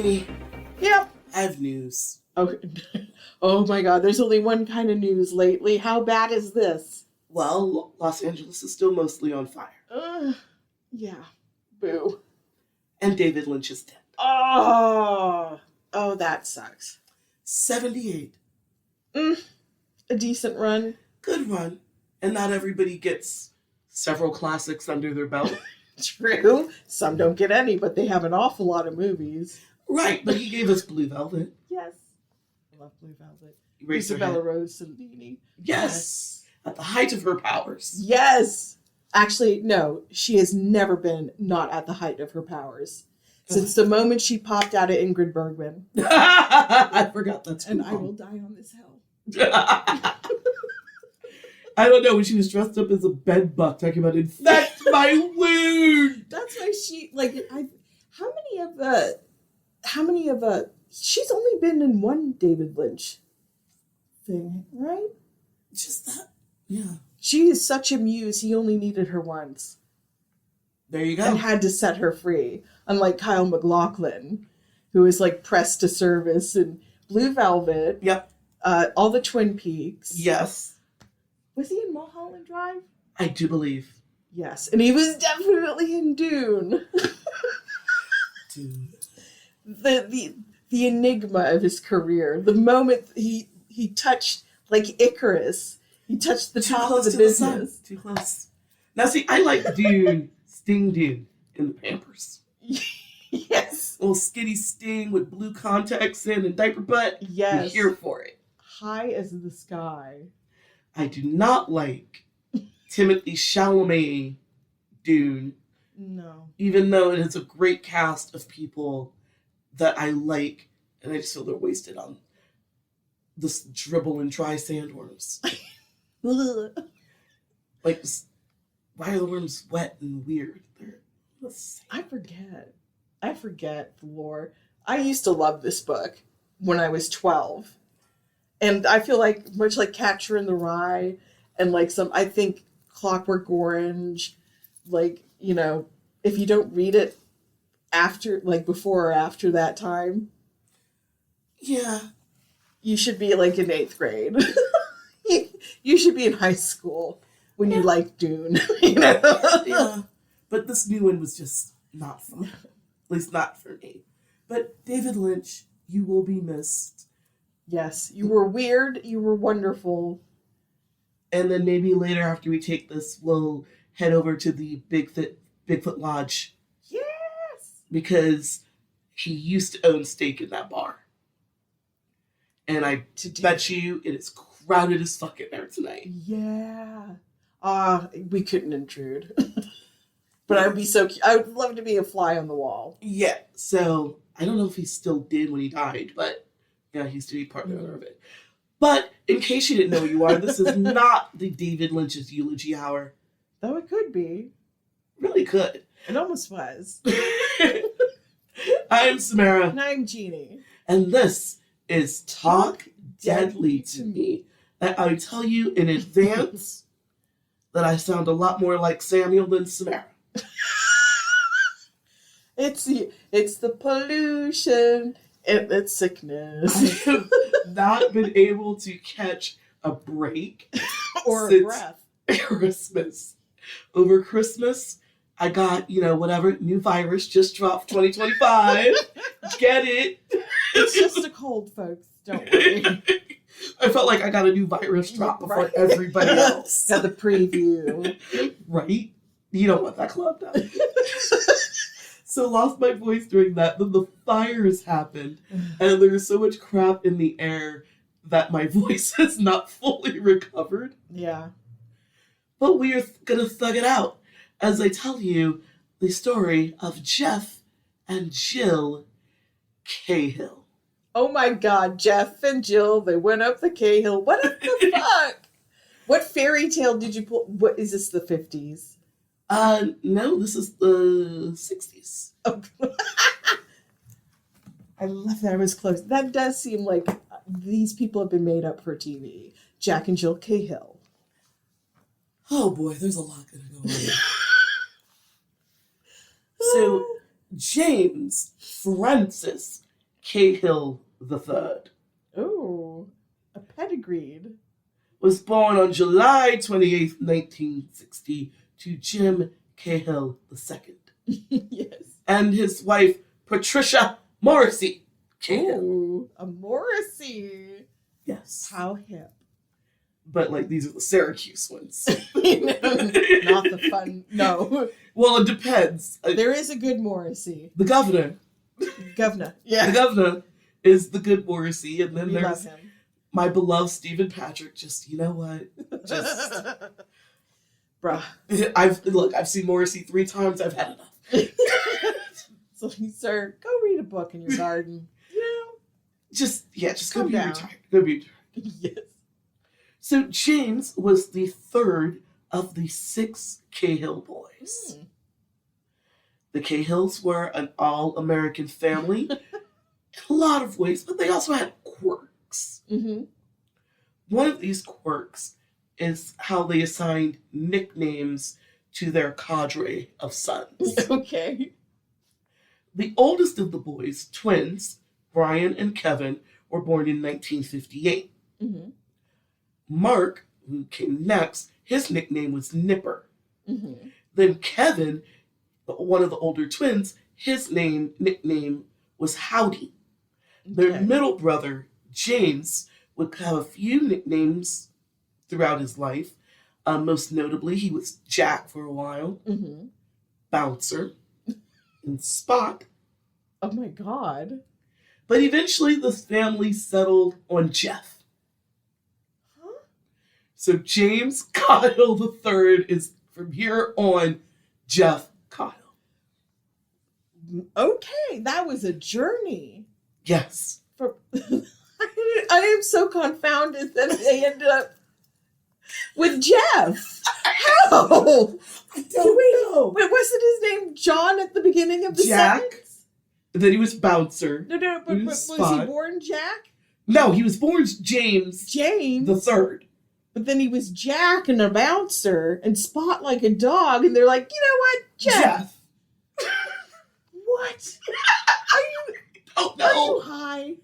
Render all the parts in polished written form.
Jeannie, Yep. I have news. Oh, oh my God, there's only one kind of news lately. How bad is this? Well, Los Angeles is still mostly on fire. Yeah. Boo. And David Lynch is dead. Oh, that sucks. 78. A decent run. Good run. And not everybody gets several classics under their belt. True. Some don't get any, but they have an awful lot of movies. Right, but he gave us Blue Velvet. Yes. I love Blue Velvet. Eraserhead. Isabella Rose Cellini. Yes. At the height of her powers. Yes. Actually, no. She has never been not at the height of her powers. Since the moment she popped out of Ingrid Bergman. I forgot that's And I will die on this hill. I don't know, when she was dressed up as a bed bug talking about infect my wound. That's why she, how many of she's only been in one David Lynch thing, right? Just that, yeah. She is such a muse, he only needed her once. There you go. And had to set her free. Unlike Kyle MacLachlan, who is like pressed to service in Blue Velvet. Yep. All the Twin Peaks. Yes. Was he in Mulholland Drive? I do believe. Yes. And he was definitely in Dune. Dude. The enigma of his career. The moment he touched, like Icarus, he touched the top of the business. Too close. Now see, I like Dune, Sting Dune in the Pampers. Yes. Little skinny Sting with blue contacts in and diaper butt. Yes. I'm here for it. High as the sky. I do not like Timothée Chalamet Dune. No. Even though it is a great cast of people that I like, and I just feel they're wasted on this dribble and dry sandworms. Like, why are the worms wet and weird? I forget the lore. I used to love this book when I was 12. And I feel like, much like Catcher in the Rye, and like I think Clockwork Orange, like, you know, if you don't read it after, like before or after that time. Yeah. You should be like in 8th grade. You should be in high school when you like Dune. You know? Yeah. But this new one was just not fun. At least not for me. But David Lynch, you will be missed. Yes, you were weird, you were wonderful. And then maybe later after we take this, we'll head over to the Bigfoot Lodge. Yes! Because he used to own stake in that bar. And I bet you it is crowded as fuck in there tonight. Yeah. We couldn't intrude. But I would be I would love to be a fly on the wall. Yeah, so I don't know if he still did when he died, but yeah, he used to be part owner of it. But in case you didn't know who you are, this is not the David Lynch's eulogy hour. Though it could be. Really could. It almost was. I'm Samara. And I'm Jeannie. And this is Talk Deadly to Me. And I tell you in advance that I sound a lot more like Samuel than Samara. It's the pollution and it's sickness. I have not been able to catch a break or a breath. Christmas. Over Christmas, I got, whatever, new virus just dropped 2025. Get it? It's just a cold, folks. Don't worry. I felt like I got a new virus drop before everybody else. Got the preview. Right? You don't want that club now. So lost my voice during that. Then the fires happened. And there's so much crap in the air that my voice has not fully recovered. Yeah. But we are going to thug it out as I tell you the story of Jeff and Jill Cahill. Oh my God, Jeff and Jill, they went up the Cahill. What the fuck? What fairy tale did you pull? What is this, the 50s? No, this is the 60s. Oh. I love that I was close. That does seem like these people have been made up for TV. Jack and Jill Cahill. Oh boy, there's a lot going to go on. So, James Francis Cahill III Oh, a pedigreed. was born on July 28th, 1960, to Jim Cahill II Yes. and his wife, Patricia Morrissey Cahill. Ooh, a Morrissey. Yes. How hip. But, like, these are the Syracuse ones. Not the fun. No. Well, it depends. There is a good Morrissey. The governor. Governor. Yeah. The governor is the good Morrissey, and then We love there's him. my beloved Stephen Patrick. Just, you know what? Just, Bruh. I've seen Morrissey 3 times. I've had enough. So, sir, go read a book in your garden. You know? Just go Calm be down. retired. Go be retired. Yes. So James was the third of the 6 Cahill boys. The Cahills were an all-American family in a lot of ways, but they also had quirks. Mm-hmm. One of these quirks is how they assigned nicknames to their cadre of sons. Okay. The oldest of the boys, twins, Brian and Kevin, were born in 1958. Mm-hmm. Mark, who came next, his nickname was Nipper. Mm-hmm. Then Kevin, one of the older twins, his nickname was Howdy. Their middle brother, James, would have a few nicknames throughout his life. Most notably, he was Jack for a while, Mm-hmm. Bouncer, and Spot. Oh my God. But eventually, the family settled on Jeff. Huh? So James Cahill III is, from here on, Jeff Cahill. Okay, that was a journey. Yes. I am so confounded that they ended up with Jeff. How? I don't know. Wait, wasn't his name John at the beginning of the Jack? sentence? And then he was Bouncer. No, but He was was he Spot. born Jack? No, he was born James James. the third. But then he was Jack and a bouncer and Spot like a dog, and they're like, you know what, Jeff? What? Oh Are you no. high?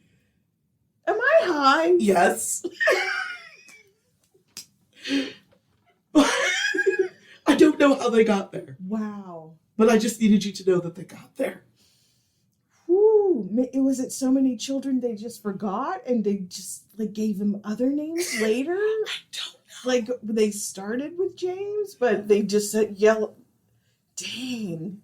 Am I high? Yes. I don't know how they got there, Wow. but I just needed you to know that they got there. Whew. Was it so many children they just forgot and they just like gave him other names later? I don't know. Like they started with James, but they just said yellow. Dang.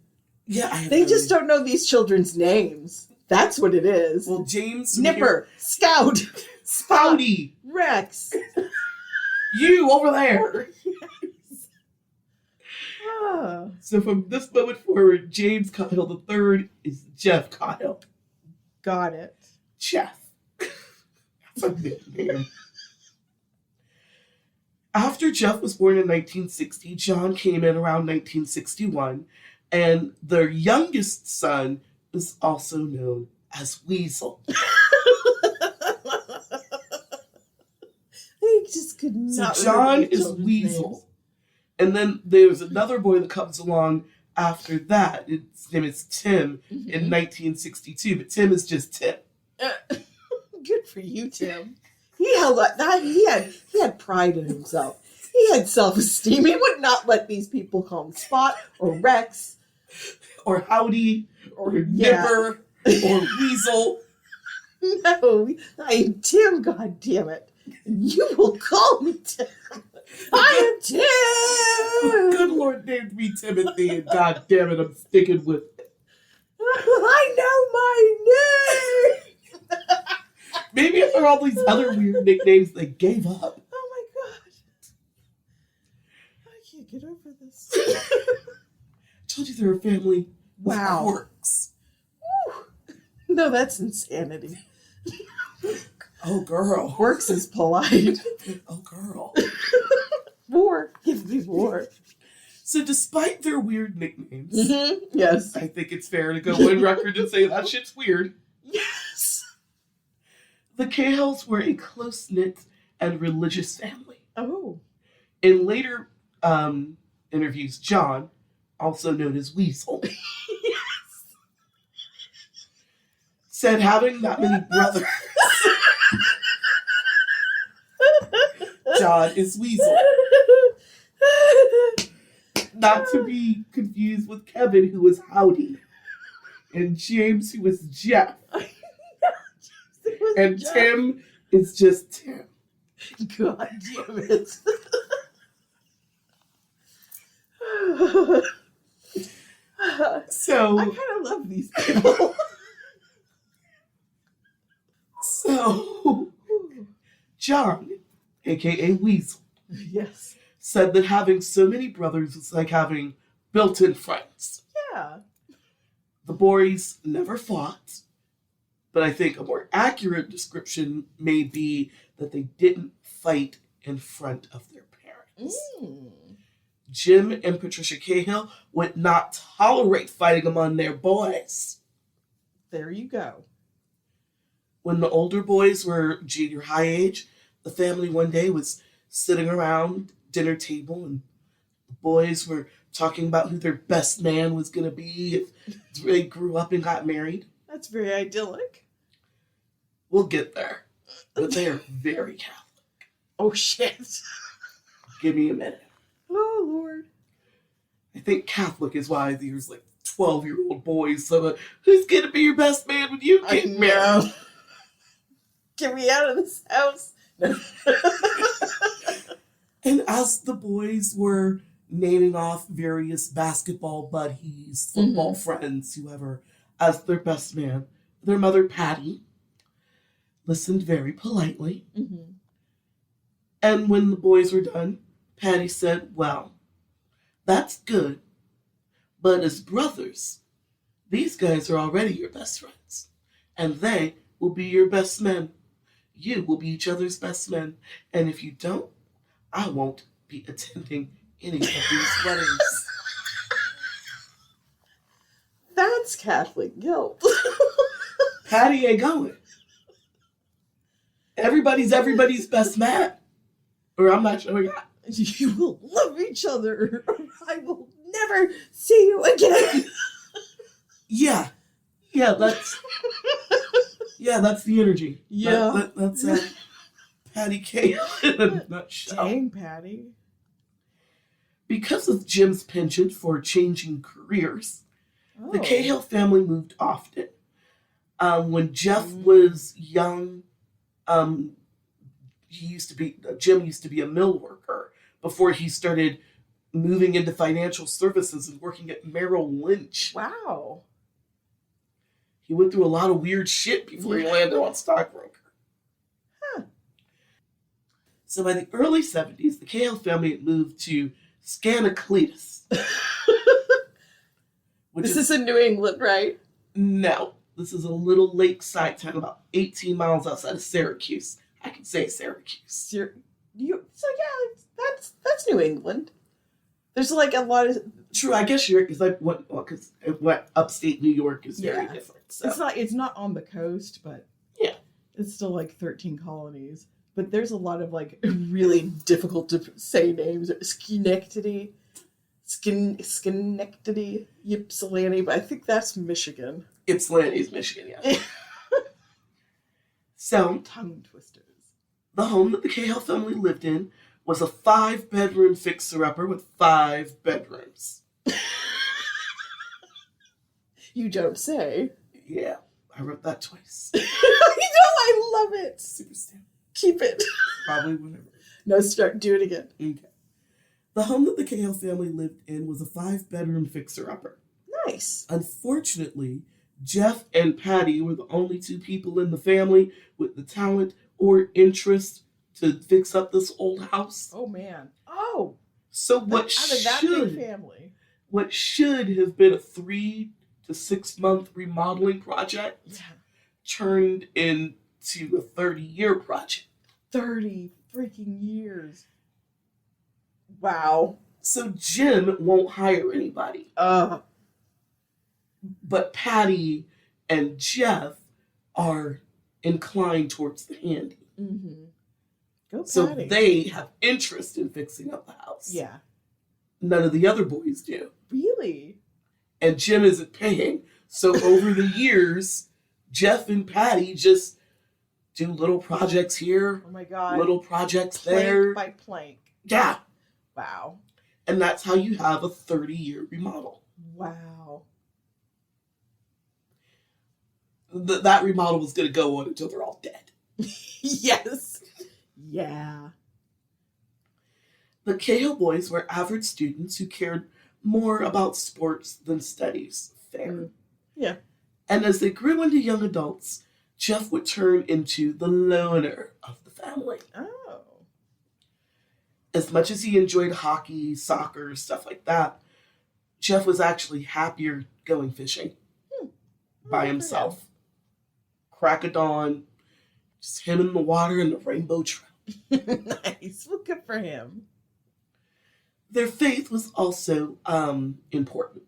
Yeah, I have They no just idea. don't know these children's names. That's what it is. Well, James Nipper, Scout, Spouty, Rex. you over there. Ah, So from this moment forward, James Cahill III is Jeff Cahill. got it. Jeff. That's a nickname. After Jeff was born in 1960, John came in around 1961, and their youngest son is also known as Weasel. They just could So not. John remember is children's Weasel. names. And then there's another boy that comes along after that. His name is Tim in 1962, but Tim is just Tim. Good for you, Tim. He held up that he had pride in himself. He had self-esteem. He would not let these people call him Spot or Rex Or Howdy, or Yeah. Nipper, or Weasel. No, I am Tim. God damn it! You will call me Tim. I am Tim. Good Lord named me Timothy, and God damn it, I'm sticking with it. I know my name. Maybe if there are all these other weird nicknames they gave up. Oh my god! I can't get over this. I told you they're a family with Wow. quirks. No, that's insanity. Oh, girl. Works is polite. Oh, girl. More. Give me more. So despite their weird nicknames, Yes. I think it's fair to go on record and say that shit's weird. Yes. The Cahills were a close-knit and religious family. Oh. In later interviews, John, also known as Weasel, said having that many brothers. John is Weasel. Not to be confused with Kevin, who was Howdy. And James, who was Jeff. And Jeff. Tim is just Tim. God damn it. So I kind of love these people. So John, aka Weasel, yes, said that having so many brothers was like having built-in friends. Yeah. The boys never fought, but I think a more accurate description may be that they didn't fight in front of their parents. Jim and Patricia Cahill would not tolerate fighting among their boys. There you go. When the older boys were junior high age, the family one day was sitting around dinner table and the boys were talking about who their best man was going to be if they grew up and got married. That's very idyllic. We'll get there. But they are very Catholic. Oh, shit. Give me a minute. Oh, Lord. I think Catholic is why there's like 12-year-old boys. So who's going to be your best man when you get married? Get me out of this house. And as the boys were naming off various basketball buddies, football friends, whoever, as their best man, their mother, Patty, listened very politely. And when the boys were done, Patty said, well, that's good. But as brothers, these guys are already your best friends. And they will be your best men. You will be each other's best men. And if you don't, I won't be attending any of these weddings. That's Catholic guilt. Patty ain't going. Everybody's best man. Or I'm not sure. You will love each other, or I will never see you again. Yeah, that's the energy. Yeah. That's Patty Cahill in a nutshell. Dang, Patty. Because of Jim's penchant for changing careers, the Cahill family moved often. When Jeff was young, Jim used to be a mill worker before he started moving into financial services and working at Merrill Lynch. Wow. He went through a lot of weird shit before he landed on stockbroker. So by the early 70s, the Cahill family had moved to Scanacletus. This is in New England, right? No. This is a little lakeside town about 18 miles outside of Syracuse. I can say Syracuse. That's New England. There's like a lot of... True, I guess because upstate New York is very different. So. It's not on the coast, but yeah, it's still like 13 colonies. But there's a lot of like really difficult to say names. Schenectady, Ypsilanti, but I think that's Michigan. Ypsilanti is Michigan, yeah. So, tongue twisters. The home that the Cahill family lived in was a 5-bedroom fixer-upper with 5 bedrooms. You don't say. Yeah, I wrote that twice. I love it. Super stamp. Keep it. Probably whenever. No, do it again. Okay. The home that the Cahill family lived in was a 5-bedroom fixer-upper. Nice. Unfortunately, Jeff and Patty were the only 2 people in the family with the talent or interest to fix up this old house. Oh, man. Oh. So what should have been a 3 to 6 month remodeling project turned into a 30-year project. 30 freaking years. Wow. So Jim won't hire anybody. But Patty and Jeff are inclined towards the handy. Go Patty. So they have interest in fixing up the house. Yeah. None of the other boys do. Really? And Jim isn't paying. So over the years, Jeff and Patty just do little projects here, Oh my God. little projects Plank there. by plank. Yeah. Wow. And that's how you have a 30-year remodel. Wow. That remodel was going to go on until they're all dead. Yes. Yeah. The Cahill boys were average students who cared more about sports than studies. Fair. Yeah. And as they grew into young adults, Jeff would turn into the loner of the family. Oh. As much as he enjoyed hockey, soccer, stuff like that, Jeff was actually happier going fishing by himself. Crack of dawn, just him in the water and the rainbow trout. Nice. Well, good for him. Their faith was also important,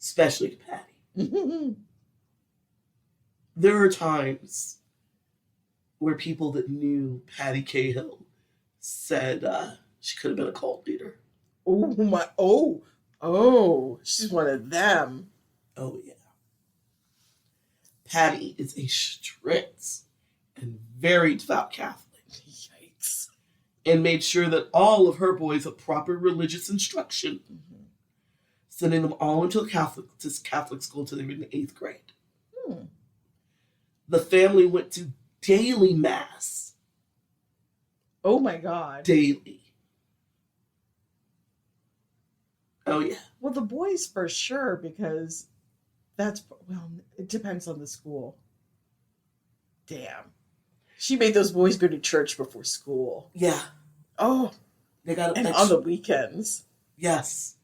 especially to Patty. There are times where people that knew Patty Cahill said she could have been a cult leader. Oh my! Oh! She's one of them. Oh yeah. Patty is a strict and very devout Catholic. Yikes! And made sure that all of her boys had proper religious instruction, sending them all into Catholic school till they were in the 8th grade. The family went to daily mass. Oh my God! Daily. Oh yeah. Well, the boys for sure, because it depends on the school. Damn. She made those boys go to church before school. Yeah. Oh. They got and on the weekends. Yes.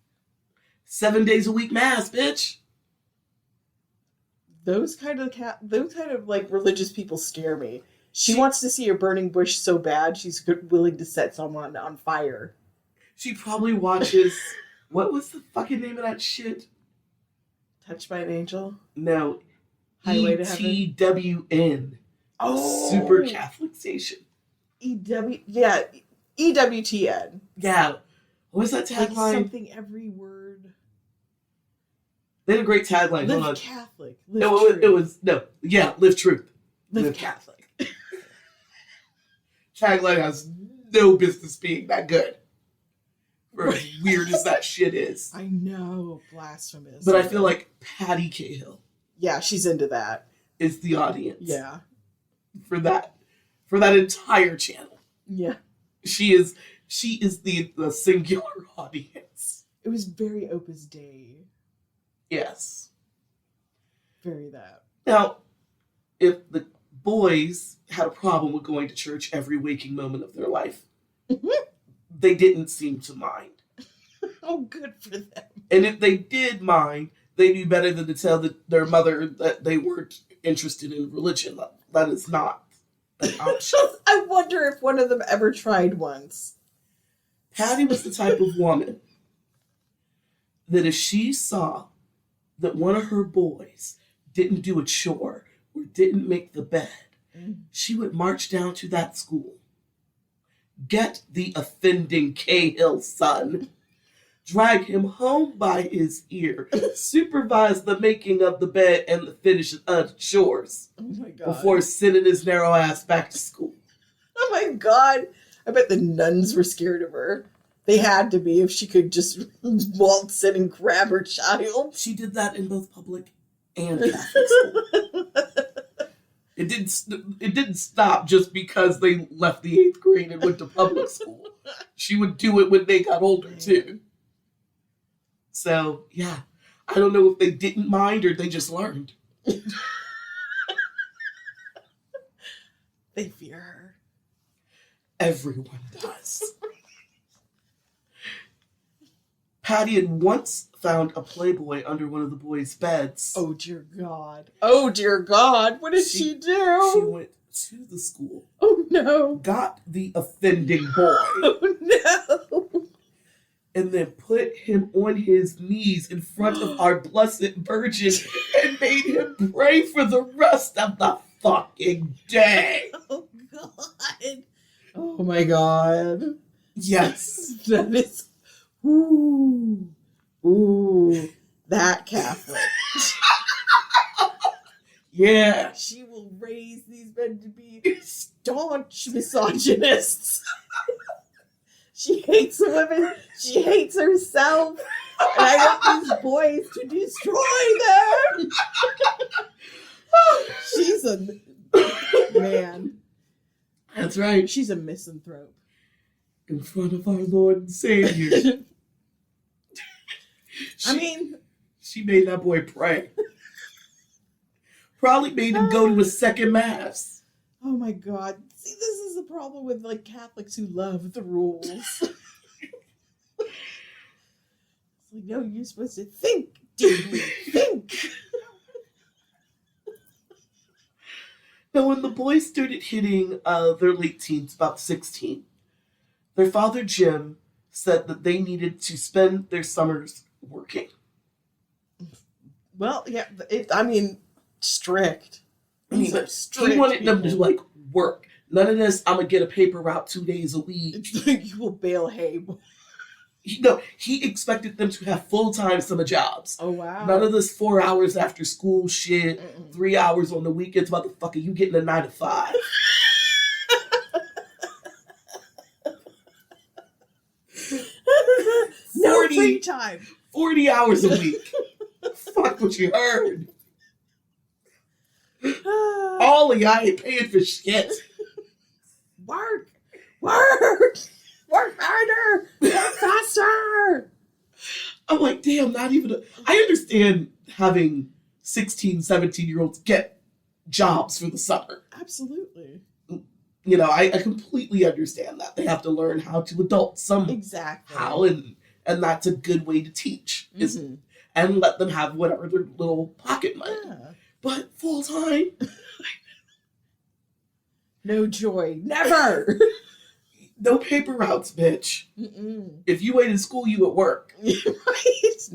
7 days a week mass, bitch. Those kind of like religious people scare me. She wants to see a burning bush so bad she's willing to set someone on fire. She probably watches. What was the fucking name of that shit? Touched by an Angel? No. Highway to Heaven? ETWN. Oh. Super Catholic station. EWTN. Yeah. What was that Like tagline? something every word. They had a great tagline. Live Hold on. Catholic. Live truth. Live Catholic. Tagline has no business being that good. For as weird as that shit is. I know, blasphemous. But I feel like Patty Cahill. Yeah, she's into that. Is the audience. Yeah. For that entire channel. Yeah. She is the singular audience. It was very Opus Dei. Yes. Very that. Now, if the boys had a problem with going to church every waking moment of their life, they didn't seem to mind. Oh, good for them. And if they did mind, they knew better than to tell their mother that they weren't interested in religion. That is not an option. I wonder if one of them ever tried once. Patty was the type of woman that if she saw that one of her boys didn't do a chore or didn't make the bed, she would march down to that school, get the offending Cahill son, drag him home by his ear, supervise the making of the bed and the finishing of the chores before sending his narrow ass back to school. Oh my God. I bet the nuns were scared of her. They had to be if she could just waltz in and grab her child. She did that in both public and Catholic school. It didn't stop just because they left the 8th grade and went to public school. She would do it when they got older too. So, yeah. I don't know if they didn't mind or they just learned. They fear her. Everyone does. Patty had once found a Playboy under one of the boys' beds. Oh, dear God. Oh, dear God. What did she do? She went to the school. Oh, no. Got the offending boy. Oh, no. And then put him on his knees in front of our Blessed Virgin and made him pray for the rest of the fucking day. Oh, God. Oh, my God. Yes. That is... Ooh, that Catholic. Yeah. She will raise these men to be staunch misogynists. She hates women. She hates herself. And I want these boys to destroy them. She's a man. That's right. She's a misanthrope. In front of our Lord and Savior. She made that boy pray. Probably made him go to a second mass. Oh my God. See, this is the problem with like Catholics who love the rules. It's like, no, you're supposed to think deeply. Think. Now, when the boys started hitting their late teens, about 16, their father, Jim, said that they needed to spend their summers working. Well, yeah, strict. He wanted them to, like, work. None of this, I'm going to get a paper route 2 days a week. It's like you will bale hay. No, he expected them to have full-time summer jobs. Oh, wow. None of this 4 hours after school shit, 3 hours on the weekends. Motherfucker, you getting a 9 to 5. No free time. 40 hours a week. Fuck what you heard. All of y'all ain't paying for shit. Work harder, work faster. I'm like, damn, not even I understand having 16, 17-year-olds get jobs for the summer. Absolutely. You know, I completely understand that. They have to learn how to adult somehow. Exactly. And that's a good way to teach. And let them have whatever their little pocket money. Yeah. But full time. No joy. Never. No paper routes, bitch. Mm-mm. If you ain't in school, you at work. Right.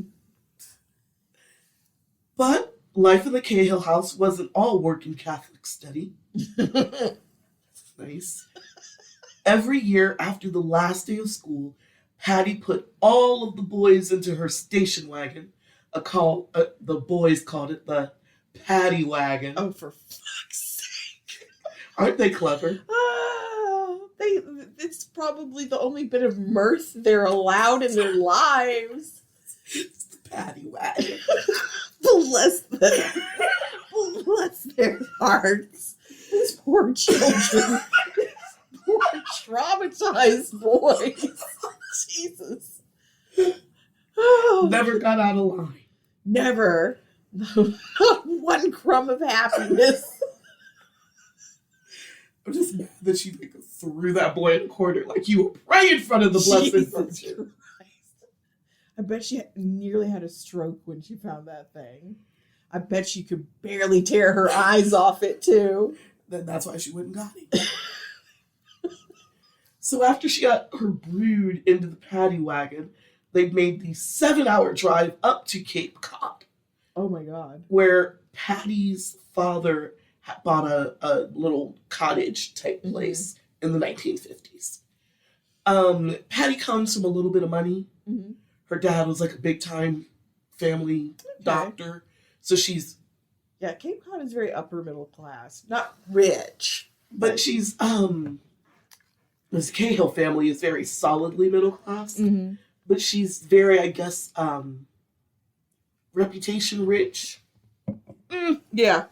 But life in the Cahill house wasn't all work and Catholic study. Nice. Every year after the last day of school, Patty put all of the boys into her station wagon. The boys called it the Patty wagon. Oh, for fuck's sake. Aren't they clever? It's probably the only bit of mirth they're allowed in their lives. It's the Patty wagon. Bless them. Bless their hearts. These poor children. Poor traumatized boys. Jesus. Never got out of line. Never. Not one crumb of happiness. I'm just mad that she threw that boy in the corner like you were praying in front of the Blessed Virgin. I bet she nearly had a stroke when she found that thing. I bet she could barely tear her eyes off it, too. Then that's why she went and got it. So after she got her brood into the paddy wagon, they made the 7-hour drive up to Cape Cod. Oh my God. Where Patty's father bought a little cottage type place in the 1950s. Patty comes from a little bit of money. Mm-hmm. Her dad was like a big time family doctor. So she's... Yeah, Cape Cod is very upper middle class. Not rich. But she's... This Cahill family is very solidly middle class. Mm-hmm. But she's very, I guess, reputation rich. Yeah.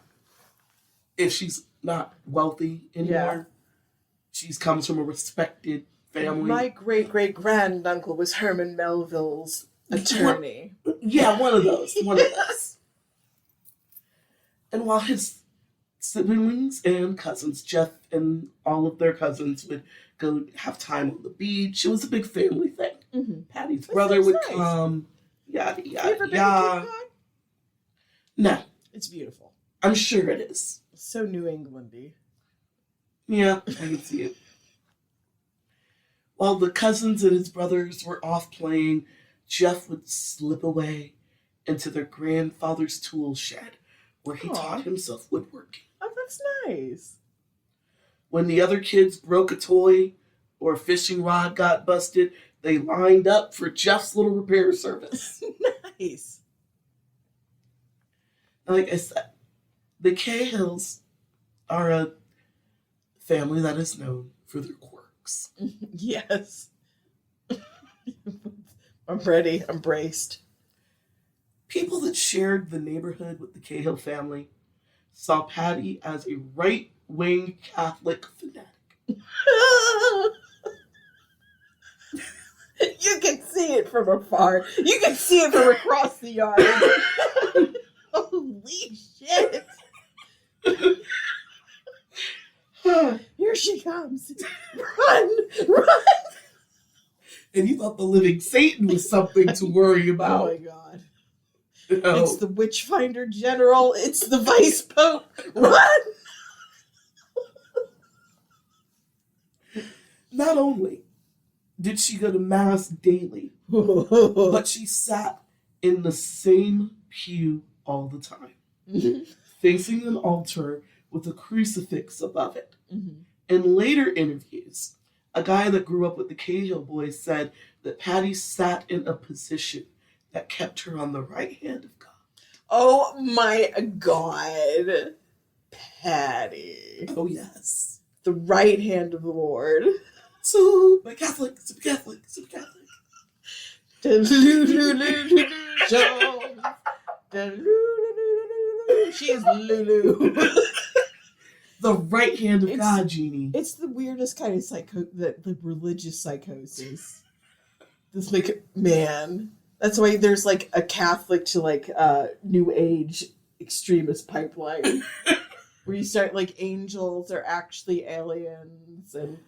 If she's not wealthy anymore. Yeah. She comes from a respected family. My great-great-granduncle was Herman Melville's attorney. One of those. And while his siblings and cousins, Jeff and all of their cousins, would go have time on the beach, it was a big family thing. Mm-hmm. Patty's brother would come. Yada, yada, you ever been to Cape Cod? No. It's beautiful. I'm sure it is. So New England-y. Yeah, I can see it. While the cousins and his brothers were off playing, Jeff would slip away into their grandfather's tool shed where he taught himself woodworking. Oh, that's nice. When the other kids broke a toy or a fishing rod got busted, they lined up for Jeff's little repair service. Nice. Like I said, The Cahills are a family that is known for their quirks. Yes. I'm ready. I'm braced. People that shared the neighborhood with the Cahill family saw Patty as a right-wing Catholic fanatic. You can see it from afar. You can see it from across the yard. Holy shit. Here she comes. Run! Run! And you thought the living Satan was something to worry about. Oh my god. No. It's the Witchfinder General. It's the Vice Pope. Run! Not only did she go to Mass daily, but she sat in the same pew all the time, facing an altar with a crucifix above it. Mm-hmm. In later interviews, a guy that grew up with the Cahill boys said that Patty sat in a position that kept her on the right hand of God. Oh my god. Patty. Oh, yes. The right hand of the Lord. So, my Catholic, super Catholic, super Catholic. She is Lulu. The right hand of God, Jeannie. It's the weirdest kind of the religious psychosis. This man. That's why there's like a Catholic to New Age extremist pipeline, where you start like angels are actually aliens, and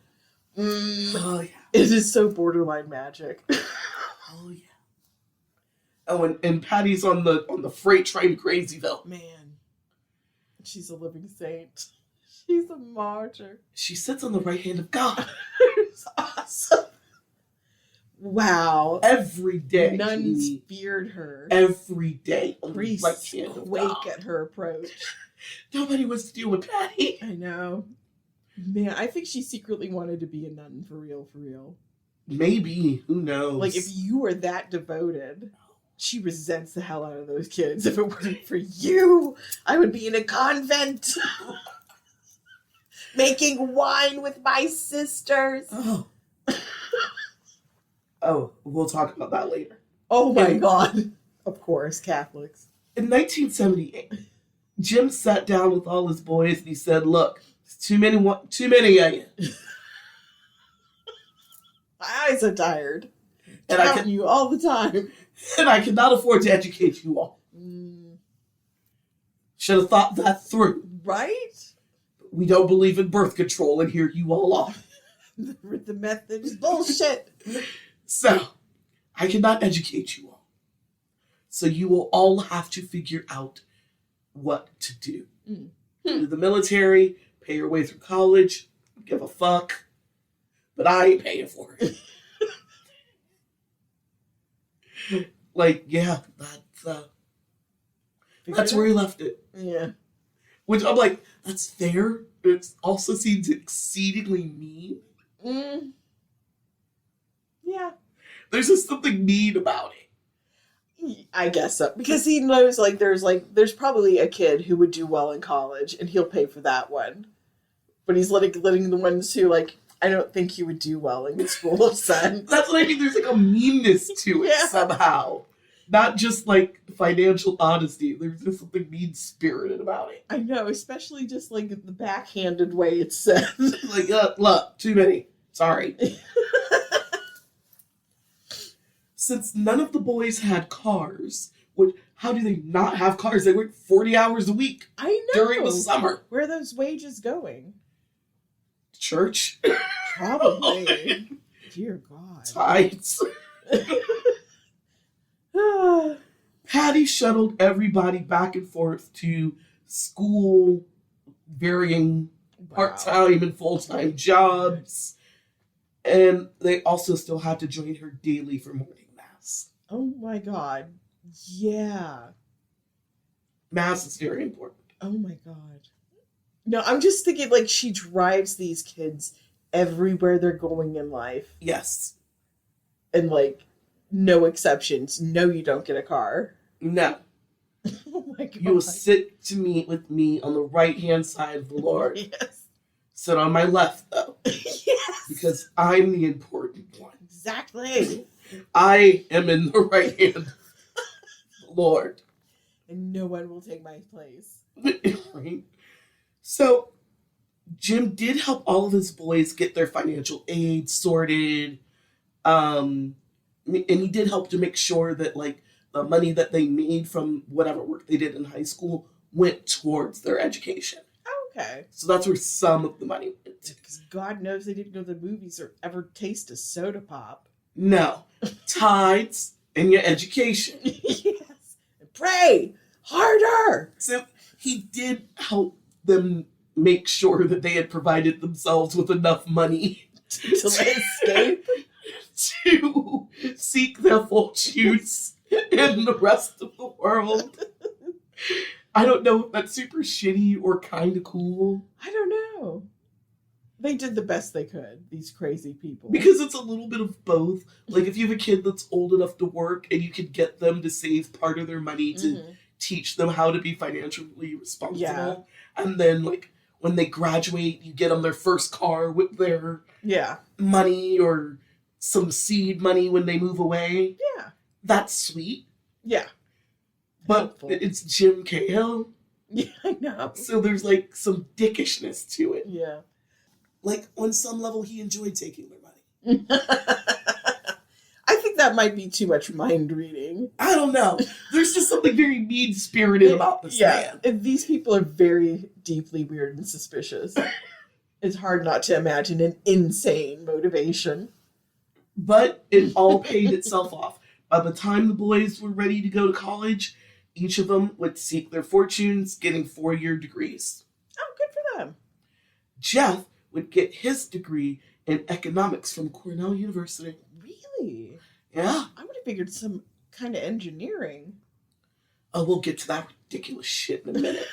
Oh yeah, it is so borderline magic. Oh yeah. Oh, and Patty's on the freight train to Crazyville. Man, she's a living saint. She's a martyr. She sits on the right hand of God. It's awesome. Wow. Every day. Nuns feared her. Every day. Priests quake at her approach. Nobody wants to deal with Patty. I know. Man, I think she secretly wanted to be a nun for real, for real. Maybe. Who knows? Like, if you were that devoted, she resents the hell out of those kids. If it weren't for you, I would be in a convent. Making wine with my sisters. Oh. Oh, we'll talk about that later. Oh my God. Of course, Catholics. In 1978, Jim sat down with all his boys and he said, "Look, it's too many of you. My eyes are tired. And Counting you all the time. And I cannot afford to educate you all. Should have thought that through. Right? We don't believe in birth control, and here you all are. The method is bullshit. So, I cannot educate you all. So you will all have to figure out what to do. Go to the military, pay your way through college, give a fuck. But I ain't paying for it." Like, yeah, that's where he left it. Yeah. Which I'm like, that's fair, but it also seems exceedingly mean. Yeah. There's just something mean about it. I guess so. Because he knows there's probably a kid who would do well in college and he'll pay for that one. But he's letting the ones who I don't think he would do well in school upset. That's what I mean. There's a meanness to it somehow. Not just financial honesty. There's just something mean-spirited about it. I know, especially just the backhanded way it's said. Look, too many. Sorry. Since none of the boys had cars, how do they not have cars? They work 40 hours a week. I know. During the summer. Where are those wages going? Church? Probably. Dear God. Tides. Patty shuttled everybody back and forth to school, varying part-time and full-time jobs. And they also still had to join her daily for morning mass. Oh my God. Yeah. Mass is very important. Oh my God. No, I'm just thinking she drives these kids everywhere they're going in life. Yes. And no exceptions. No, you don't get a car. No. Oh my God. You will sit to meet with me on the right-hand side of the Lord. Yes. Sit on my left, though. Yes. Because I'm the important one. Exactly. I am in the right hand of the Lord. And no one will take my place. Right? So, Jim did help all of his boys get their financial aid sorted. And he did help to make sure that, like, the money that they made from whatever work they did in high school went towards their education. Okay. So that's where some of the money went to. Because God knows they didn't go to the movies or ever taste a soda pop. No. Tides and your education. Yes. And pray harder. So he did help them make sure that they had provided themselves with enough money To escape. to seek their fortunes in the rest of the world. I don't know if that's super shitty or kind of cool. I don't know. They did the best they could, these crazy people. Because it's a little bit of both. Like, if you have a kid that's old enough to work and you could get them to save part of their money to teach them how to be financially responsible. Yeah. And then, like, when they graduate, you get them their first car with their money or some seed money when they move away. Yeah. That's sweet. Yeah. But Helpful. it's Jim Cahill. Yeah, I know. So there's, like, some dickishness to it. Yeah. Like, on some level, he enjoyed taking their money. I think that might be too much mind reading. I don't know. There's just something very mean-spirited about this man. And these people are very deeply weird and suspicious. It's hard not to imagine an insane motivation. But it all paid itself off. By the time the boys were ready to go to college, each of them would seek their fortunes, getting 4-year degrees. Oh, good for them. Jeff would get his degree in economics from Cornell University. Really? Yeah. I would have figured some kind of engineering. Oh, we'll get to that ridiculous shit in a minute.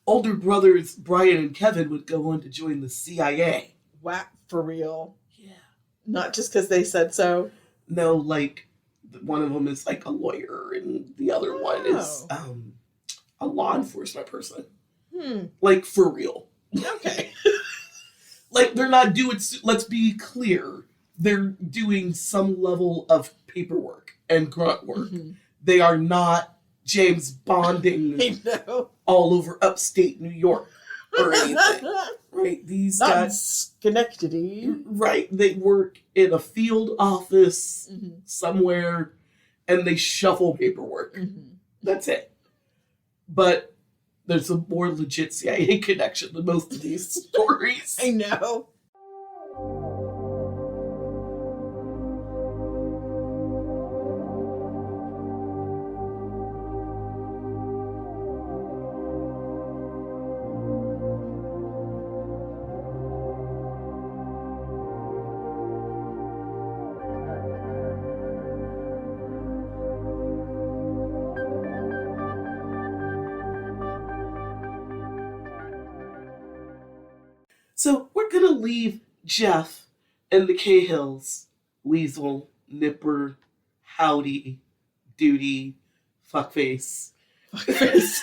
Older brothers Brian and Kevin would go on to join the CIA. Wow, for real? Yeah. Not just because they said so? No, like, one of them is like a lawyer and the other one is a law enforcement person. Like, for real. Okay. Like, they're not doing, let's be clear, they're doing some level of paperwork and grunt work. They are not James Bonding I know. all over upstate New York or anything. Right? These Not guys. Schenectady. Right. They work in a field office somewhere and they shuffle paperwork. That's it. But there's a more legit CIA connection than most of these stories. I know. So we're going to leave Jeff and the Cahills, Weasel, Nipper, Howdy, Duty, Fuckface. Fuckface.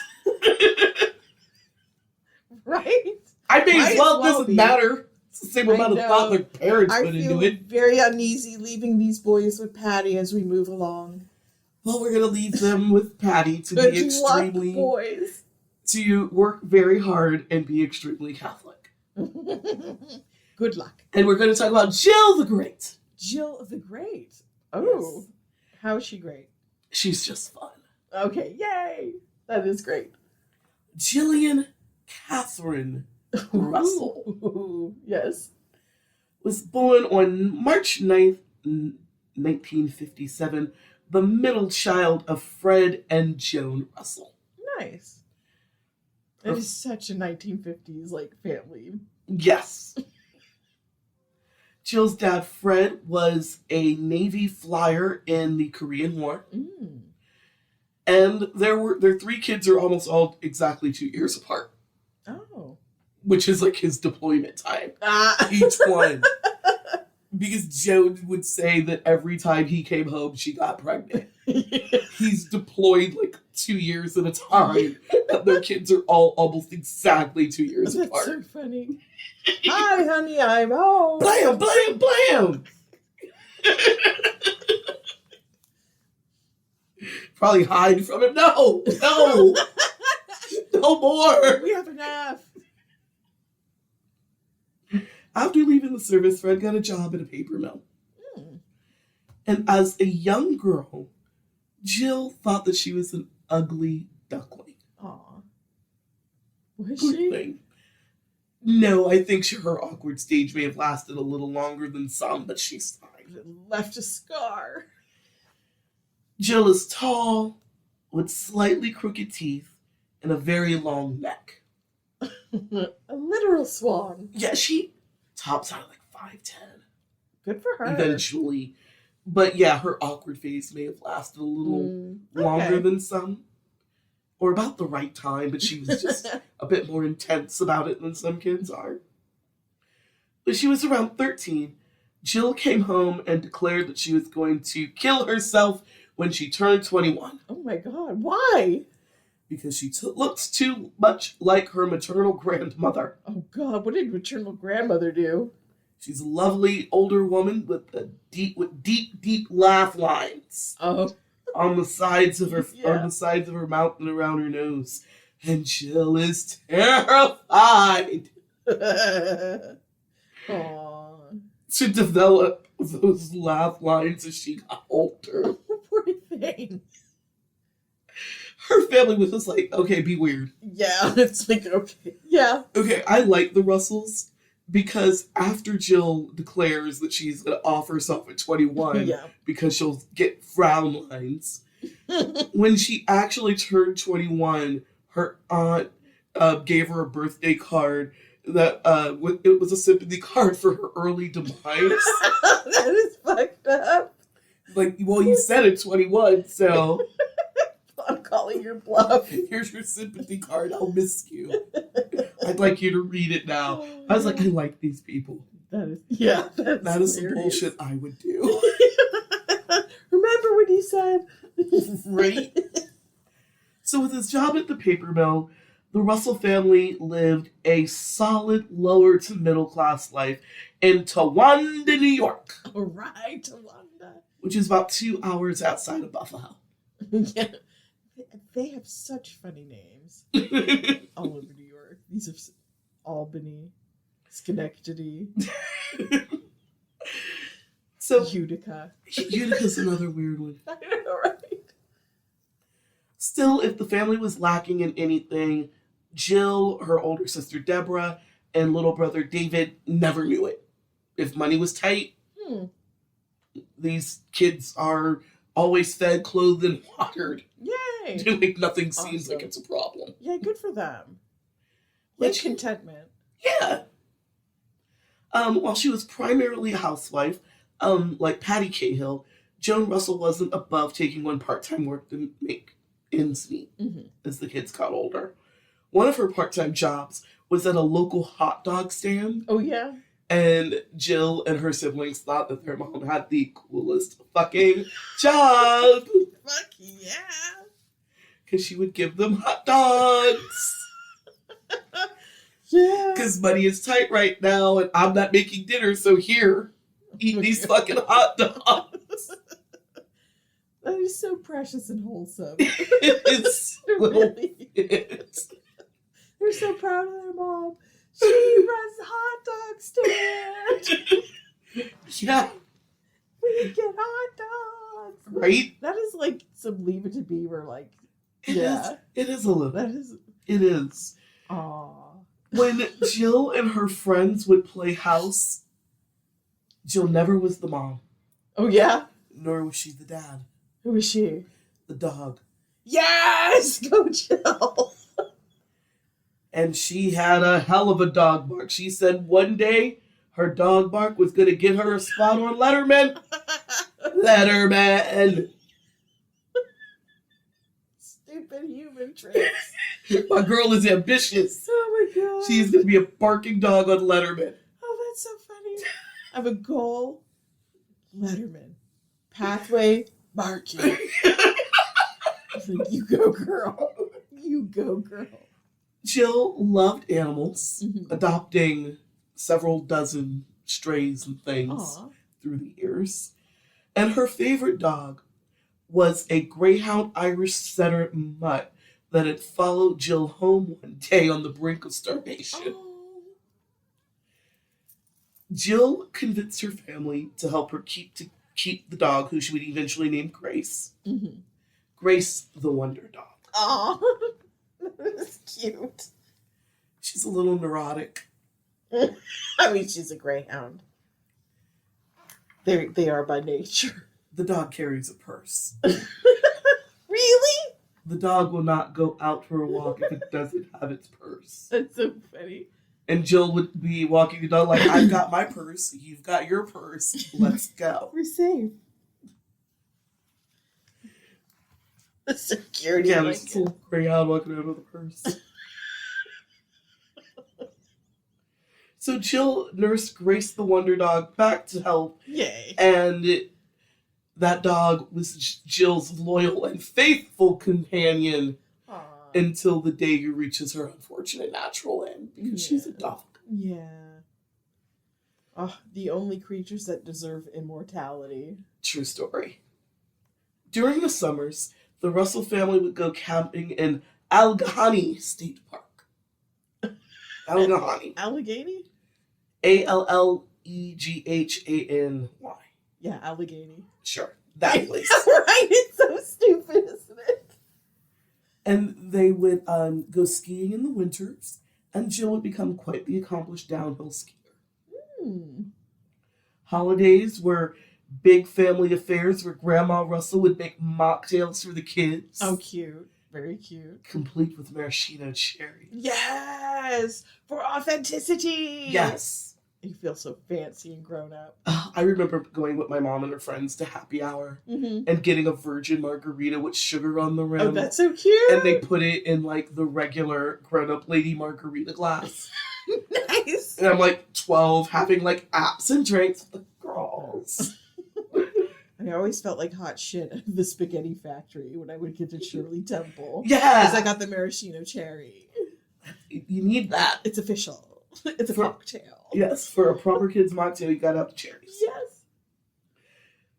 Right? I may Might as well, as well doesn't be. matter. It's the same I amount of know. thought their parents I put feel into it. very uneasy leaving these boys with Patty as we move along. Well, we're going to leave them with Patty to Good be luck, extremely, boys. to work very hard and be extremely Catholic. Good luck. And we're going to talk about Jill the Great. Jill the Great. Oh, Yes. How is she great? She's just fun. Okay, yay. That is great. Jillian Catherine Russell Ooh, yes. was born on March 9th, 1957, the middle child of Fred and Joan Russell. Nice. It is such a 1950s like family. Yes. Jill's dad, Fred, was a Navy flyer in the Korean War. And their 3 kids are almost all exactly 2 years apart. Oh. Which is like his deployment time. Ah. Each one. Because Joan would say that every time he came home, she got pregnant. He's deployed like 2 years at a time, and their kids are all almost exactly 2 years That's apart. so funny. Hi, honey, I'm home. Blam, blam, blam! Probably hide from him. No! No! No more! We have enough. After leaving the service, Fred got a job at a paper mill. Hmm. And as a young girl, Jill thought that she was an ugly duckling. Aw. Was Poor she? thing. No, I think her awkward stage may have lasted a little longer than some, but she's fine. It left a scar. Jill is tall, with slightly crooked teeth, and a very long neck. A literal swan. Yeah, she tops out at like 5'10". Good for her. Eventually. But yeah, her awkward phase may have lasted a little longer than some. Or about the right time, but she was just a bit more intense about it than some kids are. When she was around 13, Jill came home and declared that she was going to kill herself when she turned 21. Oh my god, why? Because she looks too much like her maternal grandmother. Oh god, what did maternal grandmother do? She's a lovely older woman with deep laugh lines. Oh. On the sides of her Yeah. mouth and around her nose. And Jill is terrified Aww. to develop those laugh lines as she got older. Poor thing. Her family was just like, okay, be weird. Yeah, it's like, okay. Yeah. Okay, I like the Russells because after Jill declares that she's going to off herself at 21 Yeah. because she'll get frown lines, when she actually turned 21, her aunt gave her a birthday card that it was a sympathy card for her early demise. That is fucked up. Like, well, you said it 21, so I'm calling your bluff. here's your sympathy card. I'll miss you. I'd like you to read it now. I was like, I like these people. That is, yeah. That is the hilarious. bullshit I would do. Remember what he said? Right? So with his job at the paper mill, the Russell family lived a solid lower to middle class life in Towanda, New York, All right, Tawanda. which is about 2 hours outside of Buffalo. Yeah. They have such funny names all over New York. These are Albany, Schenectady, So Utica. Utica's another weird one. I know, right? Still, if the family was lacking in anything, Jill, her older sister Deborah, and little brother David never knew it. If money was tight, these kids are always fed, clothed, and watered. Yay! Like nothing seems Awesome. like it's a problem. Yeah, good for them. Which- Like contentment. Yeah. While she was primarily a housewife, like Patty Cahill, Joan Russell wasn't above taking on part-time work to make ends meet as the kids got older. One of her part-time jobs was at a local hot dog stand, Oh, yeah? and Jill and her siblings thought that their mom had the coolest fucking job Fuck yeah! because she would give them hot dogs. Yeah. Because money is tight right now, and I'm not making dinner, so here, eat these fucking hot dogs. That is so precious and wholesome. It's It little really kids. They're so proud of their mom. She runs a hot dog stand. Yeah, We get hot dogs. right? That is like some Leave It to Beaver, like, It yeah. is. It is a little. That is, It is. aw. When Jill and her friends would play house, Jill never was the mom, Oh, yeah? nor was she the dad. Who is she? The dog. Yes! Go Jill! And she had a hell of a dog bark. She said one day her dog bark was going to get her a spot on Letterman. Letterman. Stupid human tricks. My girl is ambitious. Oh my god. She's going to be a barking dog on Letterman. Oh, that's so funny. I have a goal. Letterman. Pathway barking. You go, girl. You go, girl. Jill loved animals, Mm-hmm. adopting several dozen strays and things Aw. through the years. And her favorite dog was a Greyhound Irish Setter mutt that had followed Jill home one day on the brink of starvation. Oh. Jill convinced her family to help her keep the dog, who she would eventually name Grace. Mm-hmm. Grace the Wonder Dog. Aw. That's cute. She's a little neurotic. I mean, she's a greyhound. They are by nature. The dog carries a purse. Really? The dog will not go out for a walk if it doesn't have its purse. That's so funny. And Jill would be walking the dog like, I've got my purse, you've got your purse, let's go. We're safe. The security. Yeah, there's this little greyhound walking around with a purse. So Jill nursed Grace the Wonder Dog back to health. Yay. And that dog was Jill's loyal and faithful companion Aww. until the day he reaches her unfortunate natural end, because she's a dog. Yeah. Oh, the only creatures that deserve immortality. True story. During the summers, the Russell family would go camping in Allegheny State Park. Allegheny. Allegheny? Alleghany. Yeah, Allegheny. Sure, that place. Right? It's so stupid, isn't it? And they would go skiing in the winters, and Jill would become quite the accomplished downhill skier. Hmm. Holidays were big family affairs where Grandma Russell would make mocktails for the kids. Oh, cute. Very cute. Complete with maraschino cherries. Yes! For authenticity! Yes. You feel so fancy and grown up. I remember going with my mom and her friends to happy hour Mm-hmm. and getting a virgin margarita with sugar on the rim. Oh, that's so cute! And they put it in like the regular grown-up lady margarita glass. Nice! And I'm like 12 having like apps and drinks with the girls. I always felt like hot shit at the spaghetti factory when I would get to Shirley Temple. Yeah. Because I got the maraschino cherry. You need that. It's official. It's a cocktail. Yes, for a proper kid's mocktail, you gotta have the cherries. Yes.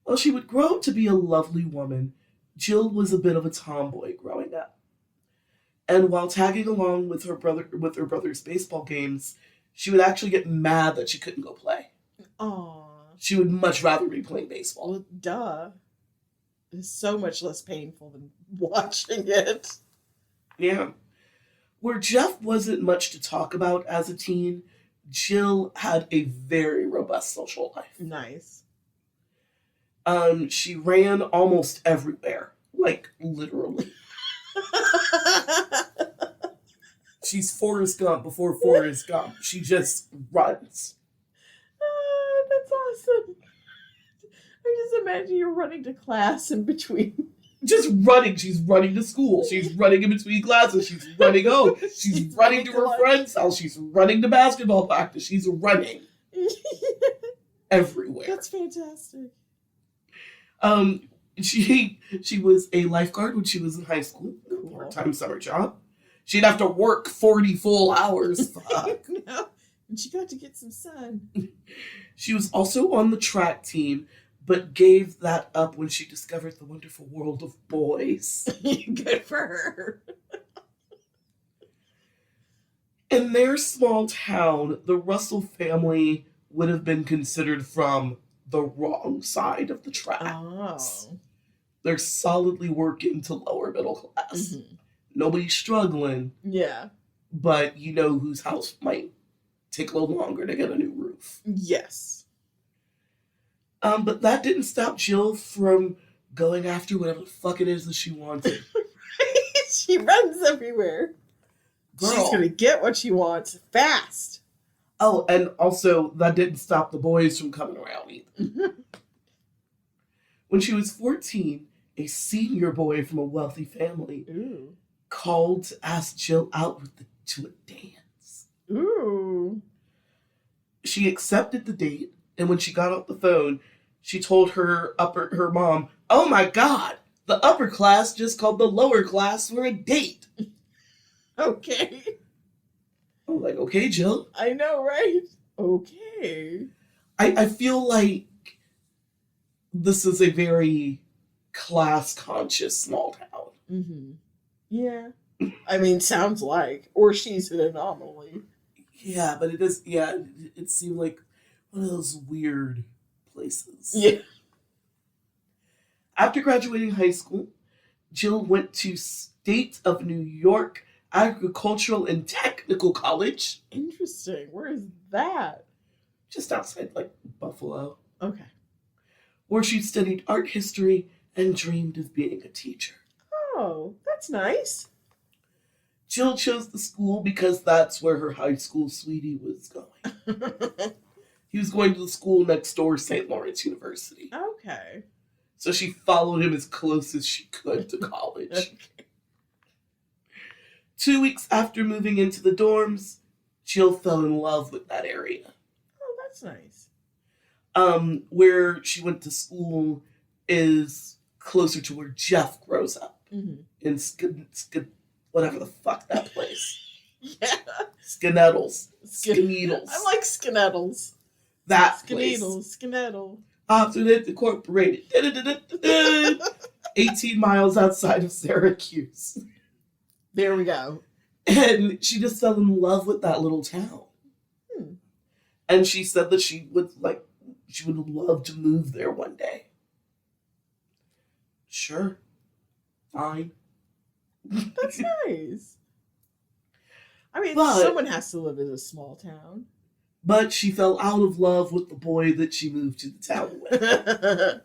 Well, she would grow up to be a lovely woman. Jill was a bit of a tomboy growing up. And while tagging along with her brother's baseball games, she would actually get mad that she couldn't go play. Aww. She would much rather be playing baseball. Well, duh. It's so much less painful than watching it. Yeah. Where Jeff wasn't much to talk about as a teen, Jill had a very robust social life. Nice. She ran almost everywhere. Like, literally. She's Forrest Gump before Forrest Gump. She just runs. That's awesome. I just imagine you running to class in between. Just running. She's running to school. She's running in between classes. She's running home. She's running to her friend's house. She's running to basketball practice. She's running everywhere. That's fantastic. She was a lifeguard when she was in high school. Cool. Part-time summer job. She'd have to work 40 full hours. Fuck. No. And she got to get some sun. She was also on the track team, but gave that up when she discovered the wonderful world of boys. Good for her. In their small town, the Russell family would have been considered from the wrong side of the tracks. Oh. They're solidly working to lower middle class. Mm-hmm. Nobody's struggling, Yeah. but you know whose house might take a little longer to get a new roof. Yes. But that didn't stop Jill from going after whatever the fuck it is that she wanted. She runs everywhere. Girl. She's gonna get what she wants fast. Oh, and also that didn't stop the boys from coming around either. When she was 14, a senior boy from a wealthy family Ooh. called to ask Jill out to a dance. Ooh. She accepted the date, and when she got off the phone, she told her mom, oh my God, the upper class just called the lower class for a date. Okay. I'm like, okay, Jill. I know, right? Okay. I feel like this is a very class-conscious small town. Mm-hmm. Yeah. I mean, sounds like. Or she's an anomaly. Yeah, but it seemed like one of those weird places. Yeah. After graduating high school, Jill went to State of New York Agricultural and Technical College. Interesting. Where is that? Just outside, like, Buffalo. Okay. Where she studied art history and dreamed of being a teacher. Oh, that's nice. Jill chose the school because that's where her high school sweetie was going. He was going to the school next door, St. Lawrence University. Okay. So she followed him as close as she could to college. Okay. 2 weeks after moving into the dorms, Jill fell in love with that area. Oh, that's nice. Where she went to school is closer to where Jeff grows up. Mm-hmm. In whatever the fuck that place. Yeah. Skinettles. Skineedles. I like Skinettles. That place. Skineddle. Obsolete Incorporated. 18 miles outside of Syracuse. There we go. And she just fell in love with that little town. And she said that she would love to move there one day. Sure. Fine. That's nice. I mean, But someone has to live in a small town. But she fell out of love with the boy that she moved to the town with.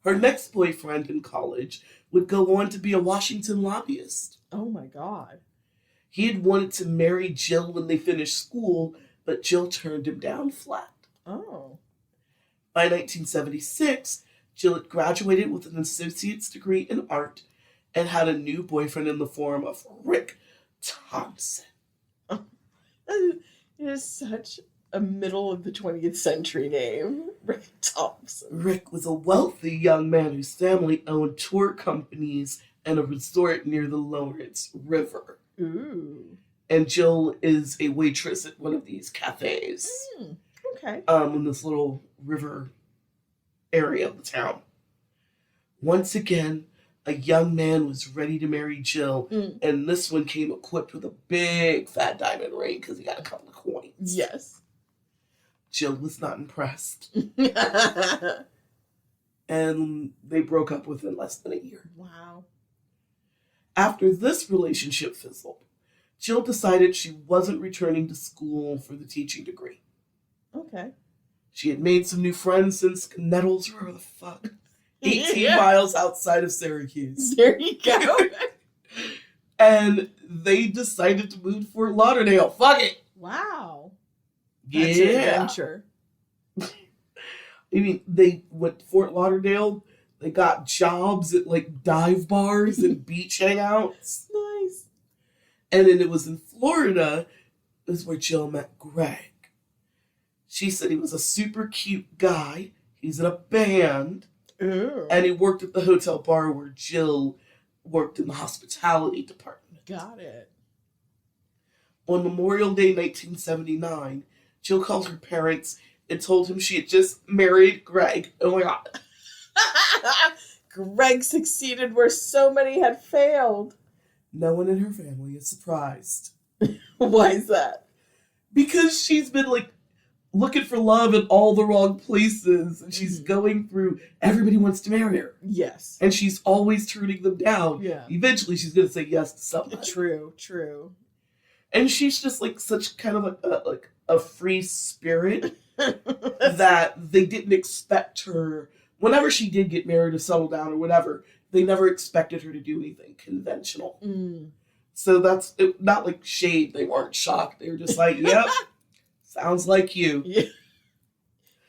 Her next boyfriend in college would go on to be a Washington lobbyist. Oh my God. He had wanted to marry Jill when they finished school, but Jill turned him down flat. Oh. By 1976, Jill had graduated with an associate's degree in art and had a new boyfriend in the form of Rick Thompson. It is such a middle of the 20th century name. Rick Thompson. Rick was a wealthy young man whose family owned tour companies and a resort near the Lawrence River. Ooh. And Jill is a waitress at one of these cafes. Okay. In this little river area of the town. Once again, a young man was ready to marry Jill, and this one came equipped with a big fat diamond ring because he got a couple of coins. Yes. Jill was not impressed. And they broke up within less than a year. Wow. After this relationship fizzled, Jill decided she wasn't returning to school for the teaching degree. Okay. She had made some new friends in Skinettles, wherever the fuck. 18 Yeah. miles outside of Syracuse. There you go. And they decided to move to Fort Lauderdale. Fuck it. Wow. Yeah. That's an adventure. I mean, they went to Fort Lauderdale. They got jobs at like dive bars and beach hangouts. Nice. And then it was in Florida, is where Jill met Greg. She said he was a super cute guy. He's in a band. Ooh. And he worked at the hotel bar where Jill worked in the hospitality department. Got it. On Memorial Day 1979, Jill called her parents and told him she had just married Greg. Oh my God. Greg succeeded where so many had failed. No one in her family is surprised. Why is that? Because she's been like looking for love in all the wrong places, and she's going through, everybody wants to marry her. Yes. And she's always turning them down. Yeah. Eventually she's going to say yes to somebody. True. And she's just like such kind of a free spirit that they didn't expect her, whenever she did get married or settle down or whatever, they never expected her to do anything conventional. So that's not like shade. They weren't shocked. They were just like, yep, sounds like you. Yeah.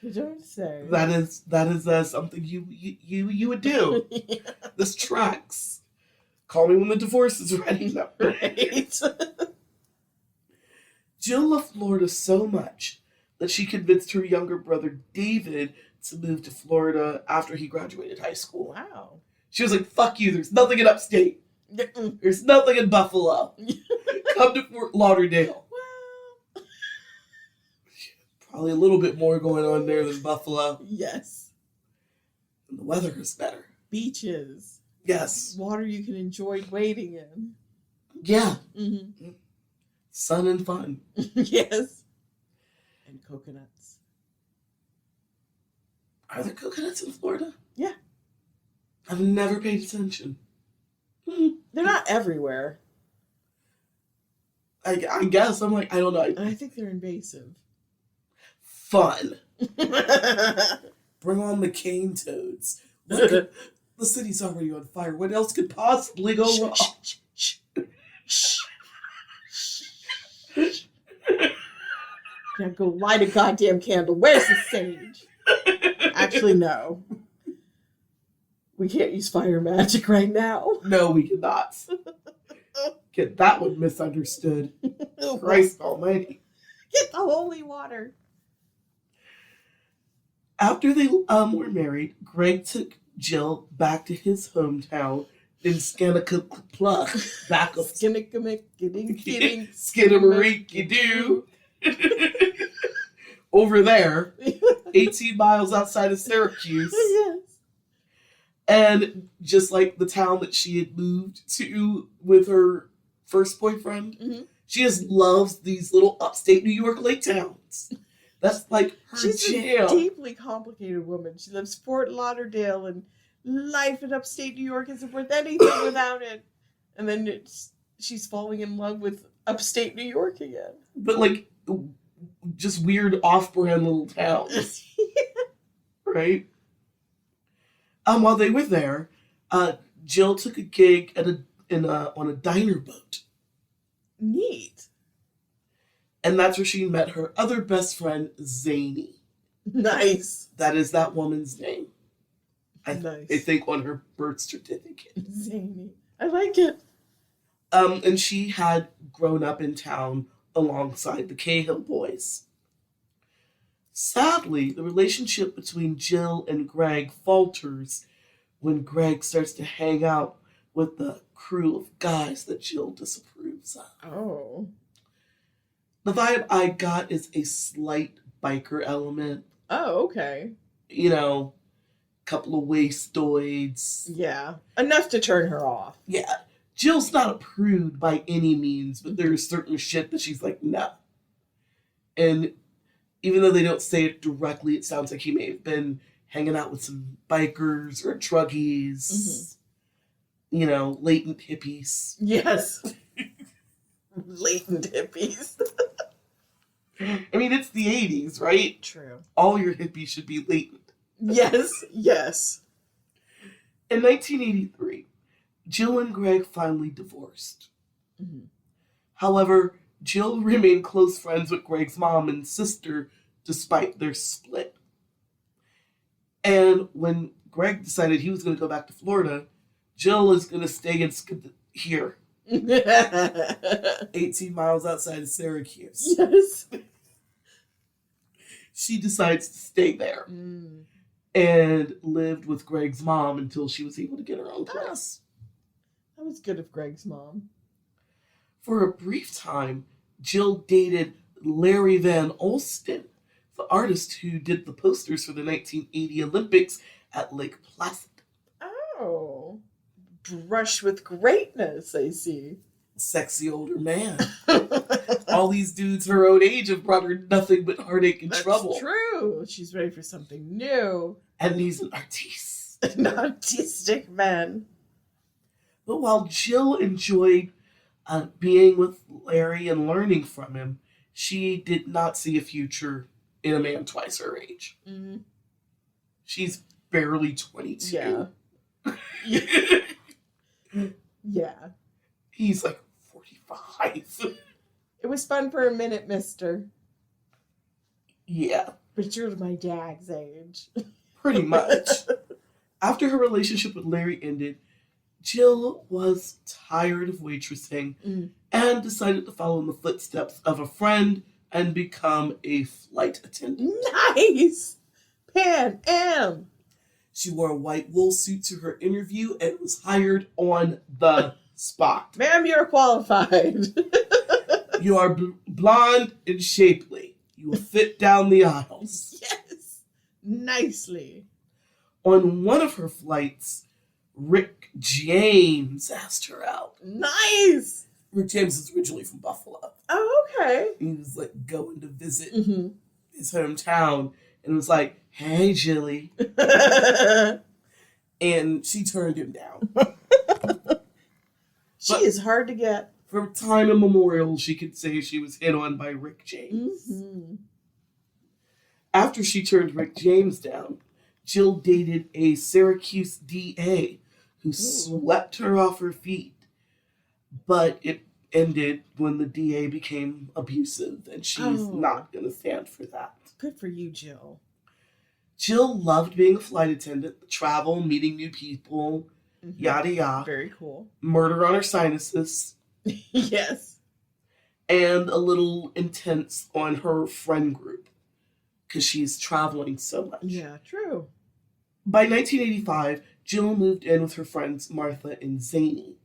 You don't say. That is something you would do. Yeah. This tracks. Call me when the divorce is ready. No. Right. Jill loved Florida so much that she convinced her younger brother David to move to Florida after he graduated high school. Wow. She was like, fuck you, there's nothing in upstate. There's nothing in Buffalo. Come to Fort Lauderdale. Well. Probably a little bit more going on there than Buffalo. Yes. And the weather is better. Beaches. Yes. Water you can enjoy wading in. Yeah. Mm-hmm. Sun and fun. Yes. And coconuts. Are there coconuts in Florida? Yeah. I've never paid attention. They're not everywhere. I guess. I'm like, I don't know. I think they're invasive. Fun. Bring on the cane toads. Look, the city's already on fire. What else could possibly go wrong? Now go light a goddamn candle. Where's the sage? Actually, no. We can't use fire magic right now. No, we cannot. Get that one misunderstood. Christ almighty. Get the holy water. After they were married, Greg took Jill back to his hometown in Skinnamarink, back of Skinnamarink-doo. Over there, 18 miles outside of Syracuse. Yes. And just like the town that she had moved to with her first boyfriend, Mm-hmm. she just loves these little upstate New York lake towns. That's like her She's jam. a deeply complicated woman. She loves Fort Lauderdale, and life in upstate New York isn't worth anything without it. And then she's falling in love with upstate New York again. But like, just weird off-brand little towns. Right? While they were there, Jill took a gig on a diner boat. Neat. And that's where she met her other best friend, Zany. Nice. That is that woman's name. Nice. I think on her birth certificate. Zany. I like it. And she had grown up in town alongside the Cahill boys. Sadly, the relationship between Jill and Greg falters when Greg starts to hang out with the crew of guys that Jill disapproves of. Oh. The vibe I got is a slight biker element. Oh, okay. You know, couple of wastoids. Yeah. Enough to turn her off. Yeah. Jill's not a prude by any means, but there's certain shit that she's like, no. And even though they don't say it directly, it sounds like he may have been hanging out with some bikers or druggies. Mm-hmm. You know, latent hippies. Yes. Latent hippies. I mean, it's the 80s, right? True. All your hippies should be latent. Yes, yes. In 1983, Jill and Greg finally divorced. Mm-hmm. However, Jill remained close friends with Greg's mom and sister despite their split. And when Greg decided he was going to go back to Florida, Jill is going to stay here. 18 miles outside of Syracuse. Yes. She decides to stay there and lived with Greg's mom until she was able to get her own place. That was good of Greg's mom. For a brief time, Jill dated Larry Van Olsten, the artist who did the posters for the 1980 Olympics at Lake Placid. Oh. Brush with greatness, I see. Sexy older man. All these dudes her own age have brought her nothing but heartache and trouble. That's true. She's ready for something new. And he's an artiste. An artistic man. But while Jill enjoyed being with Larry and learning from him, she did not see a future in a man twice her age. Mm-hmm. She's barely 22. Yeah. Yeah. He's like 45. It was fun for a minute, mister. Yeah. But you're my dad's age. Pretty much. After her relationship with Larry ended, Jill was tired of waitressing and decided to follow in the footsteps of a friend and become a flight attendant. Nice! Pan Am! She wore a white wool suit to her interview and was hired on the spot. Ma'am, you're qualified. You are blonde and shapely. You will fit down the aisles. Yes! Nicely. On one of her flights, Rick James asked her out. Nice! Rick James is originally from Buffalo. Oh, okay. He was like going to visit Mm-hmm. his hometown and was like, "Hey, Jilly." And she turned him down. She is hard to get. From time immemorial, she could say she was hit on by Rick James. Mm-hmm. After she turned Rick James down, Jill dated a Syracuse DA who swept her off her feet. But it ended when the DA became abusive, and she's not going to stand for that. Good for you, Jill. Jill loved being a flight attendant, travel, meeting new people, yada yada. Very cool. Murder on her sinuses. Yes. And a little intense on her friend group because she's traveling so much. Yeah, true. By 1985, Jill moved in with her friends Martha and Zany.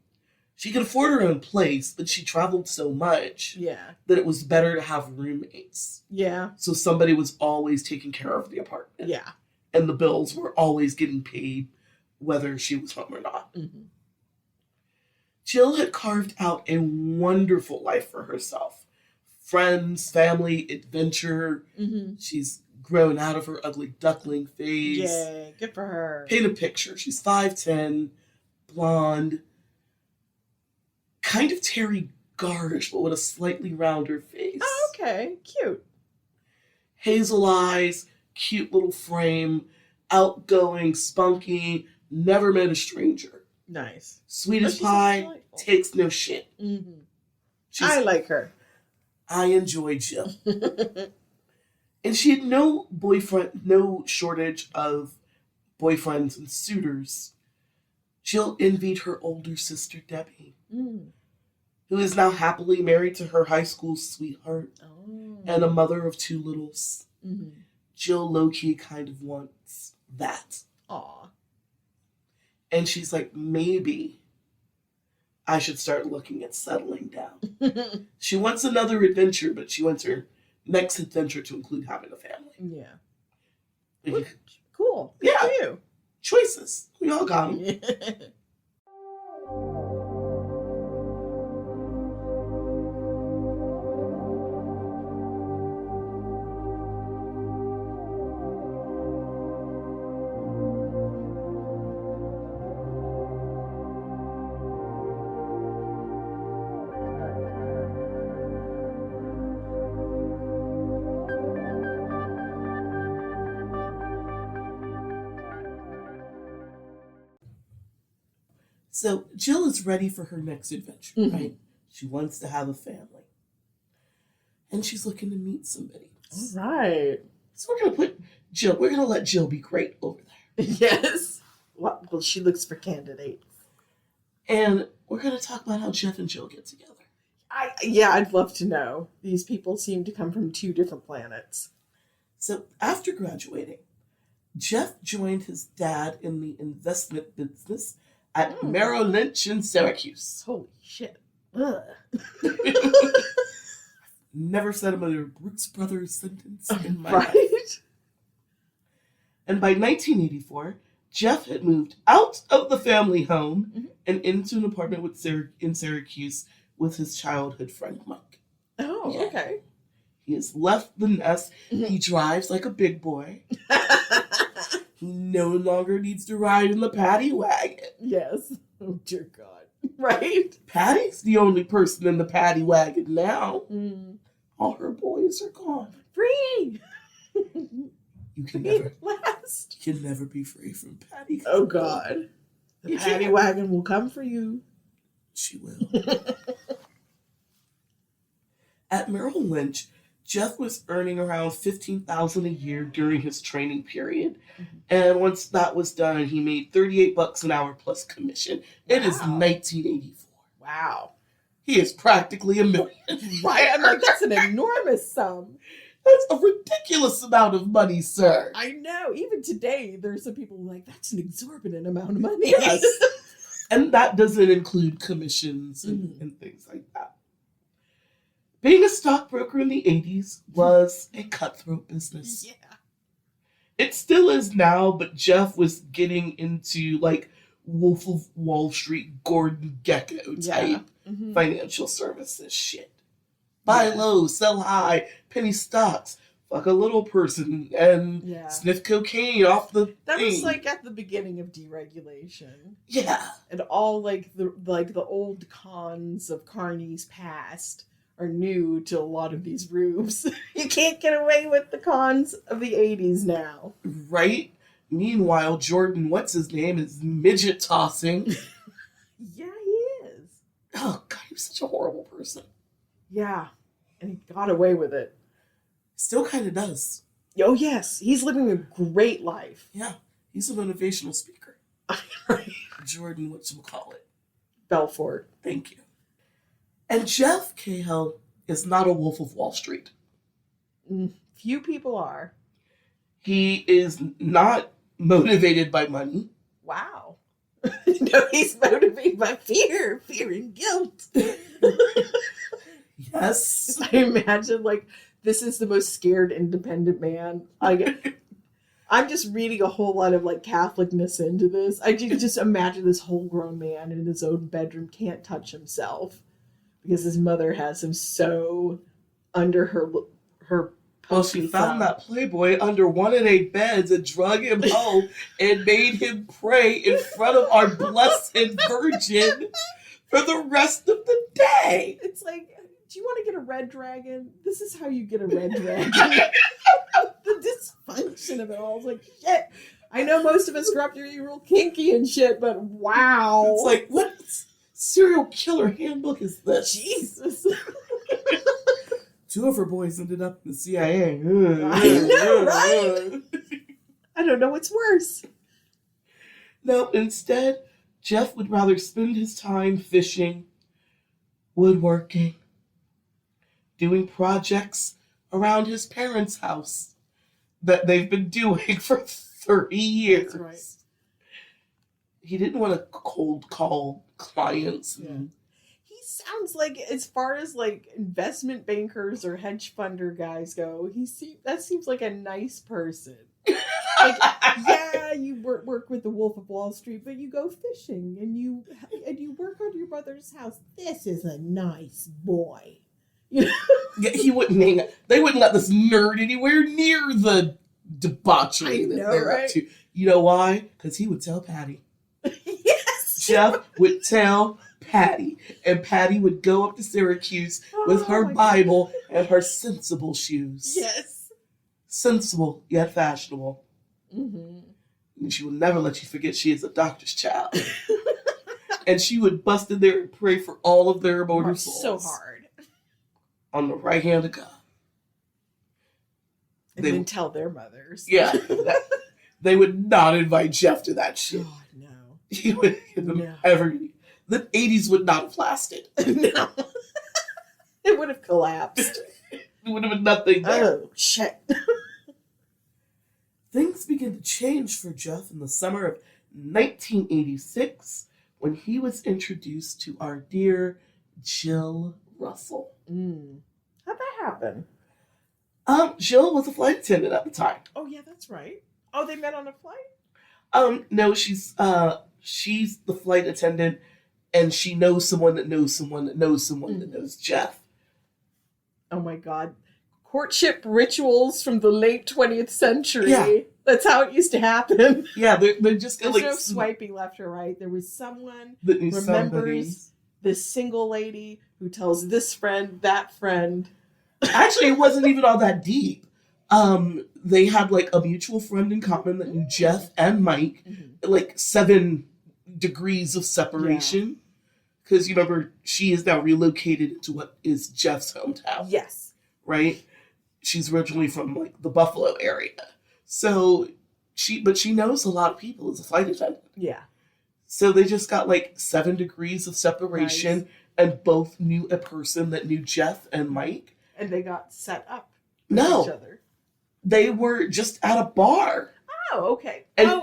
She could afford her own place, but she traveled so much that it was better to have roommates. Yeah. So somebody was always taking care of the apartment. Yeah. And the bills were always getting paid, whether she was home or not. Mm-hmm. Jill had carved out a wonderful life for herself. Friends, family, adventure. Mm-hmm. She's grown out of her ugly duckling phase. Yay, good for her. Paint a picture. She's 5'10", blonde, kind of Terry Garish, but with a slightly rounder face. Oh, okay. Cute. Hazel eyes, cute little frame, outgoing, spunky, never met a stranger. Nice. Sweet as pie, takes no shit. Mm-hmm. I like her. I enjoy Jill. And she had no shortage of boyfriends and suitors. Jill envied her older sister, Debbie, who is now happily married to her high school sweetheart and a mother of 2 littles. Mm-hmm. Jill low-key kind of wants that. Aw. And she's like, maybe I should start looking at settling down. She wants another adventure, but she wants her next adventure to include having a family. Yeah. Cool. Yeah. Good for you. Choices. We all got them. So Jill is ready for her next adventure, right? She wants to have a family. And she's looking to meet somebody. All right. So we're going to let Jill be great over there. Yes. Well, she looks for candidates. And we're going to talk about how Jeff and Jill get together. I'd love to know. These people seem to come from 2 different planets. So after graduating, Jeff joined his dad in the investment business at Merrill Lynch in Syracuse. Holy shit. Ugh. Never said another Brooks Brothers sentence in my right? life. And by 1984, Jeff had moved out of the family home and into an apartment in Syracuse with his childhood friend Mike. Oh, Yeah. okay. He has left the nest. He drives like a big boy. He no longer needs to ride in the paddy wagon. Yes. Oh, dear God. Right? Patty's the only person in the paddy wagon now. All her boys are gone. Free! You can never be free from Patty. Oh, God. The paddy wagon will come for you. She will. At Merrill Lynch, Jeff was earning around $15,000 a year during his training period. And once that was done, he made $38 an hour plus commission. It is 1984. Wow. He is practically $1 million. Right? I'm like, that's an enormous sum. That's a ridiculous amount of money, sir. I know. Even today, there's some people who are like, that's an exorbitant amount of money. Yes. And that doesn't include commissions and things like that. Being a stockbroker in the 80s was a cutthroat business. Yeah. It still is now, but Jeff was getting into like Wolf of Wall Street, Gordon Gekko type financial services shit. Buy low, sell high, penny stocks, fuck a little person, and sniff cocaine off the That thing. was like at the beginning of deregulation. Yeah. And all like the old cons of Carney's past are new to a lot of these rubes. You can't get away with the cons of the 80s now. Right? Meanwhile, Jordan, what's his name, is midget tossing. Yeah, he is. Oh, God, he was such a horrible person. Yeah. And he got away with it. Still kind of does. Oh, yes. He's living a great life. Yeah. He's a motivational speaker. Right. Jordan, whatchamacallit. Belfort. Thank you. And Jeff Cahill is not a Wolf of Wall Street. Few people are. He is not motivated by money. Wow. No, he's motivated by fear and guilt. Yes. I imagine, like, this is the most scared independent man. I'm just reading a whole lot of, like, Catholicness into this. I just imagine this whole grown man in his own bedroom can't touch himself because his mother has him so under her Well, she found that Playboy under 1 and 8 beds and drug him home and made him pray in front of our Blessed Virgin for the rest of the day. It's like, do you want to get a red dragon? This is how you get a red dragon. The dysfunction of it all. It's like, shit. I know most of us grew up to be real kinky and shit, but wow. It's like, what serial killer handbook is this? Jesus. 2 of her boys ended up in the CIA. I know, right? I don't know what's worse. No, instead, Jeff would rather spend his time fishing, woodworking, doing projects around his parents' house that they've been doing for 30 years. That's right. He didn't want to cold call clients. Yeah. He sounds like, as far as like investment bankers or hedge funder guys go, that seems like a nice person. Like, yeah, you work with the Wolf of Wall Street, but you go fishing and you work on your brother's house. This is a nice boy. You know? Yeah, he wouldn't hang out. They wouldn't let this nerd anywhere near the debauchery that they're up to. You know why? Because he would tell Patty. Yes. Jeff would tell Patty, and Patty would go up to Syracuse with her Bible and her sensible shoes. Yes. Sensible yet fashionable. Mm-hmm. And she would never let you forget she is a doctor's child. And she would bust in there and pray for all of their immortal souls. So hard. On the right hand of God. And then tell their mothers. Yeah. They would not invite Jeff to that shit. God, no. He would give them the 80s would not have lasted. No. It would have collapsed. It would have been nothing there. Oh, shit. Things began to change for Jeff in the summer of 1986 when he was introduced to our dear Jill Russell. How'd that happen? Jill was a flight attendant at the time. Oh, yeah, that's right. Oh, they met on a flight? No, she's the flight attendant, and she knows someone that knows someone that knows someone that knows Jeff. Oh my God. Courtship rituals from the late 20th century. Yeah. That's how it used to happen. Yeah, they're just There's like no swiping left or right. There was someone that knew remembers this single lady who tells this friend, that friend. Actually, it wasn't even all that deep. They had like a mutual friend in common that knew Jeff and Mike, like 7 degrees of separation. Because you remember, she is now relocated into what is Jeff's hometown. Yes. Right? She's originally from like the Buffalo area. So she knows a lot of people as a flight attendant. Yeah. So they just got like 7 degrees of separation. Nice. and both knew a person that knew Jeff and Mike. And they got set up with each other. They were just at a bar. Oh, okay. And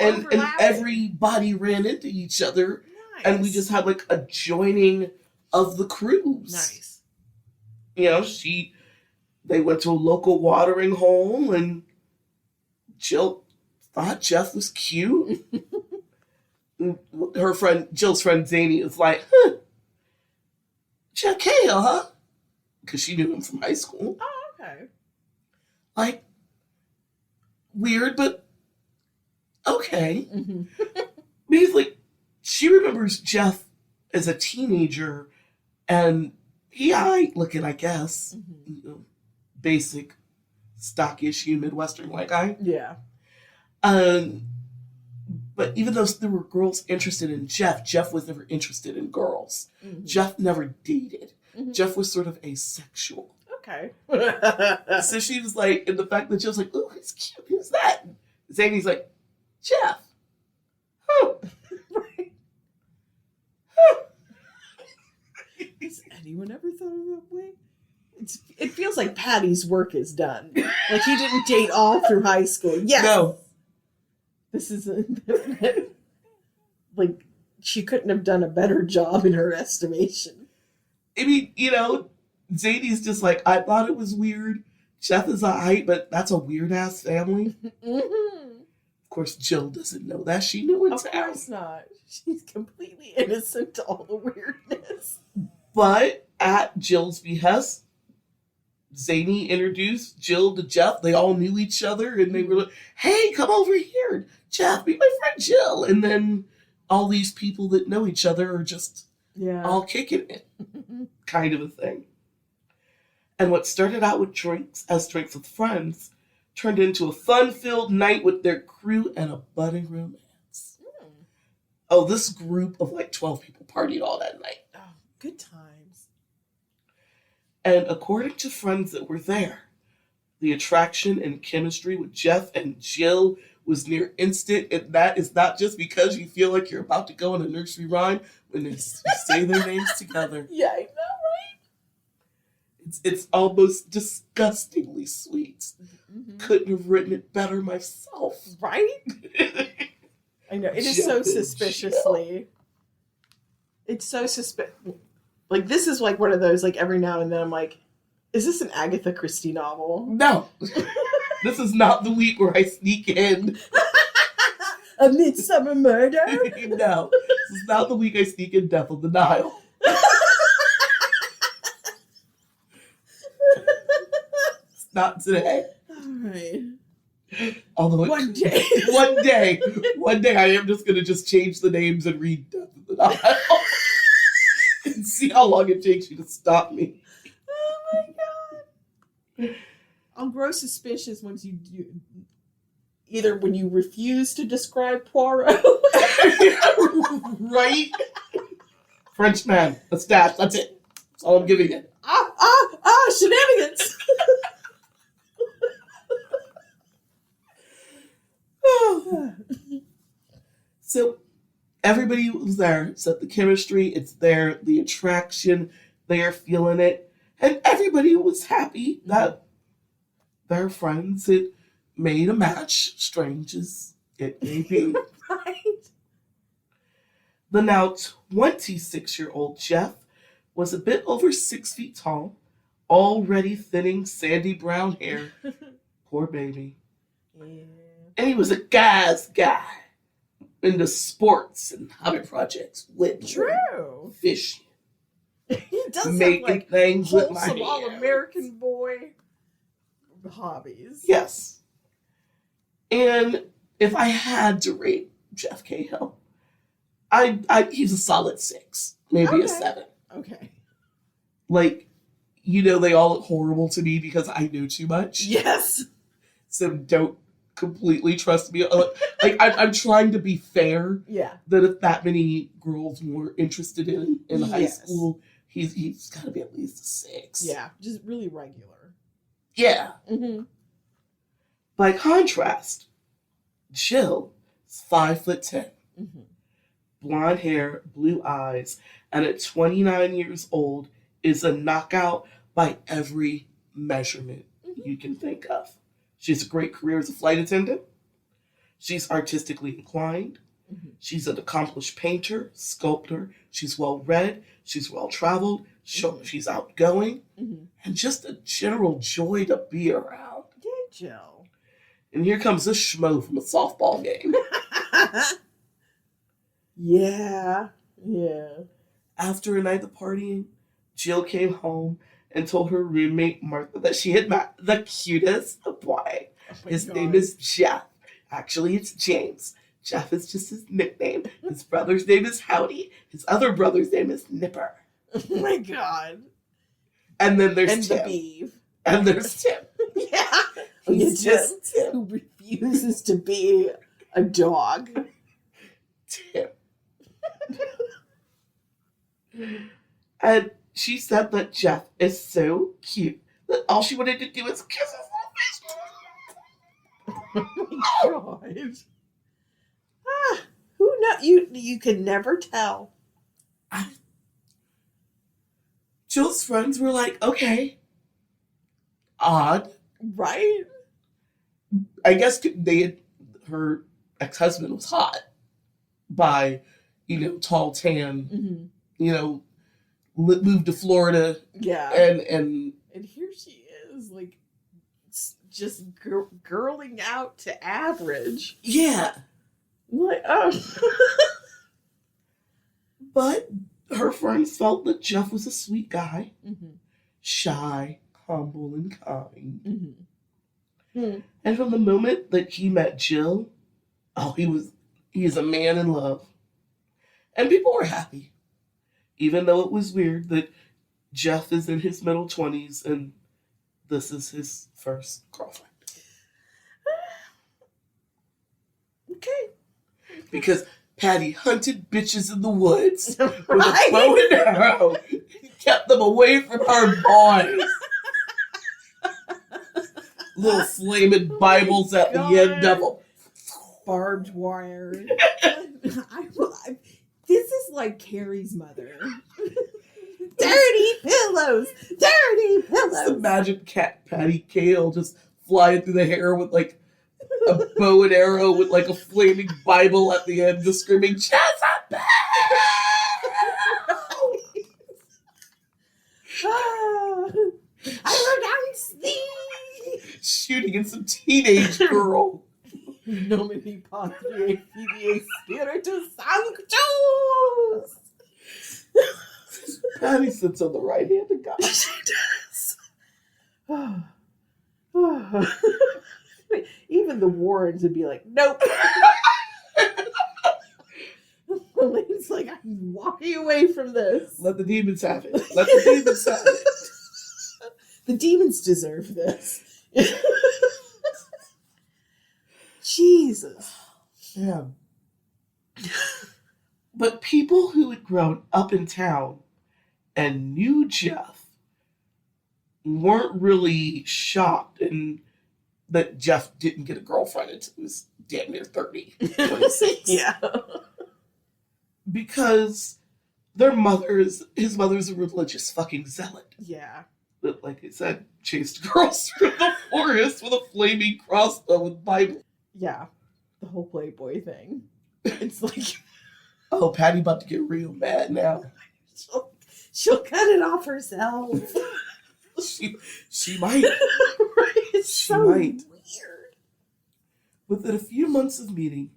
everybody ran into each other. Nice. And we just had like a joining of the crews. Nice. You know, they went to a local watering hole, and Jill thought Jeff was cute. Jill's friend Zany was like, Jeff Cahill, huh? Because she knew him from high school. Oh, okay. Like, weird, but okay. Mm-hmm. Because, like, she remembers Jeff as a teenager, and he eyed looking, I guess, basic, stock issue Midwestern white guy. Yeah. But even though there were girls interested in Jeff was never interested in girls. Mm-hmm. Jeff never dated. Mm-hmm. Jeff was sort of asexual. Okay. So she was like, and the fact that Jill's like, oh, he's cute, who's that? Zany's like, Jeff. Oh. Right. Has anyone ever thought of that way? It feels like Patty's work is done. Like he didn't date all through high school. Yes. No. This is like she couldn't have done a better job in her estimation. I mean, you know, Zadie's just like, I thought it was weird. Jeff is a height, but that's a weird ass family. Mm-hmm. Of course, Jill doesn't know that. She knew it. Of course not. She's completely innocent to all the weirdness. But at Jill's behest, Zany introduced Jill to Jeff. They all knew each other, and they were like, hey, come over here. Jeff, be my friend Jill. And then all these people that know each other are just all kicking it, kind of a thing. And what started out with drinks with friends turned into a fun-filled night with their crew and a budding romance. Oh, this group of like 12 people partied all that night. Oh, good times. And according to friends that were there, the attraction and chemistry with Jeff and Jill was near instant, and that is not just because you feel like you're about to go on a nursery rhyme when they say their names together. Yeah, I know, right? It's almost disgustingly sweet. Mm-hmm. Couldn't have written it better myself. Right? I know. It is so suspiciously. It's so suspicious. Like, this is like one of those, like, every now and then I'm like, is this an Agatha Christie novel? No. This is not the week where I sneak in. A Midsummer Murder? No. This is not the week I sneak in Death on the Nile. It's not today. All right. Although one day I am just going to just change the names and read Death on the Nile. And see how long it takes you to stop me. Oh my god. I'll grow suspicious once you do, either when you refuse to describe Poirot. Right? Frenchman, a stash, that's it. That's all I'm giving it. Shenanigans. So everybody was there. So the chemistry, it's there. The attraction, they're feeling it. And everybody was happy that their friends had made a match, strange as it may be. Right. The now 26-year-old Jeff was a bit over 6 feet tall, already thinning sandy brown hair. Poor baby. Yeah. And he was a guy's guy into sports and hobby projects. True. Fishing. He does making have like things with my wholesome hands. all-American boy hobbies. Yes. And if I had to rate Jeff Cahill, he's a solid 6, maybe a 7. Okay. Like, you know, they all look horrible to me because I know too much. Yes. So don't completely trust me. Like, I'm trying to be fair. Yeah. That if that many girls were interested in high Yes. school, he's got to be at least a 6. Yeah. Just really regular. Yeah. Mm-hmm. By contrast, Jill is 5'10", Mm-hmm. blonde hair, blue eyes, and at 29 years old is a knockout by every measurement you can think of. She has a great career as a flight attendant. She's artistically inclined. She's an accomplished painter, sculptor. She's well-read. She's well-traveled. She's outgoing. And just a general joy to be around. Yeah, Jill. And here comes this schmo from a softball game. Yeah. After a night of partying, Jill came home and told her roommate Martha that she had met the cutest boy. His name is Jeff. Actually, it's James. Jeff is just his nickname. His brother's name is Howdy. His other brother's name is Nipper. Oh my God. And then there's and Tim. the beef. And there's Tim. Yeah. He's just Tim. Who refuses to be a dog. Tim. And she said that Jeff is so cute that all she wanted to do is kiss his little face. Oh my God. Who know? You can never tell. Jill's friends were like, okay, odd. Right? I guess her ex-husband was hot by, tall, tan, moved to Florida. Yeah. And here she is, like, just girling out to average. Yeah. Like, But her friends felt that Jeff was a sweet guy. Shy, humble, and kind. And from the moment that he met Jill, he is a man in love. And people were happy. Even though it was weird that Jeff is in his middle 20s and this is his first girlfriend. Okay. Because Patty hunted bitches in the woods with a bow and arrow. He kept them away from her boys. Little flaming Bibles at the end of them. Barbed wire. This is like Carrie's mother. Dirty pillows! Dirty pillows! Just imagine Patty Cahill just flying through the hair with like a bow and arrow with like a flaming Bible at the end, just screaming, Jezebel! I renounce thee! Shooting at some teenage girl. Nomini Patria Filii Spiritus Sanctus! Patty sits on the right hand of God. She does. Even the Warrens would be like, nope. Elaine's like, I'm walking away from this. Let the demons have it. Let the demons have it. The demons deserve this. Jesus. Yeah. But people who had grown up in town and knew Jeff weren't really shocked that Jeff didn't get a girlfriend until he was damn near 30, 26. Yeah. Because his mother's a religious fucking zealot. Yeah. That, like I said, chased girls through the forest with a flaming crossbow and Bible. Yeah. The whole Playboy thing. It's like... Oh, Patty about to get real mad now. She'll cut it off herself. She might. Right? It's She so might. weird. Within a few months of meeting,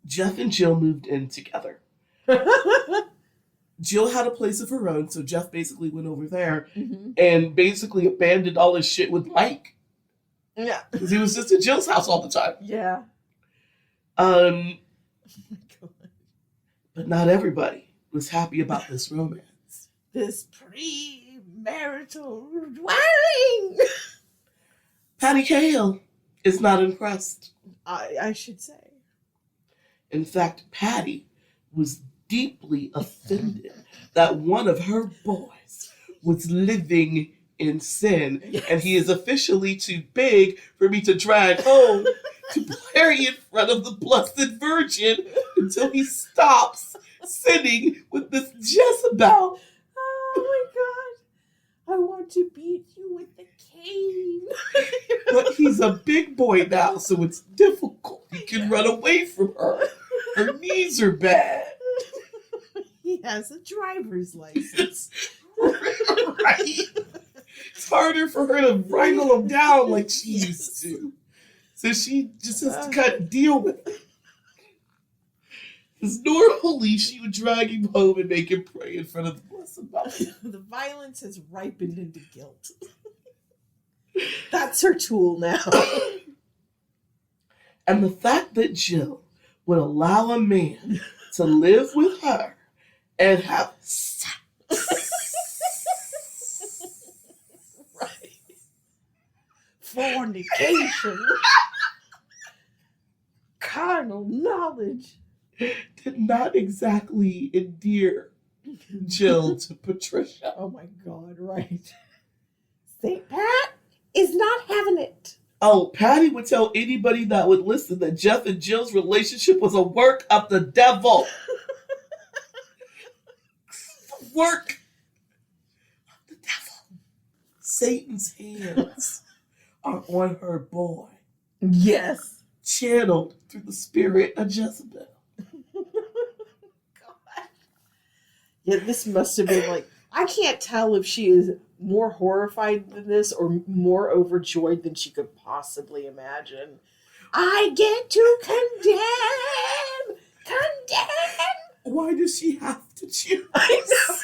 Jeff and Jill moved in together. Jill had a place of her own, so Jeff basically went over there and basically abandoned all his shit with Mike. Yeah. Because he was just at Jill's house all the time. Yeah. Oh my God. But not everybody was happy about this romance. This premarital dwelling. Patty Cahill is not impressed. I should say. In fact, Patty was deeply offended that one of her boys was living in sin, and he is officially too big for me to drag home to play in front of the Blessed Virgin until he stops sitting with this Jezebel. Oh my god. I want to beat you with the cane. But he's a big boy now, so it's difficult. He can run away from her. Her knees are bad. He has a driver's license. Right? It's harder for her to wrangle him down like she used to. So she just has to kind of deal with it. Because normally she would drag him home and make him pray in front of the Blessed Mother. The violence has ripened into guilt. That's her tool now. And the fact that Jill would allow a man to live with her and have sex. Right. Fornication. Carnal knowledge. Did not exactly endear Jill to Patricia. Oh my god, right. St. Pat is not having it. Oh, Patty would tell anybody that would listen that Jeff and Jill's relationship was a work of the devil. Work of the devil. Satan's hands are on her boy. Yes. Channeled through the spirit of Jezebel. God. Yeah, this must have been like, I can't tell if she is more horrified than this or more overjoyed than she could possibly imagine. I get to condemn! Condemn! Why does she have to choose? I know.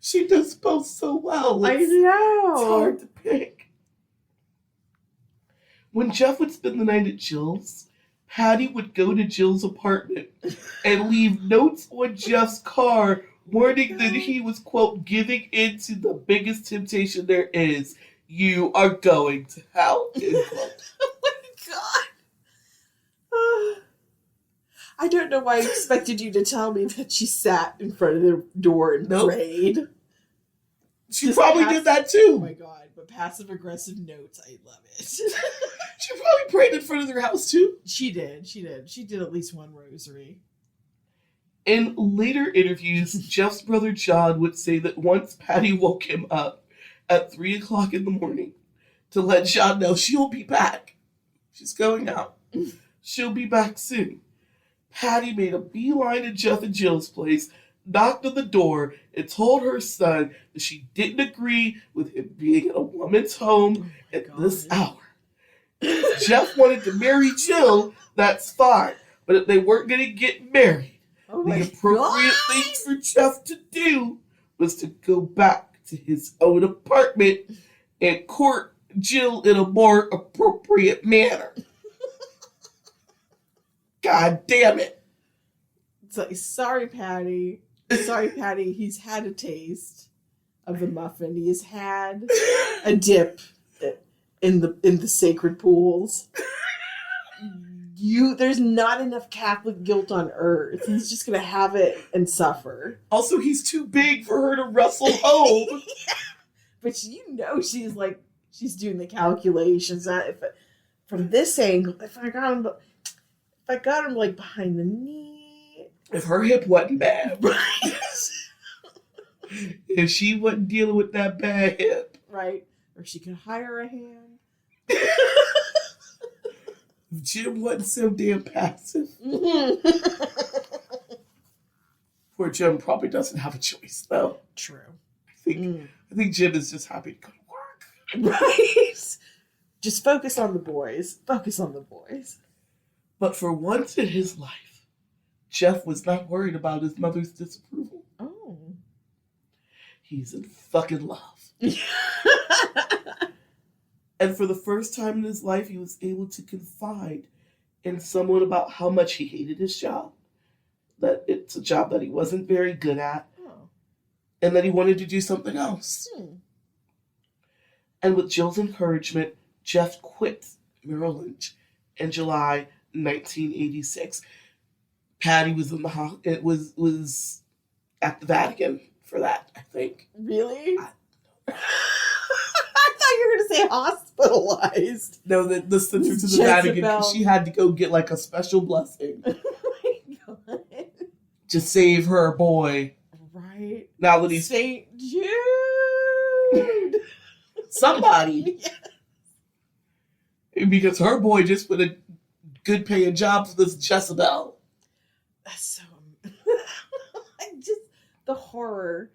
She does both so well. I know. It's hard to pick. When Jeff would spend the night at Jill's, Patty would go to Jill's apartment and leave notes on Jeff's car warning that he was, quote, giving in to the biggest temptation there is. You are going to hell. Oh my god. I don't know why I expected you to tell me that she sat in front of the door and prayed. She probably did that too. Oh my god, but passive aggressive notes, I love it. She probably prayed in front of their house too. She did. She did at least one rosary. In later interviews, Jeff's brother John would say that once Patty woke him up at 3 o'clock in the morning to let John know she'll be back. She's going out. She'll be back soon. Patty made a beeline to Jeff and Jill's place, knocked on the door, and told her son that she didn't agree with him being in a woman's home at this hour. If Jeff wanted to marry Jill, that's fine. But if they weren't going to get married, the appropriate thing for Jeff to do was to go back to his own apartment and court Jill in a more appropriate manner. God damn it. It's like, sorry, Patty. Sorry, Patty. He's had a taste of the muffin. He has had a dip in the sacred pools. There's not enough Catholic guilt on earth. He's just gonna have it and suffer. Also, he's too big for her to wrestle home. Yeah. But she's doing the calculations. From this angle, if I got him like behind the knee, if her hip wasn't bad, right? If she wasn't dealing with that bad hip, right? Or she could hire a hand. If Jim wasn't so damn passive. Poor Jim probably doesn't have a choice, though. True. I think Jim is just happy to go to work. Right? Just focus on the boys. Focus on the boys. But for once in his life, Jeff was not worried about his mother's disapproval. Oh. He's in fucking love. And for the first time in his life, he was able to confide in someone about how much he hated his job. That it's a job that he wasn't very good at. Oh. And that he wanted to do something else. And with Jill's encouragement, Jeff quit Merrill Lynch in July 1986. Patty was in the was at the Vatican for that, I think. Really? I thought you were going to say hospitalized. No, the sent her to the Jezebel. Vatican because she had to go get like a special blessing. Oh my to save her boy. Right. Now that he's St. Jude. somebody. Yeah. Because her boy just put a good paying job for this Jezebel. That's so. Just the horror,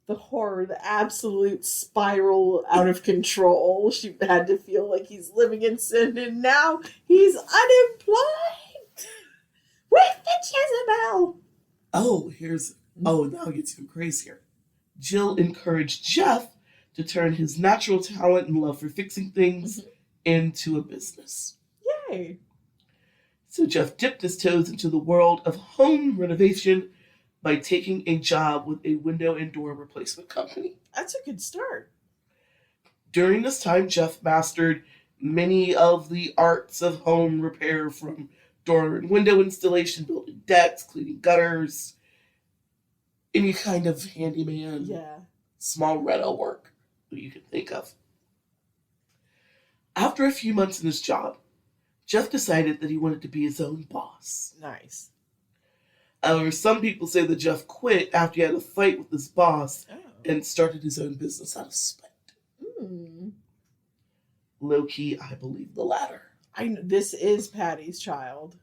the absolute spiral out of control. She had to feel like he's living in sin, and now he's unemployed with the Jezebel. Oh, now it gets even crazier. Jill encouraged Jeff to turn his natural talent and love for fixing things into a business. Yay. So Jeff dipped his toes into the world of home renovation by taking a job with a window and door replacement company. That's a good start. During this time, Jeff mastered many of the arts of home repair, from door and window installation, building decks, cleaning gutters, any kind of handyman, small reno work that you can think of. After a few months in his job, Jeff decided that he wanted to be his own boss. Nice. However, some people say that Jeff quit after he had a fight with his boss and started his own business out of spite. Low key, I believe the latter. This is Patty's child.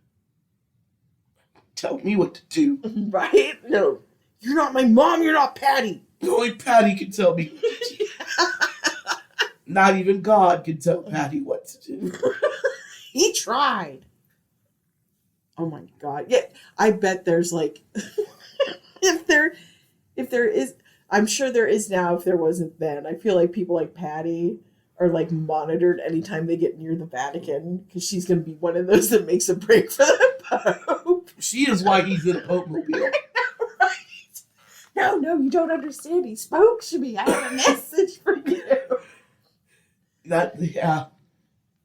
Tell me what to do. Right? No, you're not my mom. You're not Patty. Only Patty can tell me. Not even God can tell Patty what to do. He tried. Oh my God. Yeah, I bet there's like, if there is, I'm sure there is now if there wasn't then. I feel like people like Patty are like monitored anytime they get near the Vatican, because she's going to be one of those that makes a break for the Pope. She is why he's in a Pope mobile. Right? No, you don't understand. He spoke to me. I have a message for you.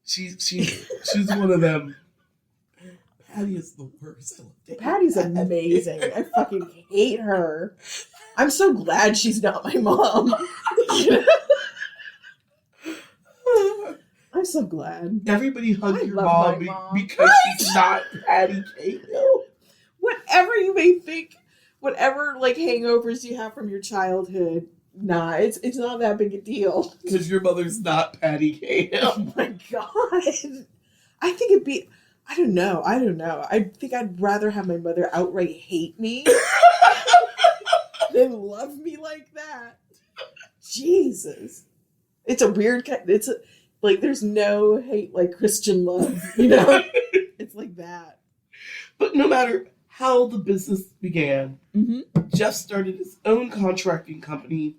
She's one of them. Patty is the worst. Patty's amazing. I fucking hate her. I'm so glad she's not my mom. I'm so glad. Everybody hug your mom because she's not Patty Cahill. Whatever you may think, whatever like hangovers you have from your childhood, nah, it's not that big a deal. Because your mother's not Patty Cahill. Oh my God. I think it'd be, I don't know. I think I'd rather have my mother outright hate me than love me like that. Jesus. It's a weird kind, like there's no hate like Christian love, you know? It's like that. But no matter how the business began, Jeff started his own contracting company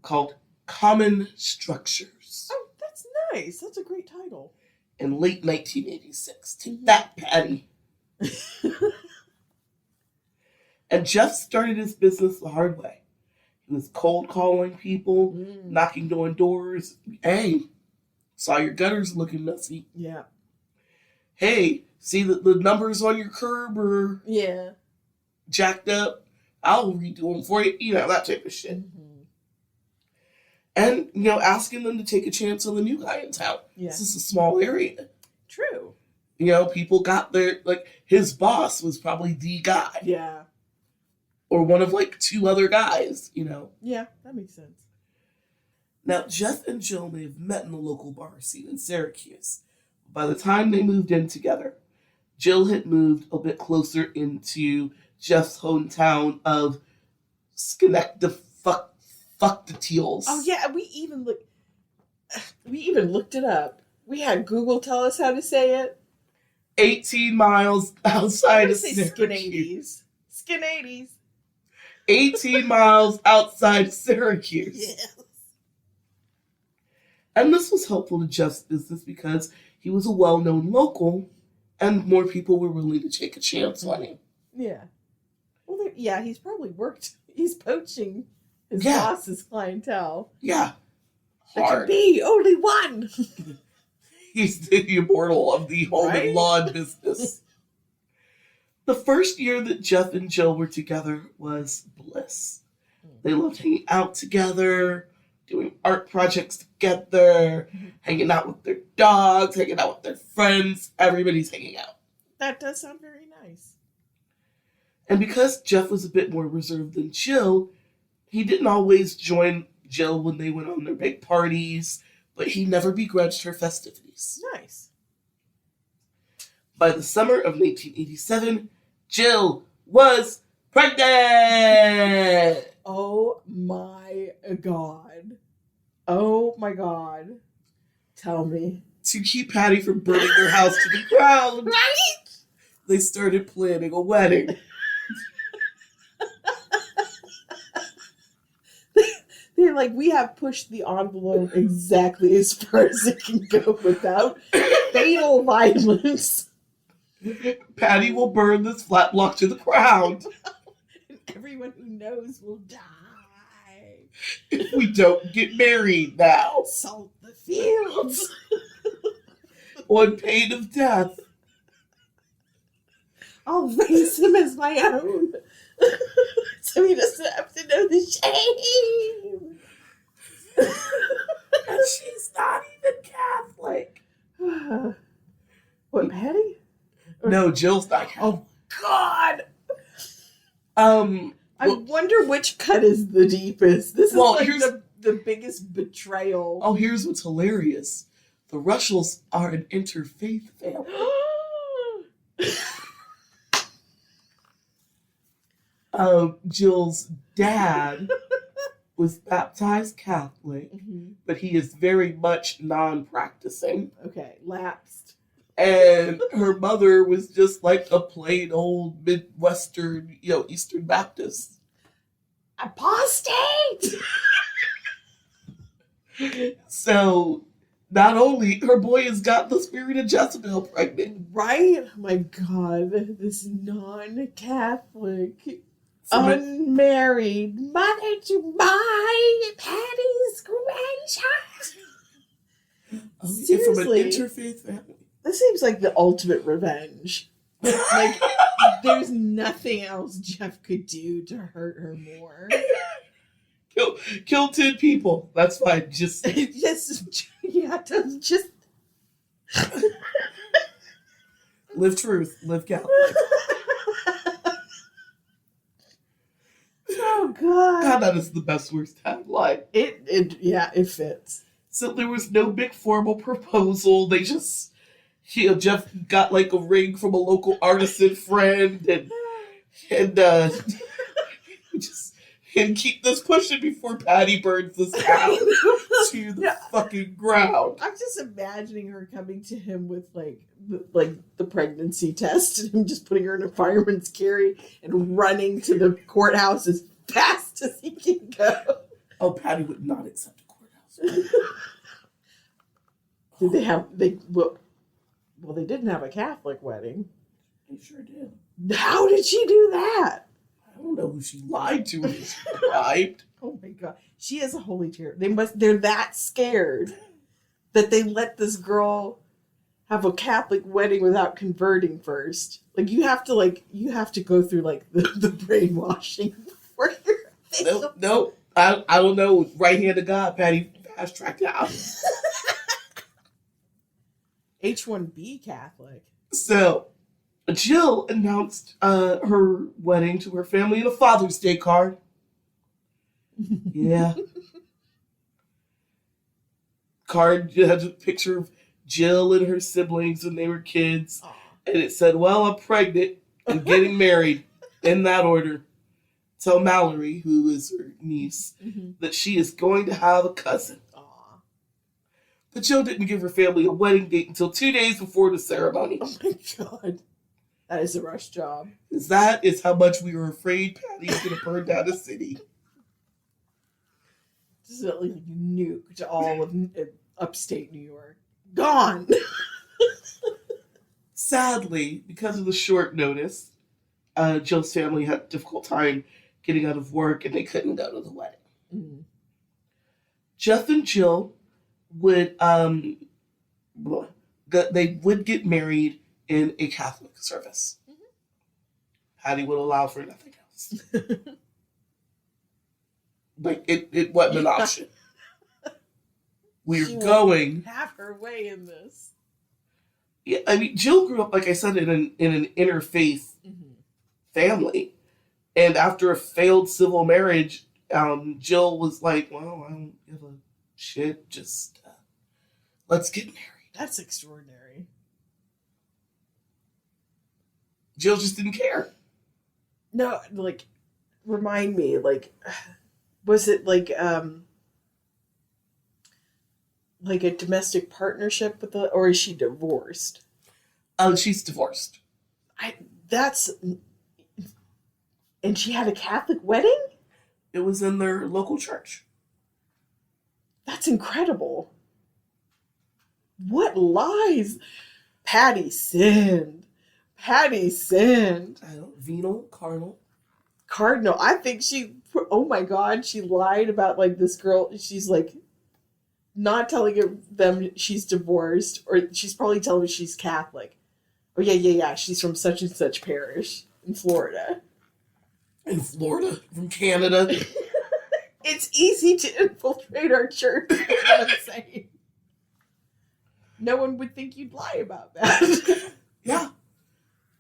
called Common Structures. Oh, that's nice. That's a great title. In late 1986. Take that, Patty. And Jeff started his business the hard way. He was cold calling people, knocking on doors. Hey, saw your gutters looking messy. Yeah. Hey, see that the numbers on your curb are jacked up? I'll redo them for you. You know, that type of shit. And, you know, asking them to take a chance on the new guy in town. Yeah. This is a small area. True. You know, people got their, like, his boss was probably the guy. Yeah. Or one of, like, two other guys, you know. Yeah, that makes sense. Now, Jeff and Jill may have met in the local bar scene in Syracuse. By the time they moved in together, Jill had moved a bit closer into Jeff's hometown of Schenectady. Fuck the Teals. Oh yeah, we even looked it up. We had Google tell us how to say it. 18 miles outside of Syracuse. Skinadies. 18 miles outside Syracuse. Yes. And this was helpful to Jeff's business because he was a well-known local and more people were willing to take a chance on him. Yeah. Well, he's probably worked. He's poaching his boss's clientele. Yeah. There could be only one. He's the immortal of the home and lawn business. The first year that Jeff and Jill were together was bliss. They loved hanging out together, doing art projects together, hanging out with their dogs, hanging out with their friends. Everybody's hanging out. That does sound very nice. And because Jeff was a bit more reserved than Jill, he didn't always join Jill when they went on their big parties, but he never begrudged her festivities. Nice. By the summer of 1987, Jill was pregnant! Oh my God. Oh my God. Tell me. To keep Patty from burning their house to the ground, Right? they started planning a wedding. They're like, we have pushed the envelope exactly as far as it can go without fatal violence. Patty will burn this flat block to the ground And everyone who knows will die. if we don't get married now. Salt the fields. On pain of death. I'll raise him as my own. So he doesn't have to know the shame. And she's not even Catholic. What, Patty? No, Jill's not Catholic. Oh, God. I I wonder which cut is the deepest. This is Well, like here's- the biggest betrayal. Oh, here's what's hilarious. The Rushells are an interfaith family. Jill's dad was baptized Catholic, but he is very much non-practicing. Okay, lapsed. And her mother was just like a plain old Midwestern, Eastern Baptist. Apostate! So, not only her boy has got the spirit of Jezebel pregnant. Right? Oh my God, this non-Catholic, From a- unmarried mother to my Patty's grandchild. from an Seriously. interfaith family. This seems like the ultimate revenge. Like, there's nothing else Jeff could do to hurt her more. Kill 10 people. That's fine. Just just live truth. Live Catholic. Oh God. God, that is the best worst tagline. It fits. So there was no big formal proposal. They just, Jeff got like a ring from a local artisan friend and keep this pushing before Patty burns this house to the fucking ground. I'm just imagining her coming to him with the pregnancy test and him just putting her in a fireman's carry and running to the courthouse as fast as he can go. Oh, Patty would not accept a courthouse. Did they have they didn't have a Catholic wedding. They sure did. How did she do that? I don't know who she lied to when she bribed. Oh my God. She is a holy terror. They're that scared that they let this girl have a Catholic wedding without converting first. Like you have to go through like the brainwashing before you're Nope. I don't know. Right hand of God, Patty fast tracked out. H1B Catholic. So Jill announced her wedding to her family in a Father's Day card. Yeah. Card had a picture of Jill and her siblings when they were kids. Aww. And it said, well, I'm pregnant and getting married in that order. Tell Mallory, who is her niece, that she is going to have a cousin. Aw. But Jill didn't give her family a wedding date until 2 days before the ceremony. Oh my God. That is a rush job. That is how much we were afraid Patty's going to burn down the city. Just like nuked all of upstate New York. Gone. Sadly, because of the short notice, Jill's family had a difficult time getting out of work and they couldn't go to the wedding. Mm. Jeff and Jill would they would get married in a Catholic service. Patty would allow for nothing else. Like it wasn't an option. We're She going. Have her way in this. Yeah, I mean, Jill grew up, like I said, in an interfaith family. And after a failed civil marriage, Jill was like, well, I don't give a shit. Just let's get married. That's extraordinary. Jill just didn't care. No, like, remind me, like, was it like a domestic partnership with or is she divorced? She's divorced. And she had a Catholic wedding? It was in their local church. That's incredible. What lies? Patty sinned. Patty sinned. I don't, venal, carnal. Cardinal. I think oh my God, she lied about like this girl. She's like not telling them she's divorced, or she's probably telling them she's Catholic. Oh yeah. She's from such and such parish in Florida. In Florida, from Canada. It's easy to infiltrate our church. That's what I'm saying. No one would think you'd lie about that. Yeah.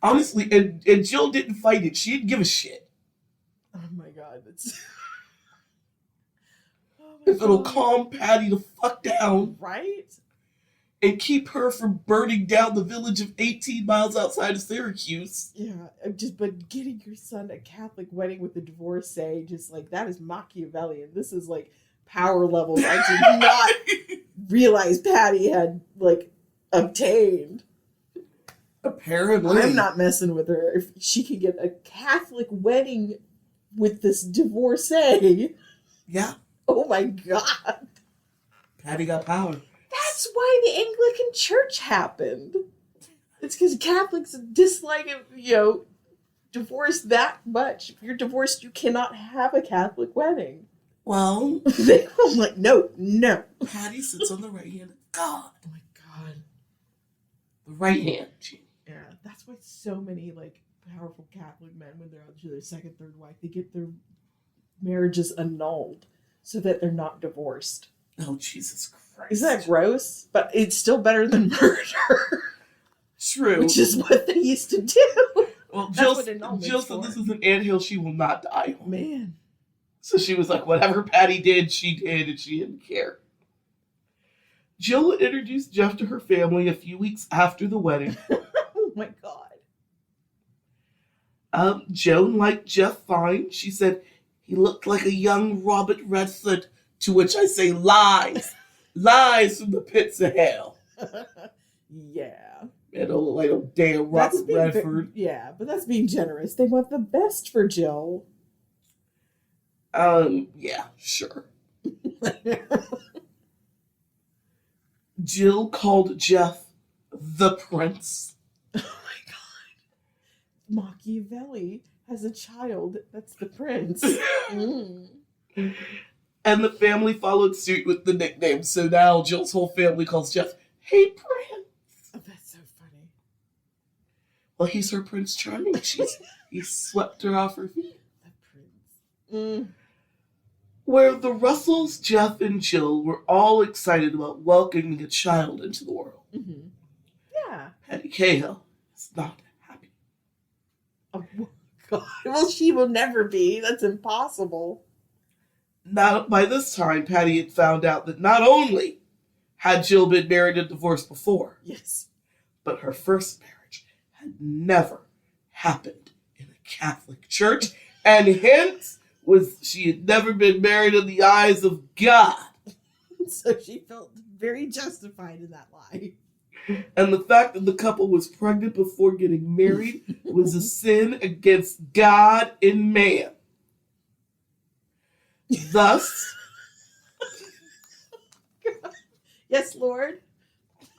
Honestly, and Jill didn't fight it. She didn't give a shit. Oh my God, that's... If it'll calm Patty the fuck down. Right? And keep her from burning down the village of 18 miles outside of Syracuse. Yeah, but getting your son a Catholic wedding with a divorcee, just like, that is Machiavellian. This is like power levels I did not realize Patty had like obtained. Apparently. I'm not messing with her. If she can get a Catholic wedding with this divorcee. Yeah. Oh my God. Patty got power. That's why the Anglican Church happened. It's because Catholics dislike it, divorce that much. If you're divorced, you cannot have a Catholic wedding. Well, They're like, no. Patty sits on the right hand of God. Oh my God. The right hand. Yeah, that's why so many like powerful Catholic men, when they're out to their second, third wife, they get their marriages annulled so that they're not divorced. Oh, Jesus Christ. Isn't that gross? But it's still better than murder. True. Which is what they used to do. Well, Jill said this is an anthill she will not die on. Man. So she was like, whatever Patty did, and she didn't care. Jill introduced Jeff to her family a few weeks after the wedding. Oh my God. Joan liked Jeff fine. She said he looked like a young Robert Redford, to which I say lies. Lies from the pits of hell. Yeah. It don't look like a damn Robert Redford. Yeah, but that's being generous. They want the best for Jill. Yeah, sure. Jill called Jeff the prince. Oh my God. Machiavelli has a child that's the prince. And the family followed suit with the nickname. So now Jill's whole family calls Jeff, hey, Prince. Oh, that's so funny. Well, he's her Prince Charming. He swept her off her feet. The prince. Where the Russells, Jeff, and Jill were all excited about welcoming a child into the world. Mm-hmm. Yeah. Patty Cahill is not happy. Oh, God. Well, she will never be. That's impossible. Now, by this time, Patty had found out that not only had Jill been married and divorced before, yes, but her first marriage had never happened in a Catholic church, and hence was she had never been married in the eyes of God. So she felt very justified in that lie. And the fact that the couple was pregnant before getting married was a sin against God and man. Thus, yes, Lord,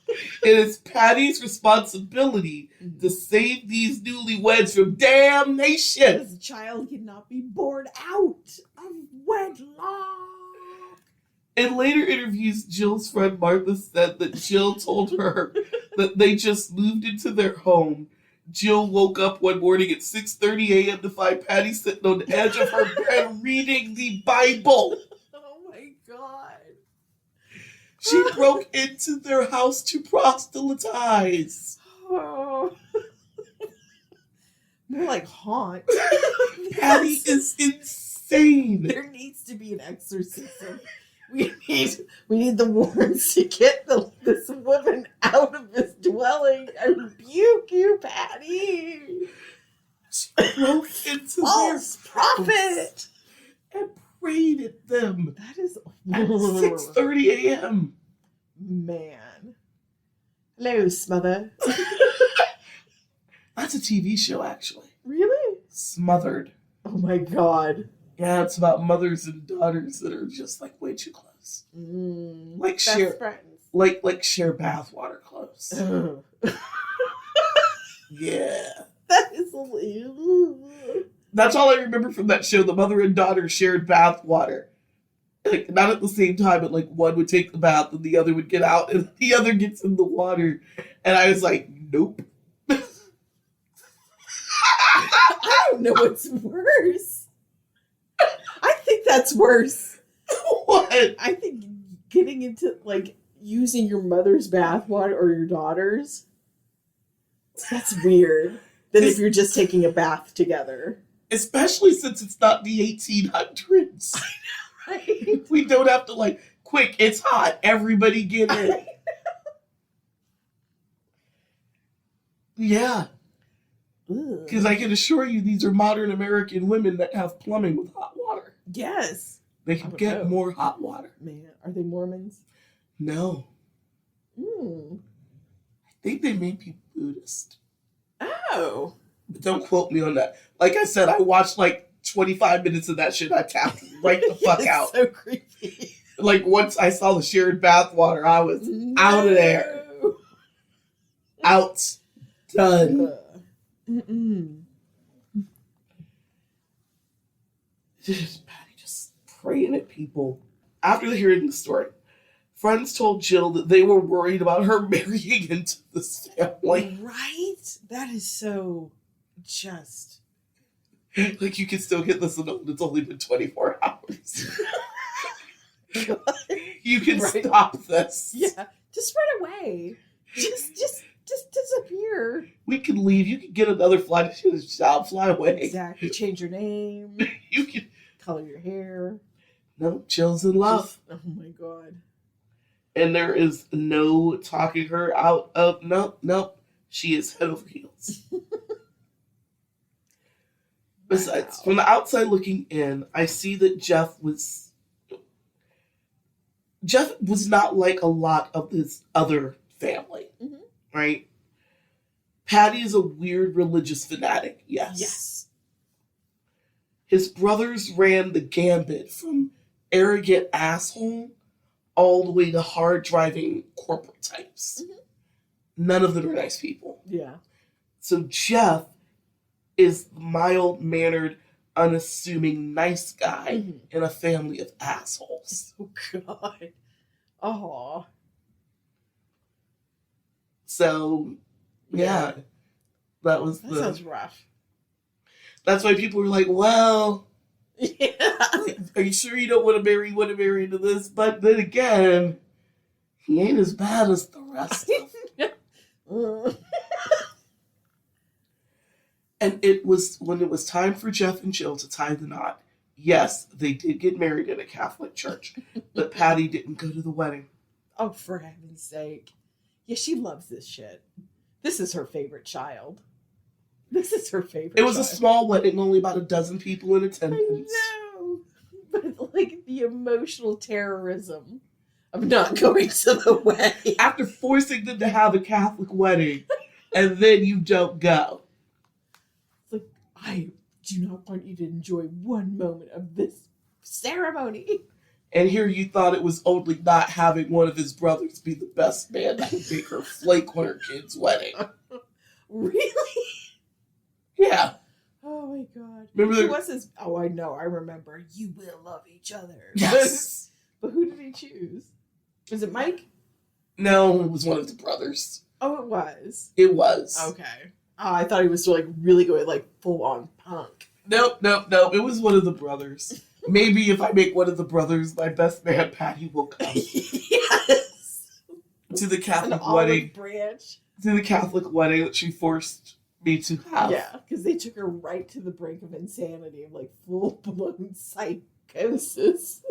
it is Patty's responsibility to save these newlyweds from damnation. this child cannot be born out of wedlock. In later interviews, Jill's friend Martha said that Jill told her that they just moved into their home. Jill woke up one morning at 6:30 a.m. to find Patty sitting on the edge of her bed reading the Bible. Oh my God. She broke into their house to proselytize. Oh. More like haunt. Patty is insane. There needs to be an exorcism. We need the Warrens to get this woman out of this dwelling. I rebuke you, Patty. Broke into False prophet. And prayed at them. That is at 6:30 a.m. Man. Hello, Smother. That's a TV show, actually. Really? Smothered. Oh my God. Yeah, it's about mothers and daughters that are just like way too close. Like best share friends. like share bathwater close. Yeah. That is hilarious. That's all I remember from that show. The mother and daughter shared bathwater. Like, not at the same time, but like one would take the bath and the other would get out and the other gets in the water. And I was like, nope. I don't know what's worse. I think that's worse. What? I think getting into, like, using your mother's bathwater or your daughter's, that's weird. Than if you're just taking a bath together. Especially since it's not the 1800s. I know, right? We don't have to, like, quick, it's hot, everybody get in. Yeah. Because I can assure you these are modern American women that have plumbing with hot water. Yes. They can get more hot water. Man, are they Mormons? No. I think they may be Buddhist. Oh. But don't quote me on that. Like I said, I watched like 25 minutes of that shit. I tapped right the fuck out. So creepy. Like once I saw the shared bathwater, I was out of there. Out. Done. Patty just praying at people. After hearing the story, friends told Jill that they were worried about her marrying into this family. Right? That is so just. Like, you can still get this and it's only been 24 hours. You can stop this. Yeah. Just run away. Just disappear. We can leave. You can get another flight to the job, fly away. Exactly. Change your name. You can color your hair. No, Jill's in love. Oh my God. And there is no talking her out of nope. She is head over heels. Besides, from the outside looking in, I see that Jeff was not like a lot of his other family, right? Patty is a weird religious fanatic, yes. His brothers ran the gambit from arrogant asshole all the way to hard-driving corporate types. None of them are nice people. Yeah. So Jeff is the mild-mannered, unassuming, nice guy in a family of assholes. Oh, God. Oh. So, yeah. That sounds rough. That's why people were like, well... Yeah. Are you sure you don't want to marry into this? But then again, he ain't as bad as the rest of them. And it was when it was time for Jeff and Jill to tie the knot. Yes, they did get married in a Catholic church, but Patty didn't go to the wedding. Oh, for heaven's sake. Yeah, she loves this shit. This is her favorite child. This is her favorite It was child. a small wedding, only about a dozen people in attendance. I know. But like the emotional terrorism of not going to the wedding. After forcing them to have a Catholic wedding, and then you don't go. It's like, I do not want you to enjoy one moment of this ceremony. And here you thought it was only not having one of his brothers be the best man that would make her flake on her kid's wedding. Really? Yeah. Oh my God. Remember who was his? Oh, I know. I remember. You will love each other. Yes. But who did he choose? Was it Mike? No, it was one of the brothers. Oh, it was. It was. Okay. Oh, I thought he was like really going like full on punk. Nope. It was one of the brothers. Maybe if I make one of the brothers my best man, Patty will come. Yes. To the Catholic An wedding. olive branch. To the Catholic wedding that she forced me to have. Yeah, because they took her right to the brink of insanity, of like full-blown psychosis.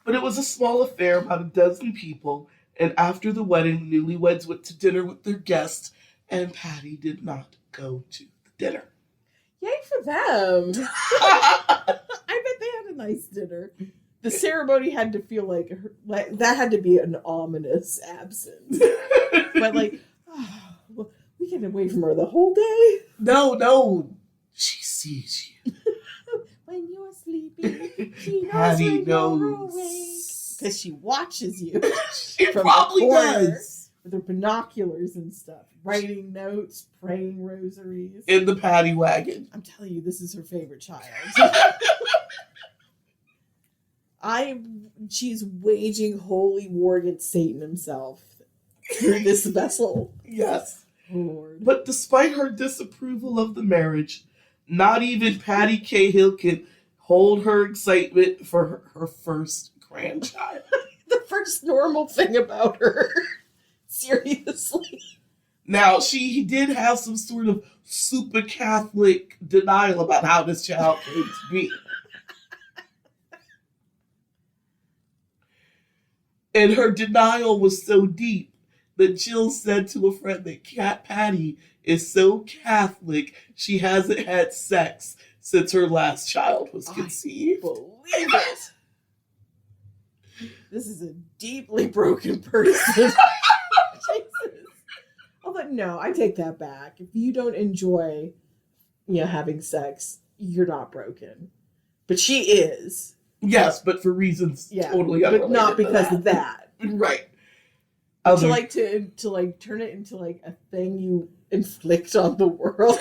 But it was a small affair, about a dozen people, and after the wedding, the newlyweds went to dinner with their guests, and Patty did not go to the dinner. Yay for them! I bet they had a nice dinner. The ceremony had to feel like that had to be an ominous absence. But like, well, we get away from her the whole day. No, she sees you. When you're sleeping, she knows Patty when you're knows. awake. Because she watches you. She from probably the corner does. With her binoculars and stuff, writing notes, praying rosaries. In the Patty wagon. I'm telling you, this is her favorite child. She's waging holy war against Satan himself through this vessel. Yes. Lord. But despite her disapproval of the marriage, not even Patty Cahill can hold her excitement for her first grandchild. The first normal thing about her. Seriously. Now, she did have some sort of super Catholic denial about how this child came to be. And her denial was so deep that Jill said to a friend that Patty is so Catholic she hasn't had sex since her last child was conceived. I believe it. This is a deeply broken person. Jesus. Although, no, I take that back. If you don't enjoy, having sex, you're not broken. But she is. Yes, but for reasons totally unrelated. But not because of that. Right. To turn it into like a thing you inflict on the world.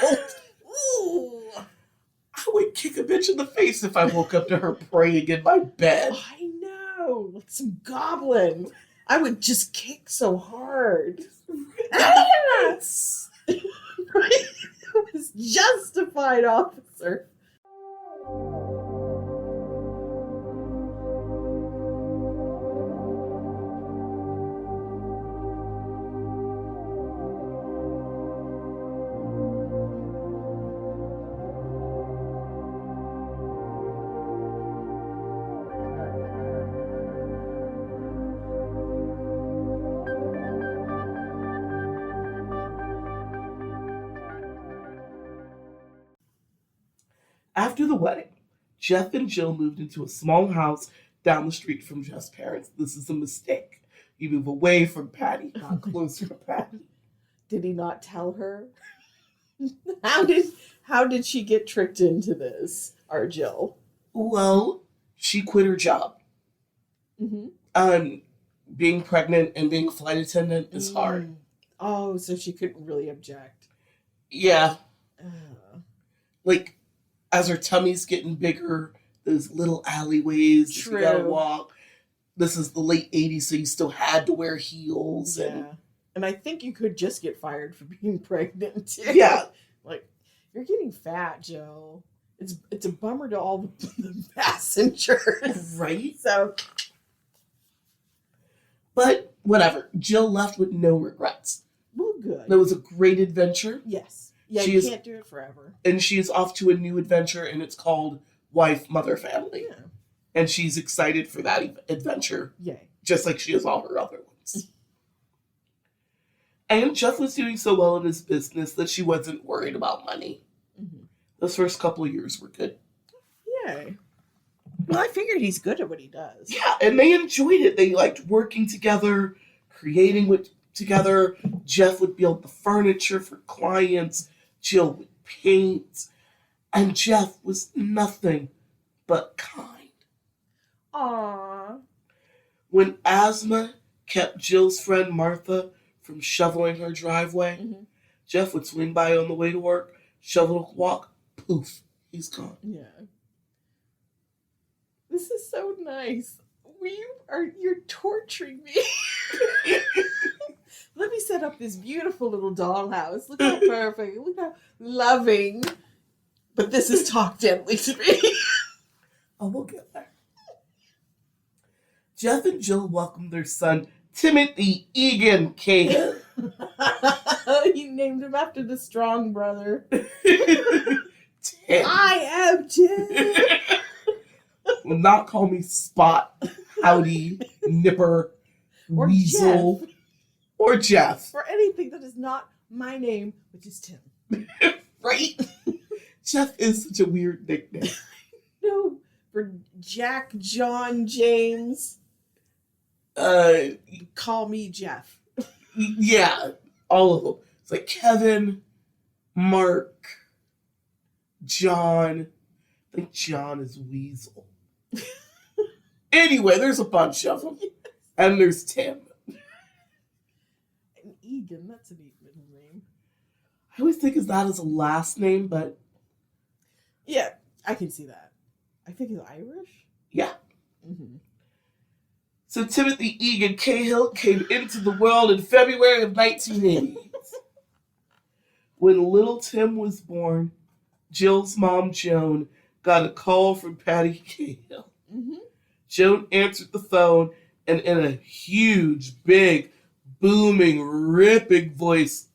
Ooh. I would kick a bitch in the face if I woke up to her praying in my bed. I know, like some goblin. I would just kick so hard. Yes. Right? It was justified, officer. After the wedding, Jeff and Jill moved into a small house down the street from Jeff's parents. This is a mistake. You move away from Patty, not closer to Patty. Did he not tell her? How did she get tricked into this, our Jill? Well, she quit her job. Mm-hmm. Being pregnant and being a flight attendant is hard. Oh, so she couldn't really object. Yeah. Like, as her tummy's getting bigger, those little alleyways that you gotta walk. This is the late 80s, so you still had to wear heels. Yeah. And I think you could just get fired for being pregnant, too. Yeah. Like, you're getting fat, Joe. It's a bummer to all the passengers. Right? So. But, whatever. Jill left with no regrets. Well, good. That was a great adventure. Yes. Yeah, you can't do it forever. And she is off to a new adventure, and it's called Wife, Mother, Family. Yeah. And she's excited for that adventure. Yay. Just like she is all her other ones. And Jeff was doing so well in his business that she wasn't worried about money. Mm-hmm. Those first couple of years were good. Yay. Well, I figured he's good at what he does. Yeah, and they enjoyed it. They liked working together, creating together. Jeff would build the furniture for clients. Jill would paint. And Jeff was nothing but kind. Aww. When asthma kept Jill's friend Martha from shoveling her driveway, Jeff would swing by on the way to work, shovel a walk, poof, he's gone. Yeah. This is so nice. You're torturing me. Let me set up this beautiful little dollhouse. Look how perfect. Look how loving. But this is talk gently to me. Oh, we'll get there. Jeff and Jill welcomed their son, Timothy Egan Cahill. He named him after the strong brother. Tim. I am Tim. Will not call me Spot, Howdy, Nipper, Or Weasel, Jeff. or Jeff. For anything that is not my name, which is Tim. Right? Jeff is such a weird nickname. No, for Jack, John, James. Call me Jeff. Yeah, all of them. It's like Kevin, Mark, John. I think John is Weasel. Anyway, there's a bunch of them. And there's Tim. And Egan, that's a neat middle name. I always think of that as a last name, but... Yeah, I can see that. I think he's Irish? Yeah. Mm-hmm. So Timothy Egan Cahill came into the world in February of 1980. When little Tim was born, Jill's mom, Joan, got a call from Patty Cahill. Mm-hmm. Joan answered the phone, and in a huge, big, booming, ripping voice,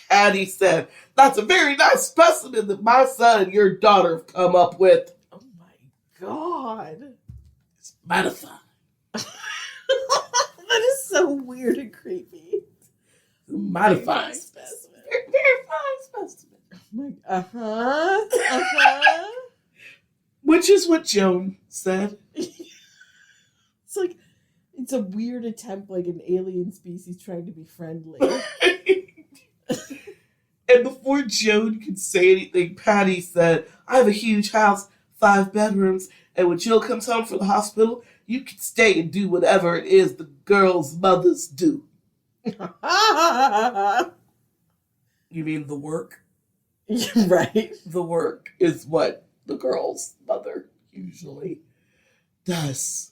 Patty said, "That's a very nice specimen that my son and your daughter have come up with." Oh my God. It's mighty. That is so weird and creepy. Mighty fine specimen. Very, very fine specimen. Oh my, Which is what Joan said. It's like, it's a weird attempt, like an alien species trying to be friendly. And before Joan could say anything, Patty said, "I have a huge house, 5 bedrooms, and when Jill comes home from the hospital, you can stay and do whatever it is the girls' mothers do." You mean the work? Right. The work is what the girl's mother usually does.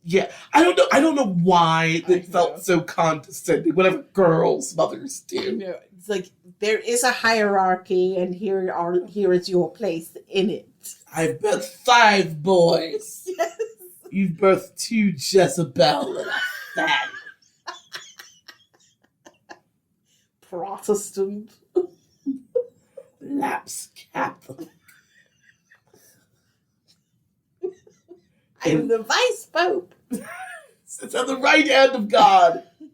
Yeah, I don't know why it felt so condescending. Whatever girls' mothers do. know, it's like there is a hierarchy, and here is your place in it. I've birthed 5 boys. Yes. You've birthed 2 Jezebel and a fat. Protestant. Lapsed Catholic. I'm the vice pope. Sits on the right hand of God. The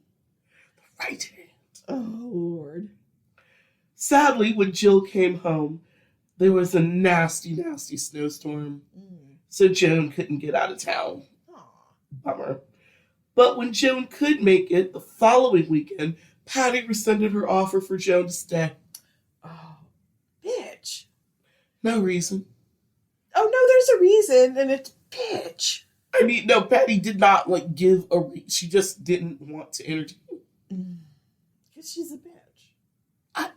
right hand. Oh, Lord. Sadly, when Jill came home, there was a nasty, nasty snowstorm. So Joan couldn't get out of town. Aw. Bummer. But when Joan could make it the following weekend, Patty rescinded her offer for Joan to stay. Oh, bitch. No reason. Oh, no, there's a reason, and it's bitch. I mean, no, Patty did not, give a reason. She just didn't want to entertain. Because she's a bitch.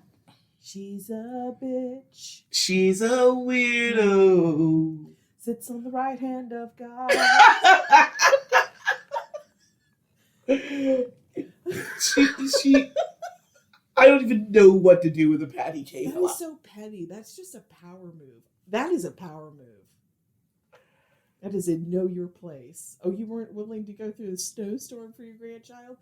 She's a bitch. She's a weirdo. Sits on the right hand of God. she I don't even know what to do with a Patty Cahill. That is so petty. That's just a power move. That is a power move. That is a know your place. Oh, you weren't willing to go through a snowstorm for your grandchild?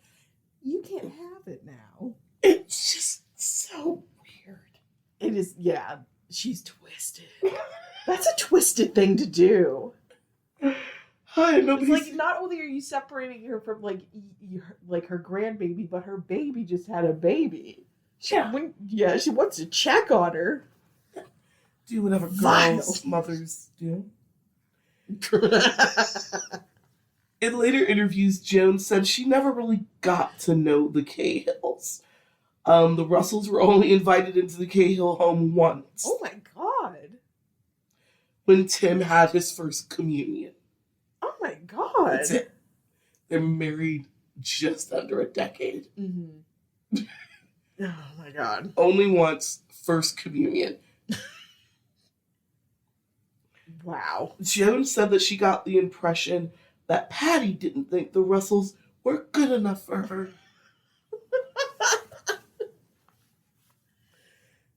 You can't have it now. It's just so weird. It is, yeah. She's twisted. That's a twisted thing to do. I know. It's like, not only are you separating her from her grandbaby, but her baby just had a baby. She wants to check on her. Do whatever Vile. girls' mothers do. In later interviews, Joan said she never really got to know the Cahills. The Russells were only invited into the Cahill home once. Oh my God. When Tim had his first communion. Oh my God. That's it. They're married just under a decade. Mm-hmm. Oh my God. Only once, first communion. Wow. Joan said that she got the impression that Patty didn't think the Russells were good enough for her.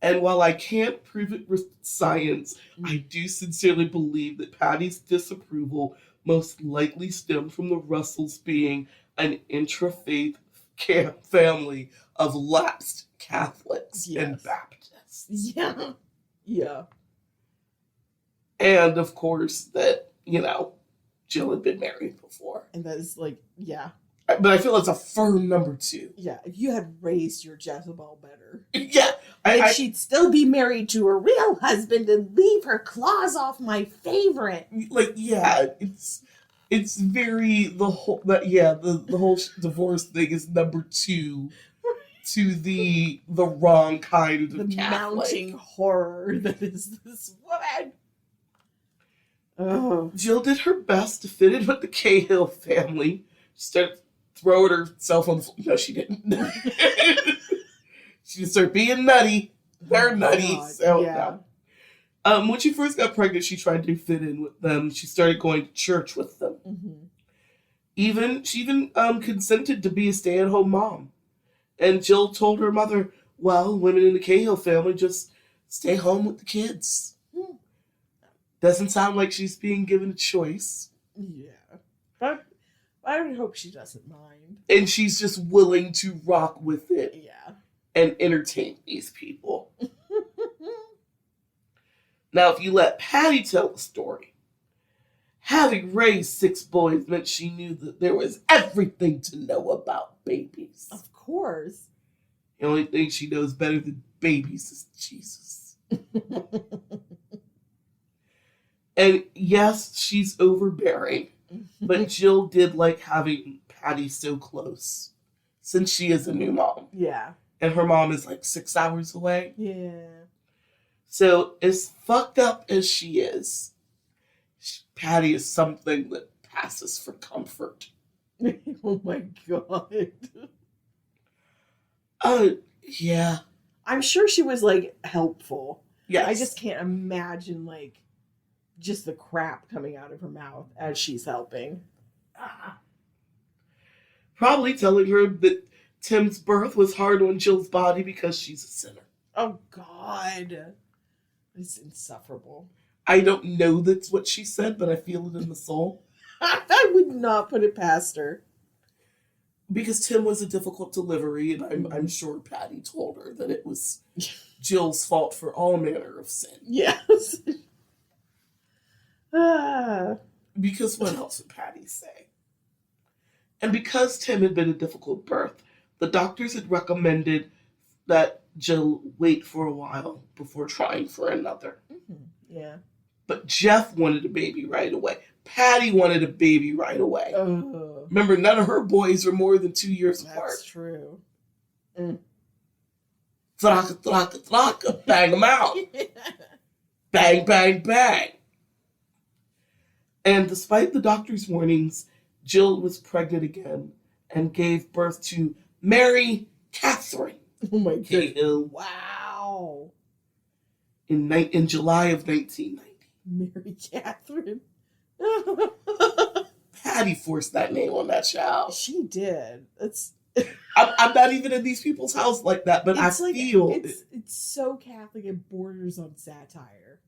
And while I can't prove it with science, I do sincerely believe that Patty's disapproval most likely stemmed from the Russells being an intra-faith family of lapsed Catholics and Yes. Baptists. Yeah. Yeah. And of course, that, Jill had been married before. And that is like, yeah. But I feel it's a firm number 2. Yeah. If you had raised your Jezebel better. Yeah. And she'd still be married to a real husband and leave her claws off my favorite. It's very, the whole divorce thing is number 2 to the wrong kind of the Catholic. Mounting horror that is this woman. Oh. Jill did her best to fit in with the Cahill family. She started throwing herself on the floor. No, she didn't. She started being nutty. They're nutty. God, so yeah. no. When she first got pregnant, she tried to fit in with them. She started going to church with them. Mm-hmm. She even consented to be a stay-at-home mom. And Jill told her mother, well, women in the Cahill family just stay home with the kids. Doesn't sound like she's being given a choice. Yeah. But I would hope she doesn't mind. And she's just willing to rock with it. Yeah. And entertain these people. Now, if you let Patty tell the story, having raised 6 boys meant she knew that there was everything to know about babies. Of course. The only thing she knows better than babies is Jesus. And yes, she's overbearing, but Jill did like having Patty so close, since she is a new mom. Yeah. And her mom is like 6 hours away. Yeah. So as fucked up as she is, Patty is something that passes for comfort. Oh my God. Yeah. I'm sure she was like helpful. Yes. I just can't imagine like just the crap coming out of her mouth as she's helping. Probably telling her that Tim's birth was hard on Jill's body because she's a sinner. Oh God. It's insufferable. I don't know that's what she said, but I feel it in the soul. I would not put it past her. Because Tim was a difficult delivery, and I'm sure Patty told her that it was Jill's fault for all manner of sin. Yes. Because what else would Patty say? And because Tim had been a difficult birth, the doctors had recommended that Jill wait for a while before trying for another. Mm-hmm. Yeah. But Jeff wanted a baby right away. Patty wanted a baby right away. Remember, none of her boys were more than 2 years apart. That's true. Thraka, thraka, thraka, bang them out. Bang, bang, bang. And despite the doctor's warnings, Jill was pregnant again and gave birth to Mary Catherine. Oh my God. Cahill. Wow. In July of 1990. Mary Catherine. Patty forced that name on that child. She did. I'm not even in these people's house like that, but I feel it's so Catholic it borders on satire.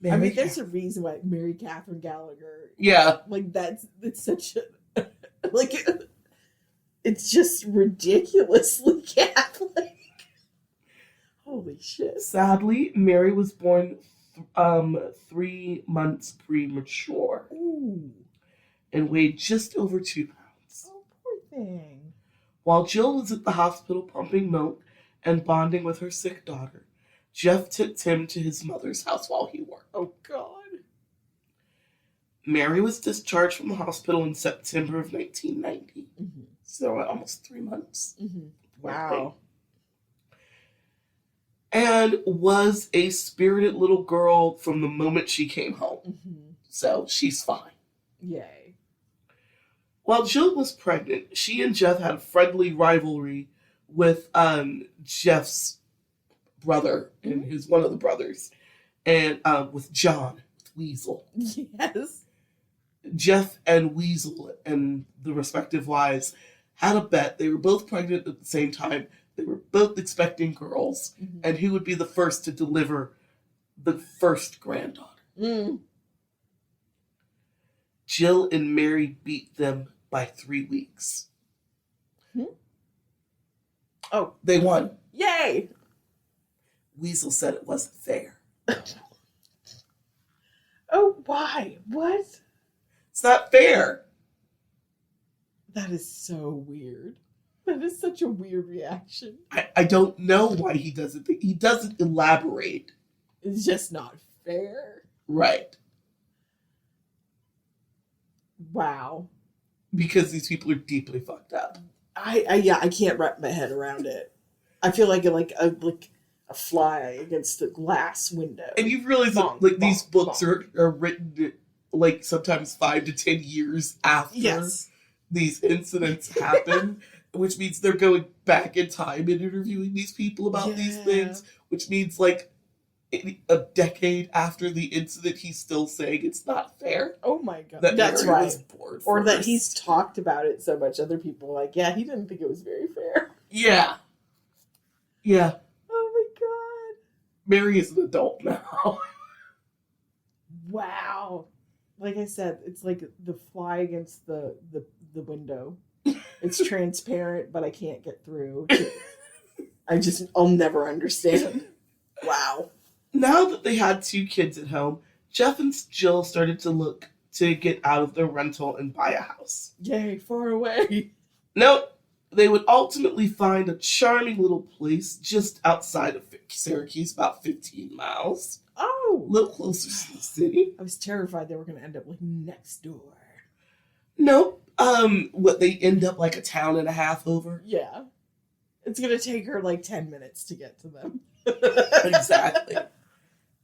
Mary there's a reason why Mary Catherine Gallagher. Yeah, like it's such a like it's just ridiculously Catholic. Holy shit! Sadly, Mary was born 3 months premature. Ooh. And weighed just over 2 pounds. Oh, poor thing. While Jill was at the hospital pumping milk and bonding with her sick daughter, Jeff took Tim to his mother's house while he worked. Oh, God. Mary was discharged from the hospital in September of 1990. Mm-hmm. So almost 3 months. Mm-hmm. Wow. And was a spirited little girl from the moment she came home. Mm-hmm. So she's fine. Yay. While Jill was pregnant, she and Jeff had a friendly rivalry with Jeff's brother and one of the brothers, and with John Weasel. Yes. Jeff and Weasel and the respective wives had a bet. They were both pregnant at the same time. They were both expecting girls, and who would be the first to deliver the first granddaughter. Jill and Mary beat them by 3 weeks. Oh, They won. yay! Weasel said it wasn't fair. Oh, why? What? It's not fair. That is so weird. That is such a weird reaction. I don't know why he doesn't. He doesn't elaborate. It's just not fair. Right. Wow. Because these people are deeply fucked up. I can't wrap my head around it. I feel like a fly against a glass window. And you've realized Bonk, that these bonk, books bonk. are written like sometimes 5 to 10 years after Yes. these incidents happen, which means they're going back in time and interviewing these people about these things, which means like a decade after the incident, he's still saying it's not fair. Oh my god. That That's Mary right. was bored Or that first. he's talked about it so much, other people are like, yeah, he didn't think it was very fair. Yeah. Yeah. Oh my god. Mary is an adult now. Wow. Like I said, it's like the fly against the window. It's transparent, but I can't get through. I'll never understand. Wow. Now that they had 2 kids at home, Jeff and Jill started to look to get out of their rental and buy a house. Yay, far away. Nope. They would ultimately find a charming little place just outside of Syracuse, about 15 miles. Oh. A little closer to the city. I was terrified they were going to end up like next door. Nope. What, they end up like a town and a half over? Yeah. It's going to take her like 10 minutes to get to them. Exactly.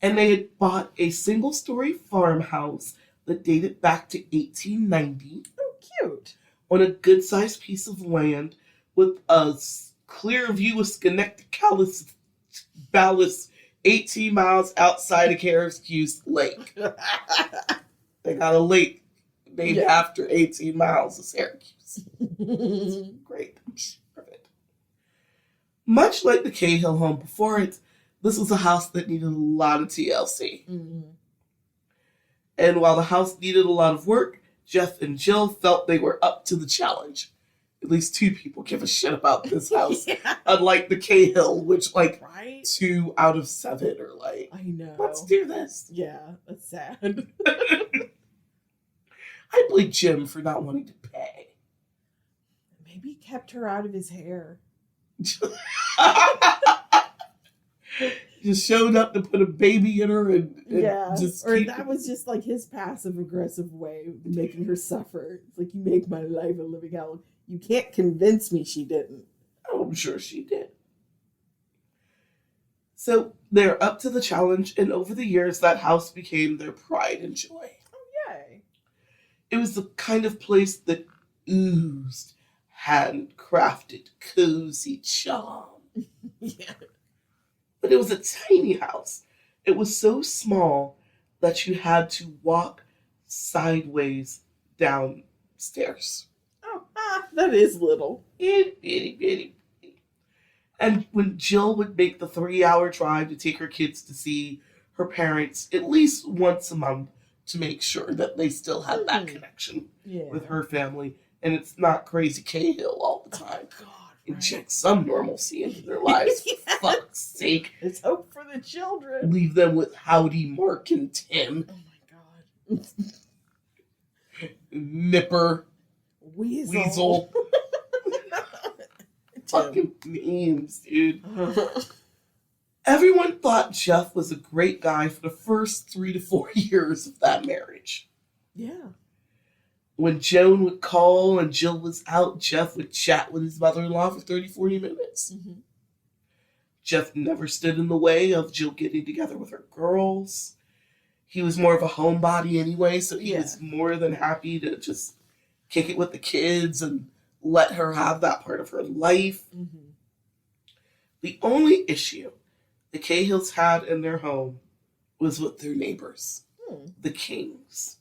And they had bought a single-story farmhouse that dated back to 1890 Oh, cute. on a good-sized piece of land with a clear view of Schenectady Ballast 18 miles outside of Syracuse Lake. They got a lake named after 18 miles of Syracuse. Great. Perfect. Much like the Cahill home before it, this was a house that needed a lot of TLC. Mm-hmm. And while the house needed a lot of work, Jeff and Jill felt they were up to the challenge. At least 2 people give a shit about this house. Yeah. Unlike the Cahill, which like Right? 2 out of 7 are like, I know. let's do this. Yeah, that's sad. I blame Jim for not wanting to pay. Maybe he kept her out of his hair. Just showed up to put a baby in her and just or that was just like his passive aggressive way of making her suffer. It's like, you make my life a living hell. You can't convince me she didn't. Oh, I'm sure she did. So they're up to the challenge, and over the years, that house became their pride and joy. Oh, yay. It was the kind of place that oozed handcrafted, cozy charm. Yeah. But it was a tiny house. It was so small that you had to walk sideways downstairs. Oh, that is little. Itty, bitty, bitty. And when Jill would make the 3-hour drive to take her kids to see her parents at least once a month to make sure that they still had that connection with her family, and it's not crazy Cahill all the time. Oh, God. Inject some normalcy into their lives, for fuck's sake. It's hope for the children. Leave them with Howdy, Mark, and Tim. Oh, my God. Nipper. Weasel. Fucking memes, dude. Everyone thought Jeff was a great guy for the first 3 to 4 years of that marriage. Yeah. When Joan would call and Jill was out, Jeff would chat with his mother-in-law for 30, 40 minutes. Mm-hmm. Jeff never stood in the way of Jill getting together with her girls. He was more of a homebody anyway, so he was more than happy to just kick it with the kids and let her have that part of her life. Mm-hmm. The only issue the Cahills had in their home was with their neighbors, the Kings.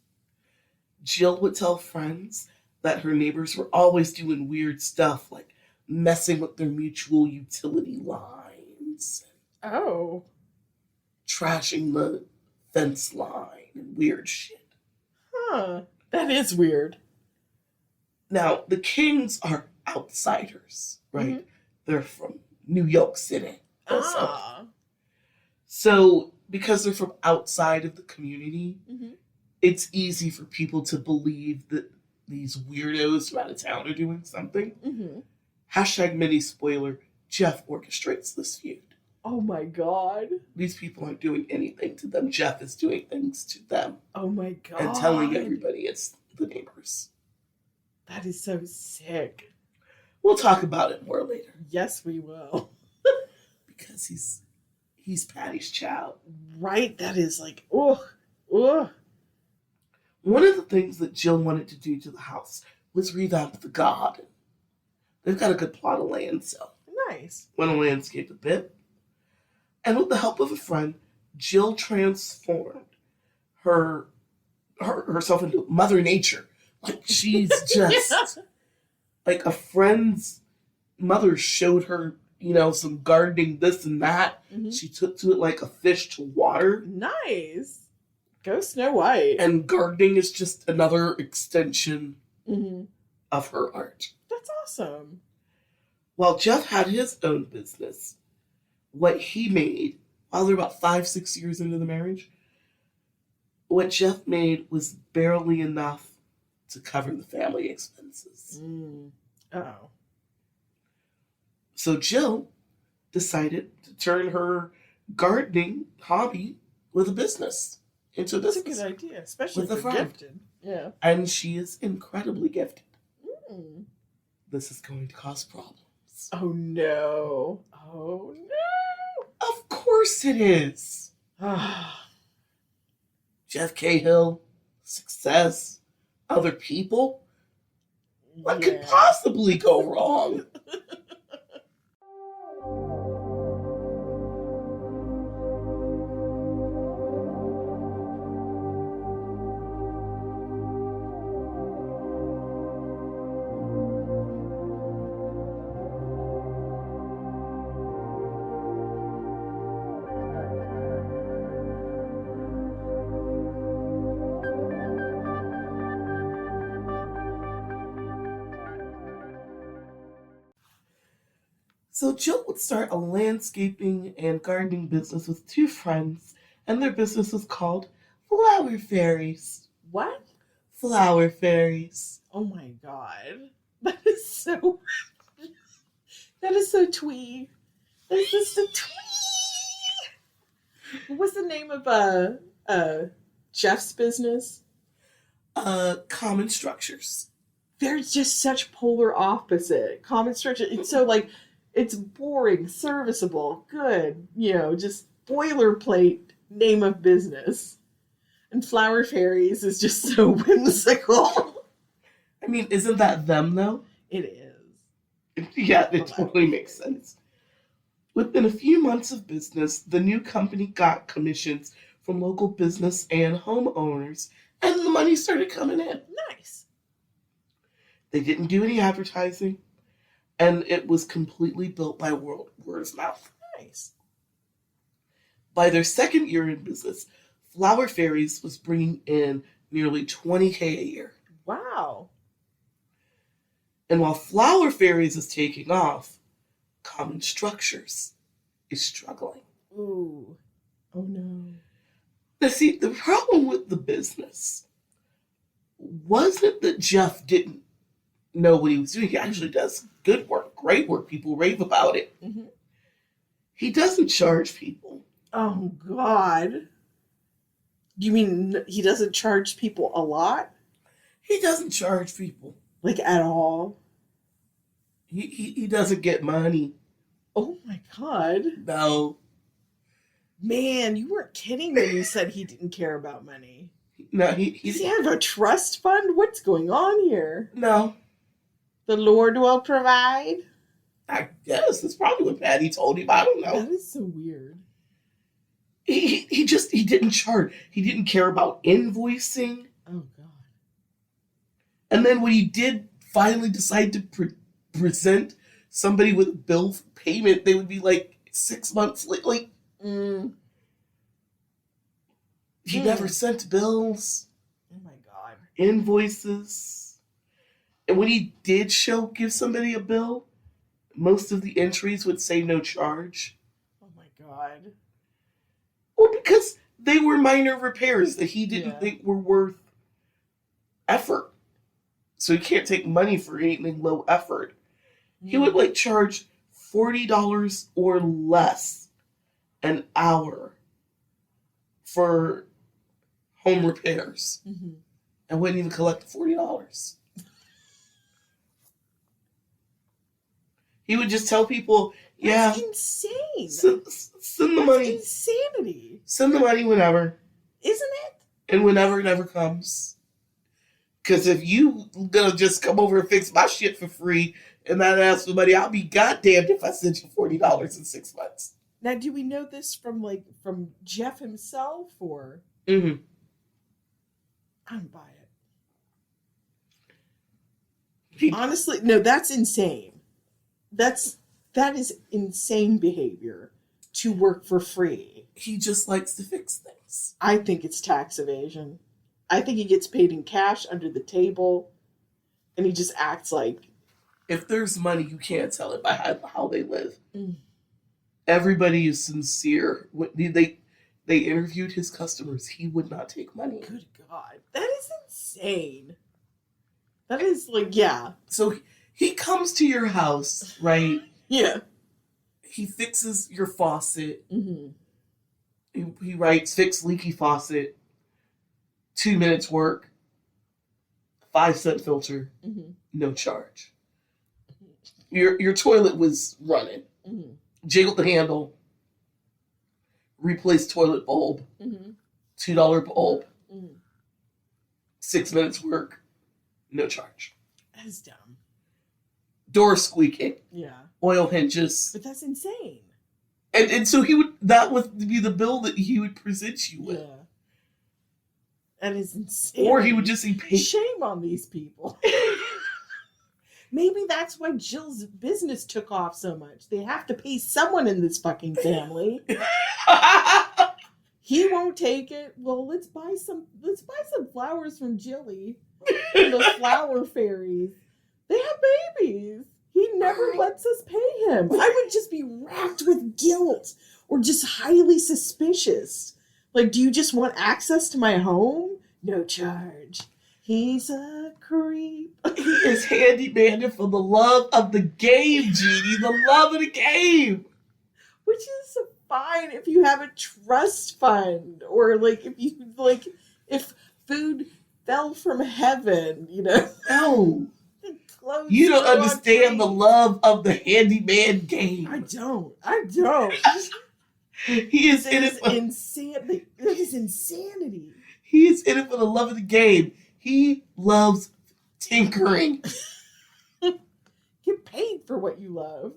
Jill would tell friends that her neighbors were always doing weird stuff, like messing with their mutual utility lines. Oh. Trashing the fence line and weird shit. Huh. That is weird. Now, the Kings are outsiders, right? Mm-hmm. they're from New York City or something. Ah. So, because they're from outside of the community, Mm-hmm. it's easy for people to believe that these weirdos from out of town are doing something. Mm-hmm. Hashtag mini spoiler, Jeff orchestrates this feud. Oh my god. These people aren't doing anything to them. Jeff is doing things to them. Oh my god. And telling everybody it's the neighbors. That is so sick. We'll talk about it more later. Yes, we will. Because he's Patty's child. Right? That is like, ugh. Ugh. One of the things that Jill wanted to do to the house was revamp the garden. They've got a good plot of land, so Nice. want to landscape a bit. And with the help of a friend, Jill transformed herself into Mother Nature. Like she's just like a friend's mother showed her, some gardening this and that. Mm-hmm. She took to it like a fish to water. Nice. Go Snow White. And gardening is just another extension Mm-hmm. of her art. That's awesome. While Jeff had his own business, what he made, while they're about 5-6 years into the marriage, what Jeff made was barely enough to cover the family expenses. Uh-oh. So Jill decided to turn her gardening hobby with a business into a That's a business. good idea, especially With a for friend. gifted. Yeah. And she is incredibly gifted. Mm. This is going to cause problems. Oh no. Oh no. Of course it is. Jeff Cahill, success, other people. What could possibly go wrong? So Jill would start a landscaping and gardening business with two friends, and their business was called Flower Fairies. What? Flower Fairies. Oh my god. That is so twee. That is just a twee. What was the name of Jeff's business? Common Structures. They're just such polar opposite. Common structure. It's so like it's boring, serviceable, good, just boilerplate name of business. And Flower Fairies is just so whimsical. I mean, isn't that them though? It is. Yeah, it totally makes sense. Within a few months of business, the new company got commissions from local business and homeowners, and the money started coming in. Nice. They didn't do any advertising, and it was completely built by word of mouth. Nice. By their second year in business, Flower Fairies was bringing in nearly $20,000 a year. Wow. And while Flower Fairies is taking off, Common Structures is struggling. Ooh. Oh no. Now see, the problem with the business wasn't that Jeff didn't know what he was doing. He actually does good work, great work. People rave about it. Mm-hmm. He doesn't charge people. Oh God. You mean he doesn't charge people a lot? He doesn't charge people. Like at all? He doesn't get money. Oh my God. No. Man, you weren't kidding when you said he didn't care about money. No, Does he have a trust fund? What's going on here? No. The Lord will provide? I guess that's probably what Patty told him. I don't know. That is so weird. He didn't charge. He didn't care about invoicing. Oh God. And then when he did finally decide to present somebody with a bill for payment, they would be like 6 months late. Like, he never sent bills. Oh my God. Invoices. And when he did give somebody a bill, most of the entries would say no charge. Oh my god. Well, because they were minor repairs that he didn't Yeah. think were worth effort. So he can't take money for anything low effort. He would like charge $40 or less an hour for home repairs. Mm-hmm. And wouldn't even collect $40. He would just tell people, That's yeah, insane. send the That's money. insanity. Send the money whenever. Isn't it? And whenever it ever comes. Because if you gonna just come over and fix my shit for free and not ask for money, I'll be goddamned if I send you $40 in 6 months. Now, do we know this from Jeff himself, or? Mm-hmm. I don't buy it. Honestly, no, that's insane. That is insane behavior to work for free. He just likes to fix things. I think it's tax evasion. I think he gets paid in cash under the table, and he just acts like... If there's money, you can't tell it by how they live. Mm. Everybody is sincere. They interviewed his customers. He would not take money. Good God. That is insane. That is like, yeah. So he comes to your house, right? Yeah. He fixes your faucet. Mm-hmm. He writes, fix leaky faucet. 2 minutes work. 5-cent filter. Mm-hmm. No charge. Your toilet was running. Mm-hmm. Jiggled the handle. Replaced toilet bulb. Mm-hmm. $2 bulb. Mm-hmm. 6 minutes work. No charge. That is dumb. Door squeaking. Yeah. Oil hinges. But that's insane. And so that would be the bill that he would present you with. Yeah. That is insane. Or he would just say, shame on these people. Maybe that's why Jill's business took off so much. They have to pay someone in this fucking family. He won't take it. Well, let's buy some flowers from Jilly. The flower fairies. They have babies. He never lets us pay him. I would just be racked with guilt or just highly suspicious. Like, do you just want access to my home? No charge. He's a creep. He is handyman for the love of the game, Jeannie. The love of the game. Which is fine if you have a trust fund, or if food fell from heaven, No. Clothes You don't on understand the trees. love of the handyman game. I don't. He is in it for Insanity. That is insanity. He is in it for the love of the game. He loves tinkering. Get paid for what you love.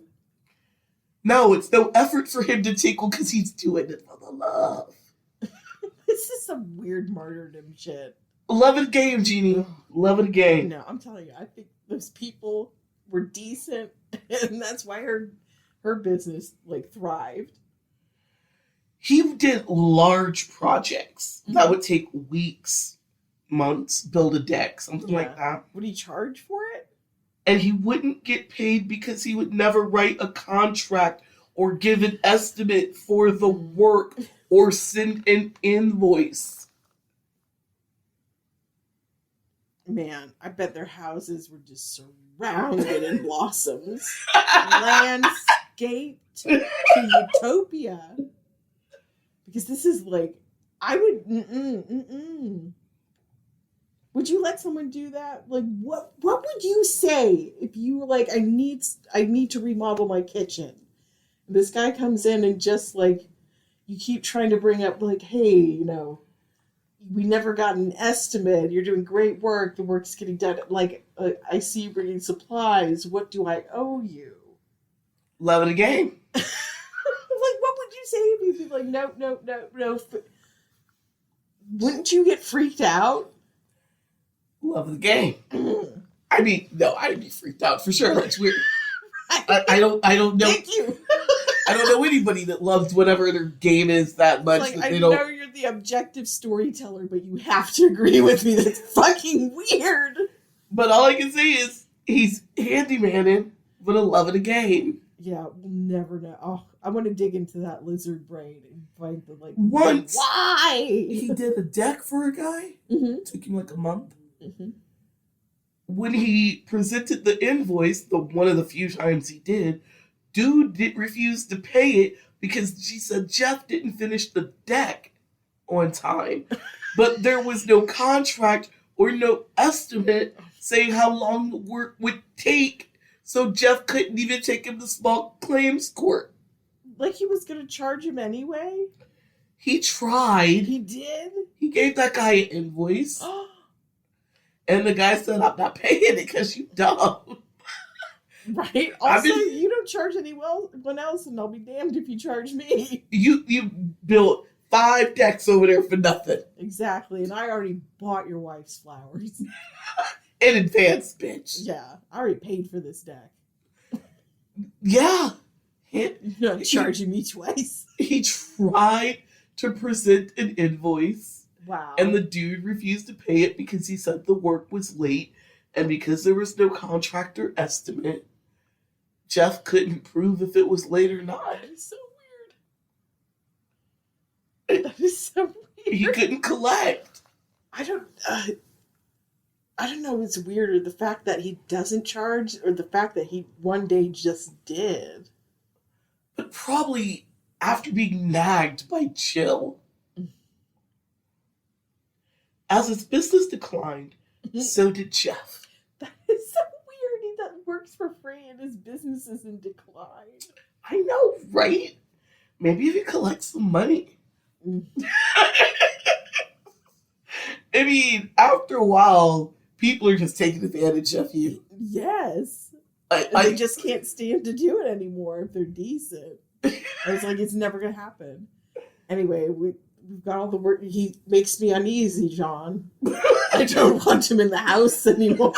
No, it's no effort for him to tinkle because he's doing it for the love. This is some weird martyrdom shit. Love of the game, Jeannie. Love of the game. No, I'm telling you, I think those people were decent, and that's why her business thrived. He did large projects that would take weeks, months, build a deck, something like that. Would he charge for it? And he wouldn't get paid because he would never write a contract or give an estimate for the work or send an invoice. Man, I bet their houses were just surrounded in blossoms. Landscaped to utopia. Because this is I would, Would you let someone do that? What would you say if you were I need to remodel my kitchen? And this guy comes in and just you keep trying to bring up hey, we never got an estimate. You're doing great work. The work's getting done. I see you bringing supplies. What do I owe you? Love of the game. What would you say if you'd be no. Wouldn't you get freaked out? Love of the game. I mean, no, I'd be freaked out for sure. That's weird. I don't know. Thank you. I don't know anybody that loves whatever their game is that much. That I they know don't... you're the objective storyteller, but you have to agree with me. That's fucking weird. But all I can say is he's handymaning but a love of the game. Yeah, we'll never know. Oh, I want to dig into that lizard brain and find the Once why he did a deck for a guy. Mm-hmm. Took him like a month. Mm-hmm. When he presented the invoice, the one of the few times he did, dude refused to pay it because she said Jeff didn't finish the deck on time. But there was no contract or no estimate saying how long the work would take. So Jeff couldn't even take him to small claims court. Like he was going to charge him anyway? He tried. He did? He gave that guy an invoice. And the guy said, I'm not paying it because you dumb. Right? Also, you don't charge anyone else, and I'll be damned if you charge me. You built 5 decks over there for nothing. Exactly, and I already bought your wife's flowers. In advance, bitch. Yeah, I already paid for this deck. Yeah. You're not charging me twice. He tried to present an invoice. Wow. And the dude refused to pay it because he said the work was late and because there was no contractor estimate. Jeff couldn't prove if it was late or not. That is so weird. That is so weird. He couldn't collect. I don't know if it's weirder, the fact that he doesn't charge or the fact that he one day just did. But probably after being nagged by Jill. As his business declined, so did Jeff. That is so weird. He works for free and his business is in decline. I know, right? Maybe if he collects some money. I mean, after a while, people are just taking advantage of you. Yes. They just can't stand to do it anymore if they're decent. I was like, it's never going to happen. Anyway, we've got all the work. He makes me uneasy, John. I don't want him in the house anymore.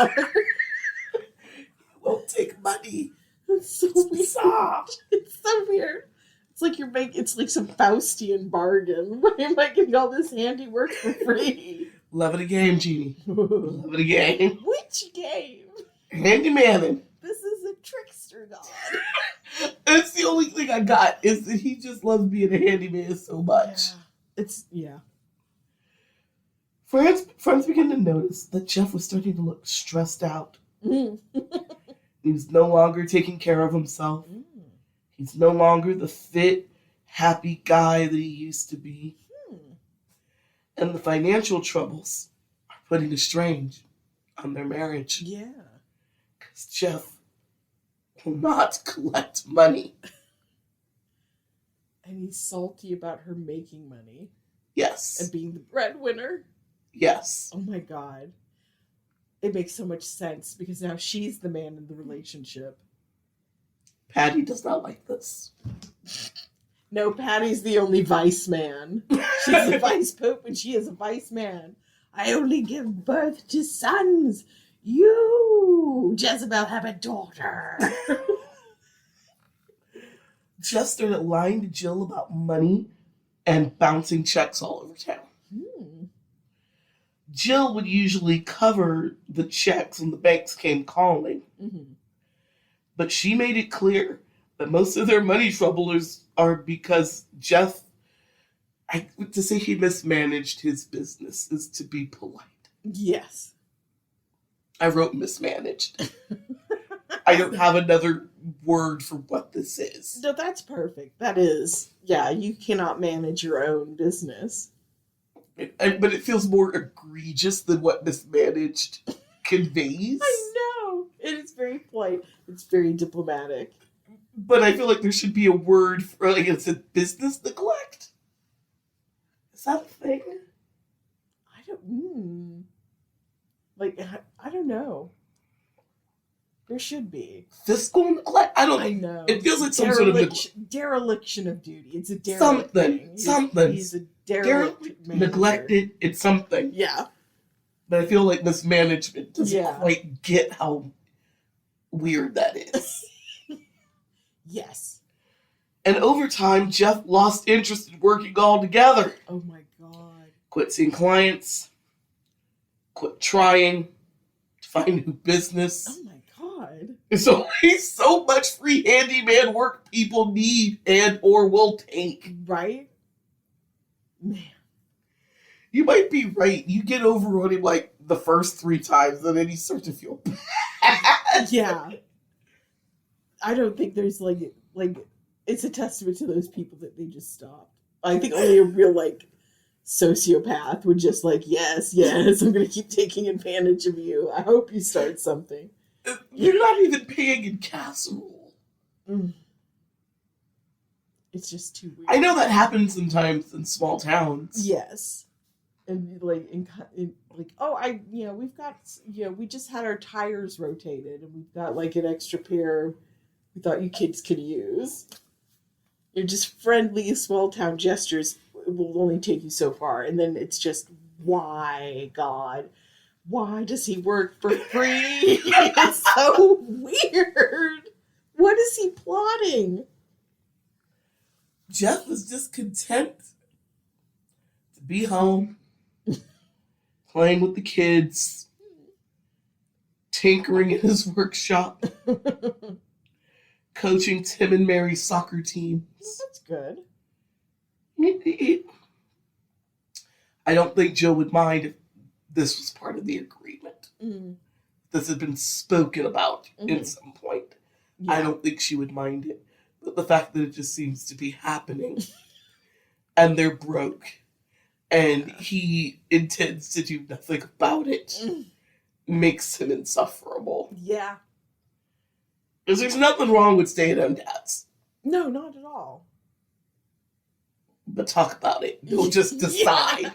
He won't take money. It's so weird. It's so weird. It's like it's like some Faustian bargain. Why am I getting all this handiwork for free? Love of the game, Jeannie. Love of the game. Which game? Handymanin'. This is a trickster god. That's the only thing I got is that he just loves being a handyman so much. Yeah. Friends began to notice that Jeff was starting to look stressed out. Mm. He was no longer taking care of himself. Mm. He's no longer the fit, happy guy that he used to be. And the financial troubles are putting a strain on their marriage. Yeah. Because Jeff will not collect money. And he's salty about her making money. Yes. And being the breadwinner. Yes. Oh my God. It makes so much sense because now she's the man in the relationship. Patty does not like this. No, Patty's the only vice man. She's the vice pope and she is a vice man. I only give birth to sons. You, Jezebel, have a daughter. Jeff started lying to Jill about money and bouncing checks all over town. Jill would usually cover the checks when the banks came calling. Mm-hmm. But she made it clear that most of their money troubles are because Jeff, to say he mismanaged his business is to be polite. Yes. I wrote mismanaged. I don't have another word for what this is. No, that's perfect. That is. Yeah, you cannot manage your own business. But it feels more egregious than what mismanaged conveys. I know. It is very polite. It's very diplomatic. But I feel like there should be a word for, like, it's a business neglect. Is that a thing? I don't know. There should be. Fiscal neglect? I know. It feels like some sort of dereliction of duty. It's a derelict something. He's a derelict manager. Neglected. It's something. Yeah. But I feel like mismanagement doesn't quite get how weird that is. Yes. And over time, Jeff lost interest in working altogether. Oh my God. Quit seeing clients. Quit trying to find new business. Oh my God. There's only so much free handyman work people need and or will take. Right? Man. You might be right. You get over on him like the first 3 times, and then you start to feel bad. Yeah. I don't think there's like it's a testament to those people that they just stopped. I think only a real like sociopath would just like, yes, I'm gonna keep taking advantage of you. I hope you start something. You're not even paying in casserole. It's just too weird. I know that happens sometimes in small towns. Yes. And like we've got we just had our tires rotated and we've got like an extra pair we thought you kids could use. You're just friendly small town gestures will only take you so far, and then it's just why does he work for free? It's so weird. What is he plotting? Jeff was just content to be home, playing with the kids, tinkering in his workshop, coaching Tim and Mary's soccer teams. That's good. I don't think Joe would mind if this was part of the agreement. This had been spoken about at some point. Yeah. I don't think she would mind it. But the fact that it just seems to be happening and they're broke and he intends to do nothing about it makes him insufferable. Yeah. Because there's nothing wrong with stay-at-home dads. No, not at all. But talk about it. Don't just decide. Yeah.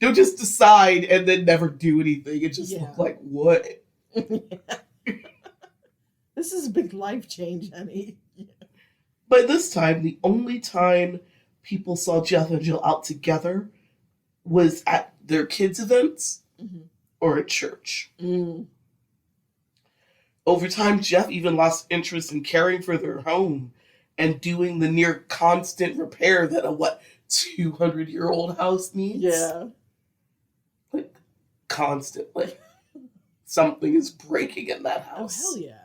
Don't just decide and then never do anything. It just look like what? This is a big life change, honey. By this time, the only time people saw Jeff and Jill out together was at their kids' events or at church. Over time, Jeff even lost interest in caring for their home and doing the near constant repair that a 200-year-old house needs. Yeah. Like, constantly. Something is breaking in that house. Oh, hell yeah.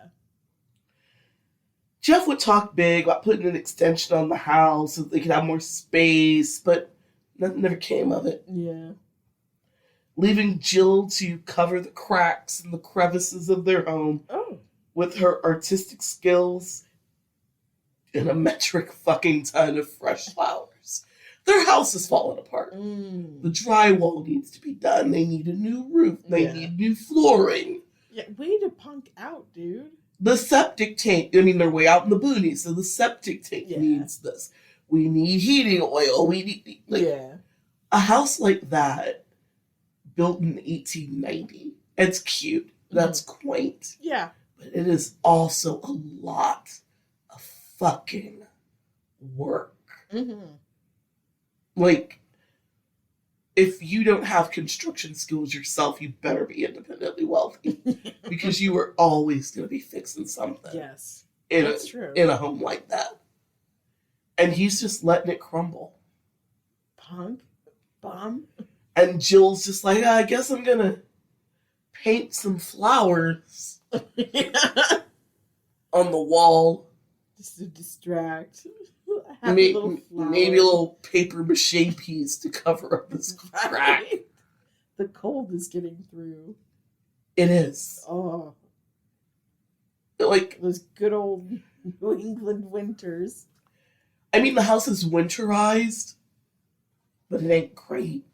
Jeff would talk big about putting an extension on the house so they could have more space, but nothing ever came of it. Yeah. Leaving Jill to cover the cracks and the crevices of their home with her artistic skills and a metric fucking ton of fresh flowers. Their house is falling apart. The drywall needs to be done. They need a new roof. They need new flooring. Yeah, way to punk out, dude. The septic tank, they're way out in the boonies, so the septic tank needs this. We need heating oil. We need, a house like that, built in 1890. It's cute. That's quaint. Yeah. But it is also a lot of fucking work. Like, if you don't have construction skills yourself, you better be independently wealthy. Because you are always going to be fixing something. Yes. That's true. In a home like that. And he's just letting it crumble. Punk? Bum? And Jill's just like, I guess I'm going to paint some flowers on the wall. Just to distract. Maybe a little paper mache piece to cover up this crack. Right. The cold is getting through. It is. Oh. Like those good old New England winters. The house is winterized, but it ain't great.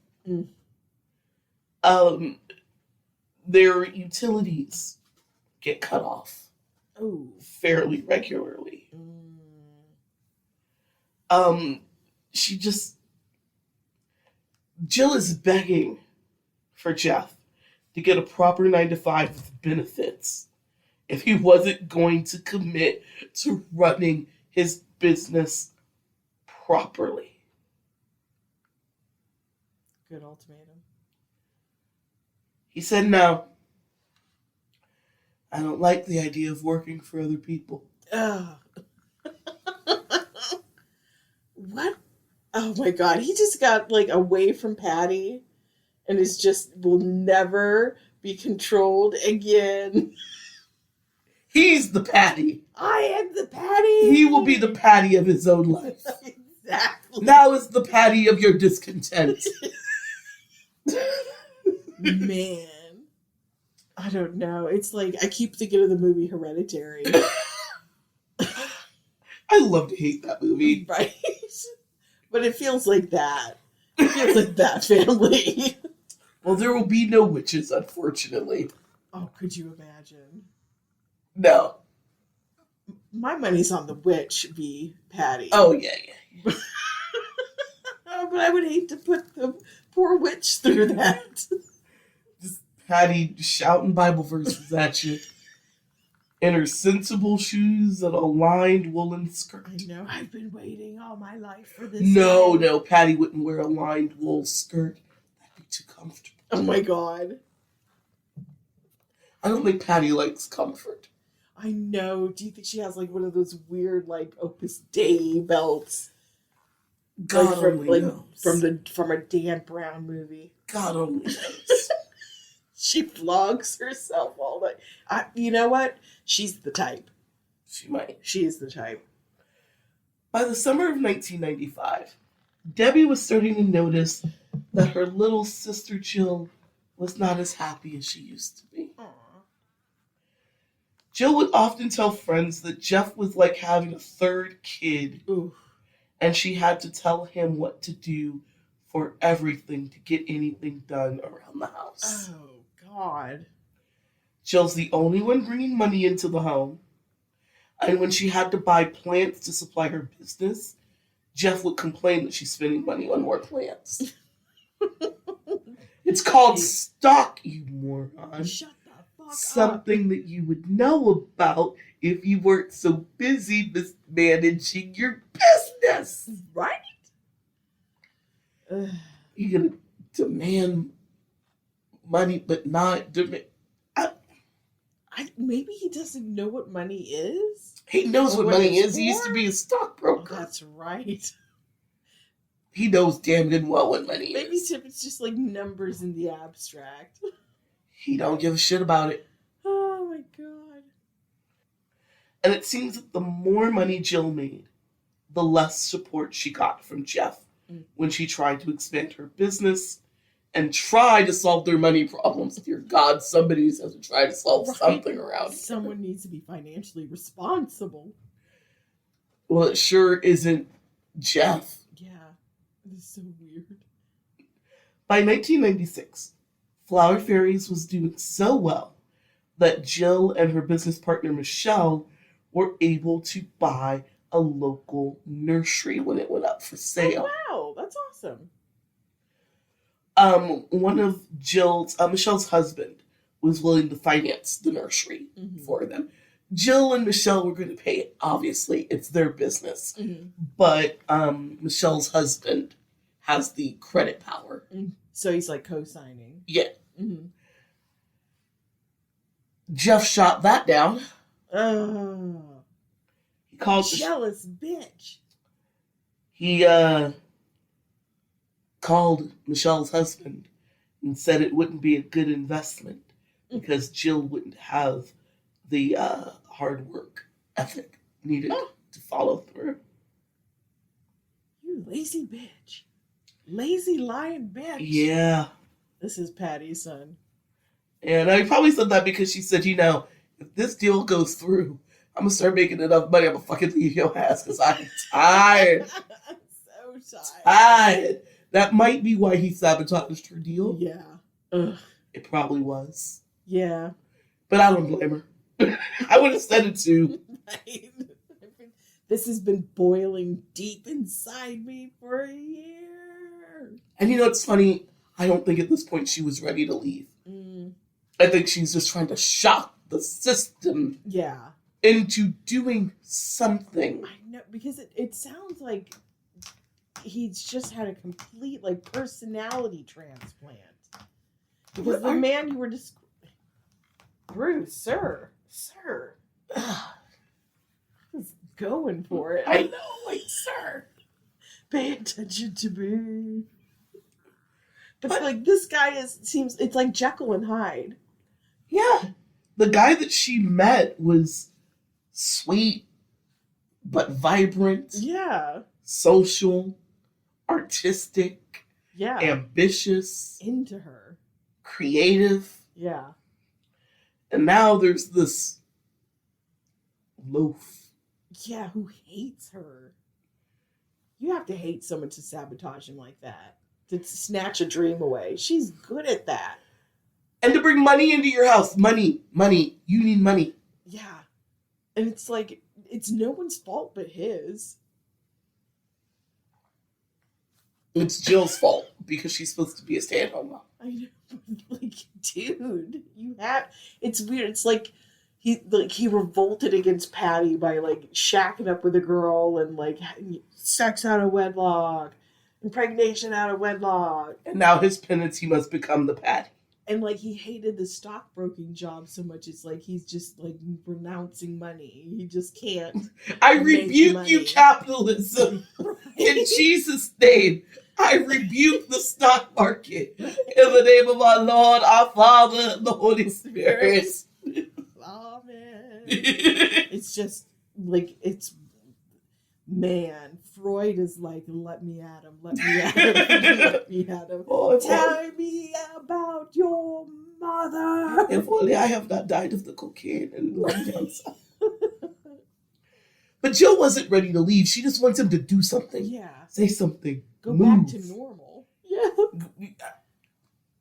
Their utilities get cut off fairly regularly. Jill is begging for Jeff to get a proper 9-to-5 with benefits if he wasn't going to commit to running his business properly. Good ultimatum. He said no. I don't like the idea of working for other people. What? Oh my God. He just got away from Patty and will never be controlled again. He's the Patty. I am the Patty. He will be the Patty of his own life. Exactly. Now is the Patty of your discontent. Man. I don't know. It's like, I keep thinking of the movie Hereditary. I love to hate that movie. Right? But it feels like that. It feels like that family. Well, there will be no witches, unfortunately. Oh, could you imagine? No. My money's on the witch v. Patty. Oh, yeah. Oh, but I would hate to put the poor witch through that. Just Patty shouting Bible verses at you. In her sensible shoes and a lined woolen skirt. I know. I've been waiting all my life for this. No, Patty wouldn't wear a lined wool skirt. That'd be too comfortable. Oh my God. I don't think Patty likes comfort. I know. Do you think she has like one of those weird like Opus Dei belts? God like only knows. From a Dan Brown movie. God only knows. She flogs herself all day. You know what? She's the type. She might. She is the type. By the summer of 1995, Debbie was starting to notice that her little sister Jill was not as happy as she used to be. Aww. Jill would often tell friends that Jeff was like having a third kid. Ooh. And she had to tell him what to do for everything to get anything done around the house. Oh, God. Jill's the only one bringing money into the home. And when she had to buy plants to supply her business, Jeff would complain that she's spending money on more plants. It's called stock, you moron. Shut the fuck up. Something that you would know about if you weren't so busy mismanaging your business. Right? You're going to demand money, but not demand. Maybe he doesn't know what money is. He knows what money is. For? He used to be a Oh, stockbroker. that's right. He knows damn good well what money Maybe is. it's just like numbers in the abstract. He don't give a shit about it. Oh my God. And it seems that the more money Jill made, the less support she got from Jeff when she tried to expand her business and try to solve their money problems. Dear God, somebody has to try to solve something around here. Someone needs to be financially responsible. Well, it sure isn't Jeff. Yeah, this is so weird. By 1996, Flower Fairies was doing so well that Jill and her business partner Michelle were able to buy a local nursery when it went up for sale. Oh, wow, that's awesome. One of Michelle's husband was willing to finance the nursery for them. Jill and Michelle were going to pay it. Obviously, it's their business. Mm-hmm. But Michelle's husband has the credit power. So he's like co-signing. Yeah. Mm-hmm. Jeff shot that down. Oh. He called jealous bitch. He called Michelle's husband and said it wouldn't be a good investment because Jill wouldn't have the hard work ethic needed to follow through. You lazy bitch. Lazy lying bitch. Yeah. This is Patty's son. And I probably said that because she said, if this deal goes through, I'm going to start making enough money. I'm going to fucking leave your ass because I'm tired. I'm so tired. Tired. That might be why he sabotaged her deal. Yeah. Ugh. It probably was. Yeah. But I don't blame her. I would have said it too. Right. This has been boiling deep inside me for a year. And it's funny. I don't think at this point she was ready to leave. I think she's just trying to shock the system into doing something. I know, because it sounds like he's just had a complete personality transplant. Because the man you were describing, Bruce, sir, was going for it. I know, sir, pay attention to me. But this guy seems it's like Jekyll and Hyde. Yeah. the guy that she met was sweet, but vibrant, Yeah. social, artistic, Yeah. ambitious, Into her. creative. Yeah. And now there's this loaf. Yeah, who hates her? You have to hate someone to sabotage him like that. To snatch a dream away. She's good at that. And to bring money into your house. Money. You need money. Yeah. And it's like, it's no one's fault but his. It's Jill's fault because she's supposed to be a stay-at-home mom. I know, like, dude, it's weird. It's like he revolted against Patty by like shacking up with a girl and like sex out of wedlock, impregnation out of wedlock. And now his penance, he must become the Patty. And like he hated the stockbroking job so much, it's like he's just like renouncing money. He just can't. I rebuke you, capitalism, in Jesus' name. I rebuke the stock market in the name of our Lord, our Father, and the Holy Spirit. Amen. It's just like, man, Freud is like, let me at him, let me at him, let me at him. Tell me about your mother. If only I have not died of the cocaine and lung cancer. But Jill wasn't ready to leave. She just wants him to do something. Yeah. Say something. Go Move. back to normal. Yeah.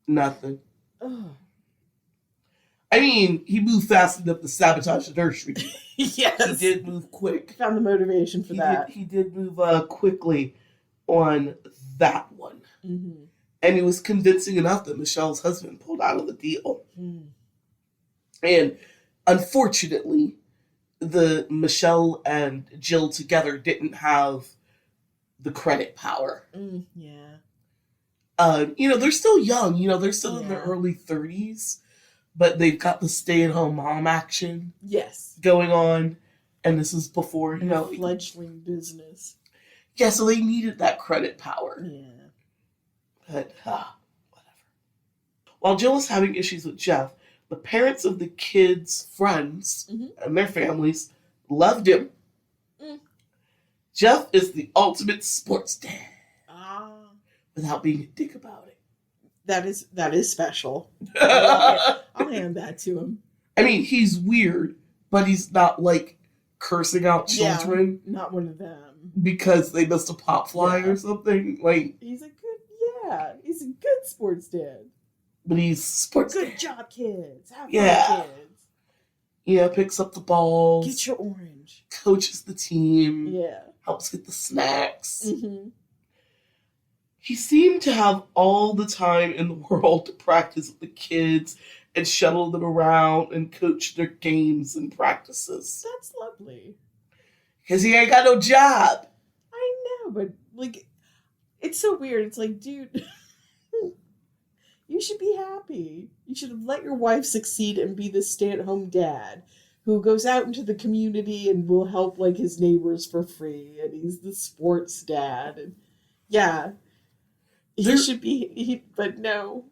Nothing. Ugh. I mean, he moved fast enough to sabotage the nursery. Yes. He did move quick. Found the motivation for that. He did move quickly on that one. Mm-hmm. And it was convincing enough that Michelle's husband pulled out of the deal. Mm. And unfortunately, the Michelle and Jill together didn't have the credit power. Yeah. They're still young. They're still in their early 30s. But they've got the stay-at-home mom action. Yes. Going on. And this is before, fledgling business. Yeah, so they needed that credit power. Yeah. But, whatever. While Jill is having issues with Jeff, the parents of the kids' friends and their families loved him. Jeff is the ultimate sports dad. Without being a dick about it. That is special. I'll hand that to him. I mean, he's weird, but he's not like cursing out children. Yeah, not one of them. Because they missed a pop fly or something. Like, he's a good sports dad. But he's sports good dad. Job, kids. Have fun, kids. Yeah, picks up the balls. Get your orange. Coaches the team. Yeah. Helps get the snacks. Mm-hmm. He seemed to have all the time in the world to practice with the kids and shuttle them around and coach their games and practices. That's lovely. Because he ain't got no job. I know, but, like, it's so weird. It's like, dude, you should be happy. You should have let your wife succeed and be the stay-at-home dad who goes out into the community and will help, like, his neighbors for free. And he's the sports dad. And, yeah. He should be, but no.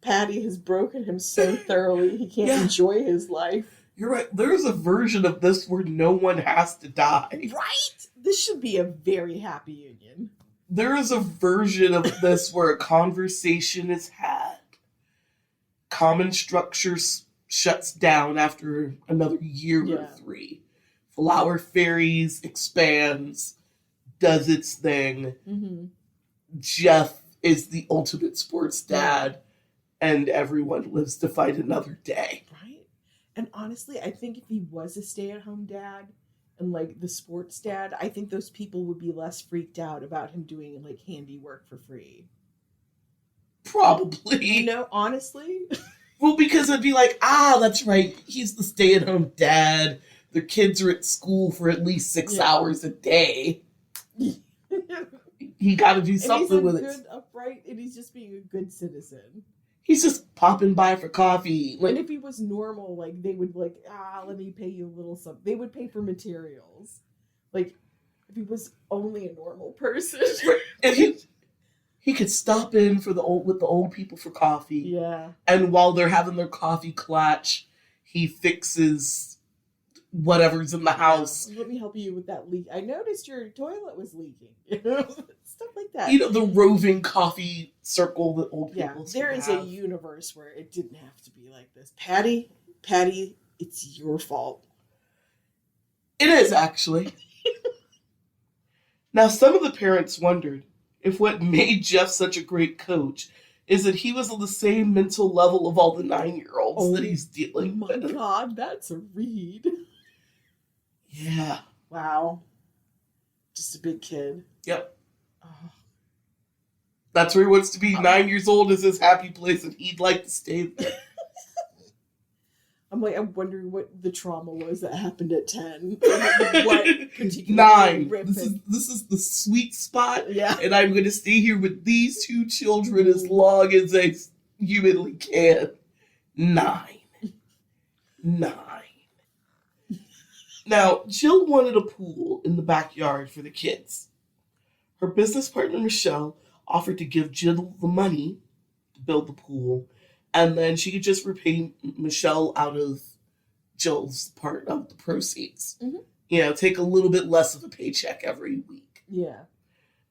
Patty has broken him so thoroughly, he can't enjoy his life. You're right. There's a version of this where no one has to die. Right? This should be a very happy union. There is a version of this where a conversation is had. Common structures shuts down after another year or 3. Flower Fairies expands, does its thing. Mm-hmm. Jeff is the ultimate sports dad, and everyone lives to fight another day. Right? And honestly, I think if he was a stay-at-home dad and, like, the sports dad, I think those people would be less freaked out about him doing, like, handiwork for free. Probably. Honestly. Well, because it'd be like, that's right, he's the stay-at-home dad. Their kids are at school for at least 6 hours a day. He got to do something with it. He's good, upright, and he's just being a good citizen. He's just popping by for coffee. And if he was normal, like, they would, like, let me pay you a little something. They would pay for materials. Like, if he was only a normal person. And he could stop in with the old people for coffee. Yeah. And while they're having their coffee clutch, he fixes whatever's in the house. Let me help you with that leak. I noticed your toilet was leaking. Stuff like that. The roving coffee circle that old people there is have. a universe where it didn't have to be like this. Patty, it's your fault. It is, actually. Now, some of the parents wondered if what made Jeff such a great coach is that he was on the same mental level of all the 9-year-olds that he's dealing with. Oh my God, that's a read. Yeah. Wow. Just a big kid. Yep. That's where he wants to be. 9 years old is his happy place, and he'd like to stay there. I'm wondering what the trauma was that happened at 10. What 9. This is the sweet spot. Yeah. And I'm going to stay here with these 2 children as long as I humanly can. 9. Now, Jill wanted a pool in the backyard for the kids. Her business partner, Michelle, offered to give Jill the money to build the pool, and then she could just repay Michelle out of Jill's part of the proceeds. Mm-hmm. Take a little bit less of a paycheck every week. Yeah.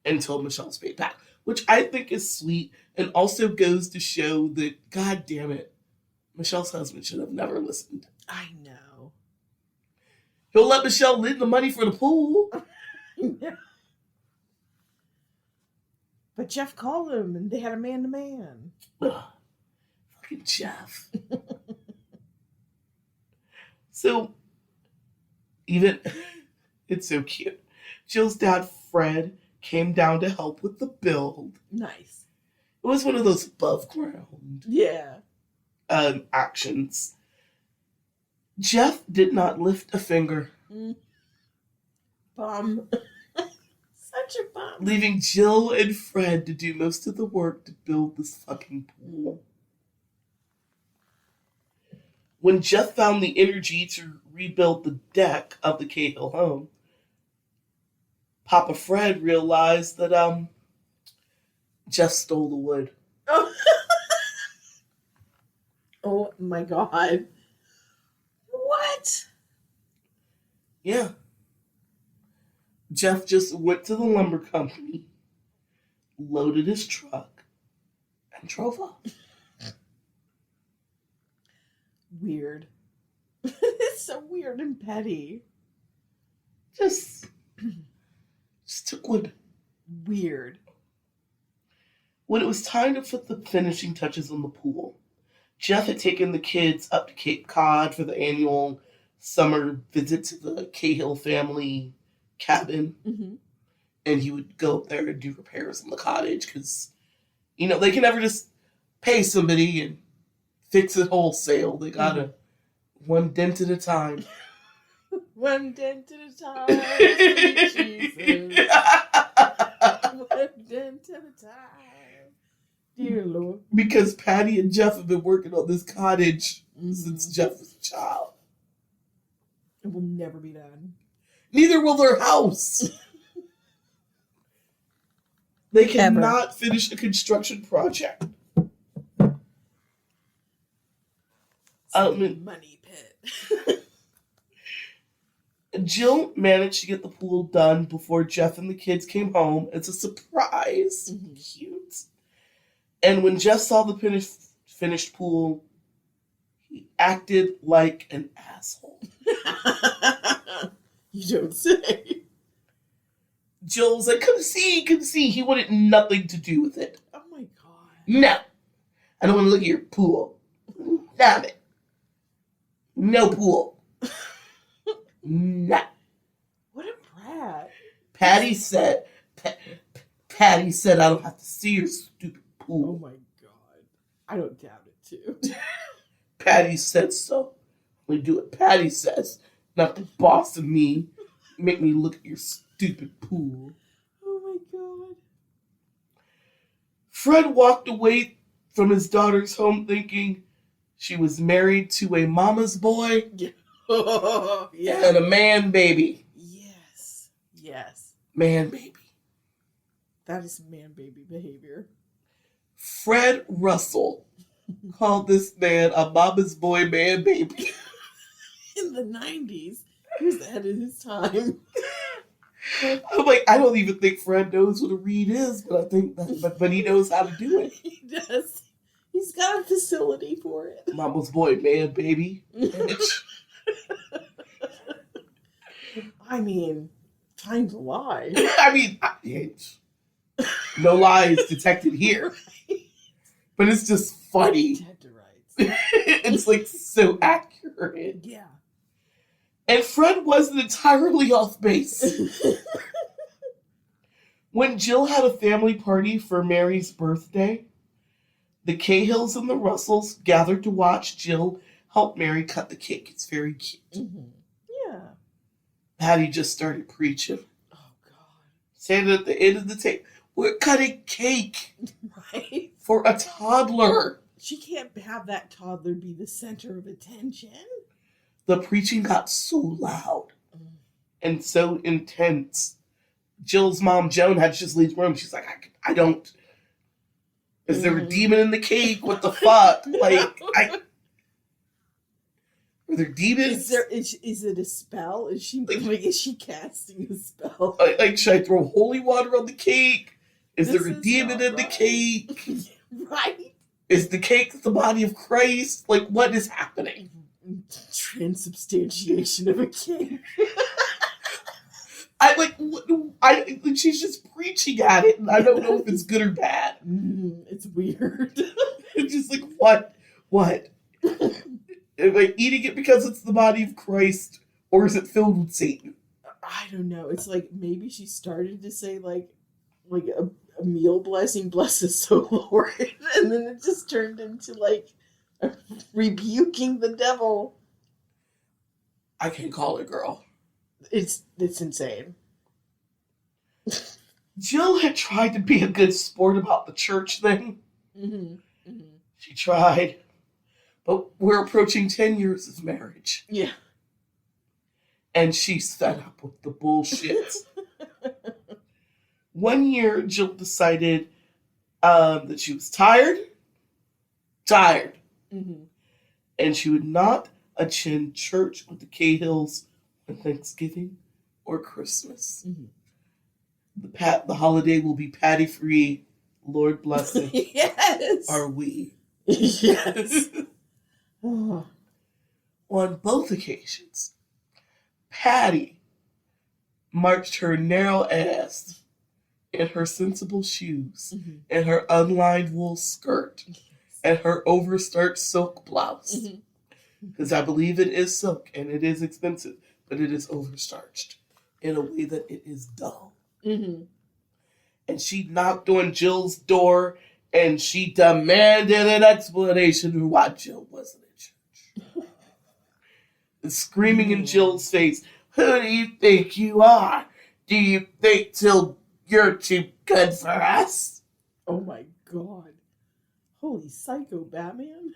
Until Michelle's paid back, which I think is sweet and also goes to show that, God damn it, Michelle's husband should have never listened. I know. He'll let Michelle lend the money for the pool. Yeah. But Jeff called him and they had a man-to-man. Fucking Jeff. So, it's so cute. Jill's dad, Fred, came down to help with the build. Nice. It was one of those above ground actions. Jeff did not lift a finger. Bum. Such a bum. Leaving Jill and Fred to do most of the work to build this fucking pool. When Jeff found the energy to rebuild the deck of the Cahill home, Papa Fred realized that Jeff stole the wood. Oh, oh my God. What? Yeah. Jeff just went to the lumber company, loaded his truck, and drove off. Weird. It's so weird and petty. Just took wood. Weird. When it was time to put the finishing touches on the pool, Jeff had taken the kids up to Cape Cod for the annual summer visit to the Cahill family cabin. Mm-hmm. And he would go up there and do repairs on the cottage because, they can never just pay somebody and fix it wholesale. They gotta one dent at a time. One dent at a time. Jesus. One dent at a time. Dear Lord. Because Patty and Jeff have been working on this cottage since Jeff was a child. It will never be done. Neither will their house. They cannot finish a construction project. Money pit. Jill managed to get the pool done before Jeff and the kids came home. It's a surprise. Mm-hmm. Cute. And when Jeff saw the finished pool, he acted like an asshole. You don't say. Jill was like, come see. He wanted nothing to do with it. Oh my God. No. I don't want to look at your pool. Damn it. No pool. Nah. What a brat. Patty said, I don't have to see your stupid pool. Oh my God. I don't doubt it too. Patty said so. We do what Patty says. Not the boss of me. Make me look at your stupid pool. Oh my God. Fred walked away from his daughter's home thinking she was married to a mama's boy and a man baby. Yes. Man baby. That is man baby behavior. Fred Russell called this man a mama's boy man baby. in the 90s. He was ahead of his time. I'm like, I don't even think Fred knows what a reed is, but I think that, but he knows how to do it. He does. He's got a facility for it. Mama's boy, man, baby. I mean, time to lie. I mean, no lies detected here. But it's just funny. Dead to rights. It's like so accurate. Yeah. And Fred wasn't entirely off base. When Jill had a family party for Mary's birthday, the Cahills and the Russells gathered to watch Jill help Mary cut the cake. It's very cute. Mm-hmm. Yeah. Patty just started preaching. Oh, God. Standing at the end of the table. We're cutting cake. Right? For a toddler. She can't have that toddler be the center of attention. The preaching got so loud and so intense. Jill's mom, Joan, had to just leave the room. She's like, I don't. Is there a demon in the cake? What the fuck? Like, are there demons? Is it a spell? Is she casting a spell? Like, should I throw holy water on the cake? Is there a demon in the right. cake? Right? Is the cake the body of Christ? Like, what is happening? Transubstantiation of a cake. She's just preaching at it, and I don't know if it's good or bad. It's weird. It's just like, what? Am I eating it because it's the body of Christ, or is it filled with Satan? I don't know. It's like maybe she started to say like a meal blessing, bless us, so Lord, and then it just turned into like rebuking the devil. I can call it, girl. It's insane. Jill had tried to be a good sport about the church thing. Mm-hmm. Mm-hmm. She tried. But we're approaching 10 years of marriage. Yeah. And she's fed up with the bullshit. One year, Jill decided that she was tired. Mm-hmm. And she would not attend church with the Cahills on Thanksgiving or Christmas. Mm-hmm. The holiday will be patty free. Lord bless it. Yes. Are we? Yes. Oh. On both occasions, Patty marched her narrow ass in her sensible shoes, Mm-hmm. and her unlined wool skirt, and her overstarched silk blouse. Because I believe it is silk, and it is expensive, but it is overstarched in a way that it is dull. Mm-hmm. And she knocked on Jill's door, and she demanded an explanation for why Jill wasn't in church. And screaming in Jill's face, "Who do you think you are? Do you think till you're too good for us?" Oh my God. Holy psycho, Batman.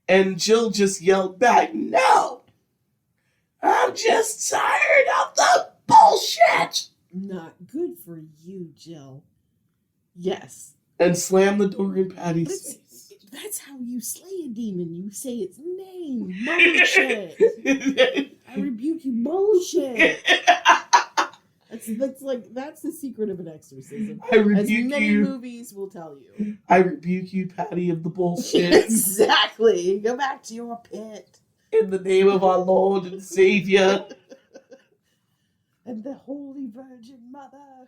And Jill just yelled back, "No! I'm just tired of the bullshit!" Not good for you, Jill. Yes. And slammed the door in Patty's face. That's how you slay a demon. You say its name. Bullshit. I rebuke you. Bullshit. That's the secret of an exorcism. I rebuke As many you. movies will tell you. I rebuke you, Patty, of the bullshit. Exactly. Go back to your pit. In the name of our Lord and Savior. And the Holy Virgin Mother.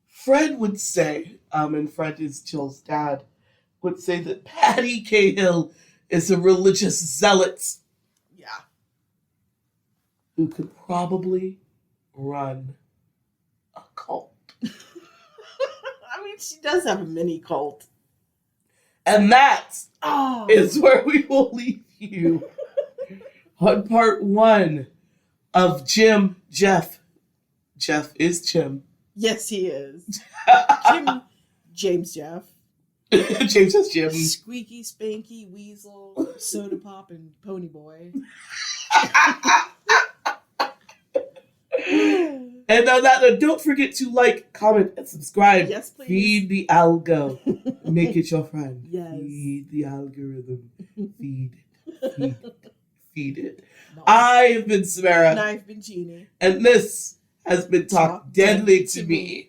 Fred would say, and Fred is Jill's dad, would say that Patty Cahill is a religious zealot. Yeah. Who could probably run a cult. I mean, she does have a mini cult. And that Oh. is where we will leave you on part 1 of Jeff. Jeff is Jim. Yes, he is. James Jeff. James is Jim. Squeaky, Spanky, Weasel, Soda Pop, and Pony Boy. And on that note, don't forget to like, comment, and subscribe. Yes, please. Feed the algo. Make it your friend. Yes. Feed the algorithm. Feed it. Feed it. No. I've been Samara. And I've been Jeannie. And this has been Talk Deadly to Me.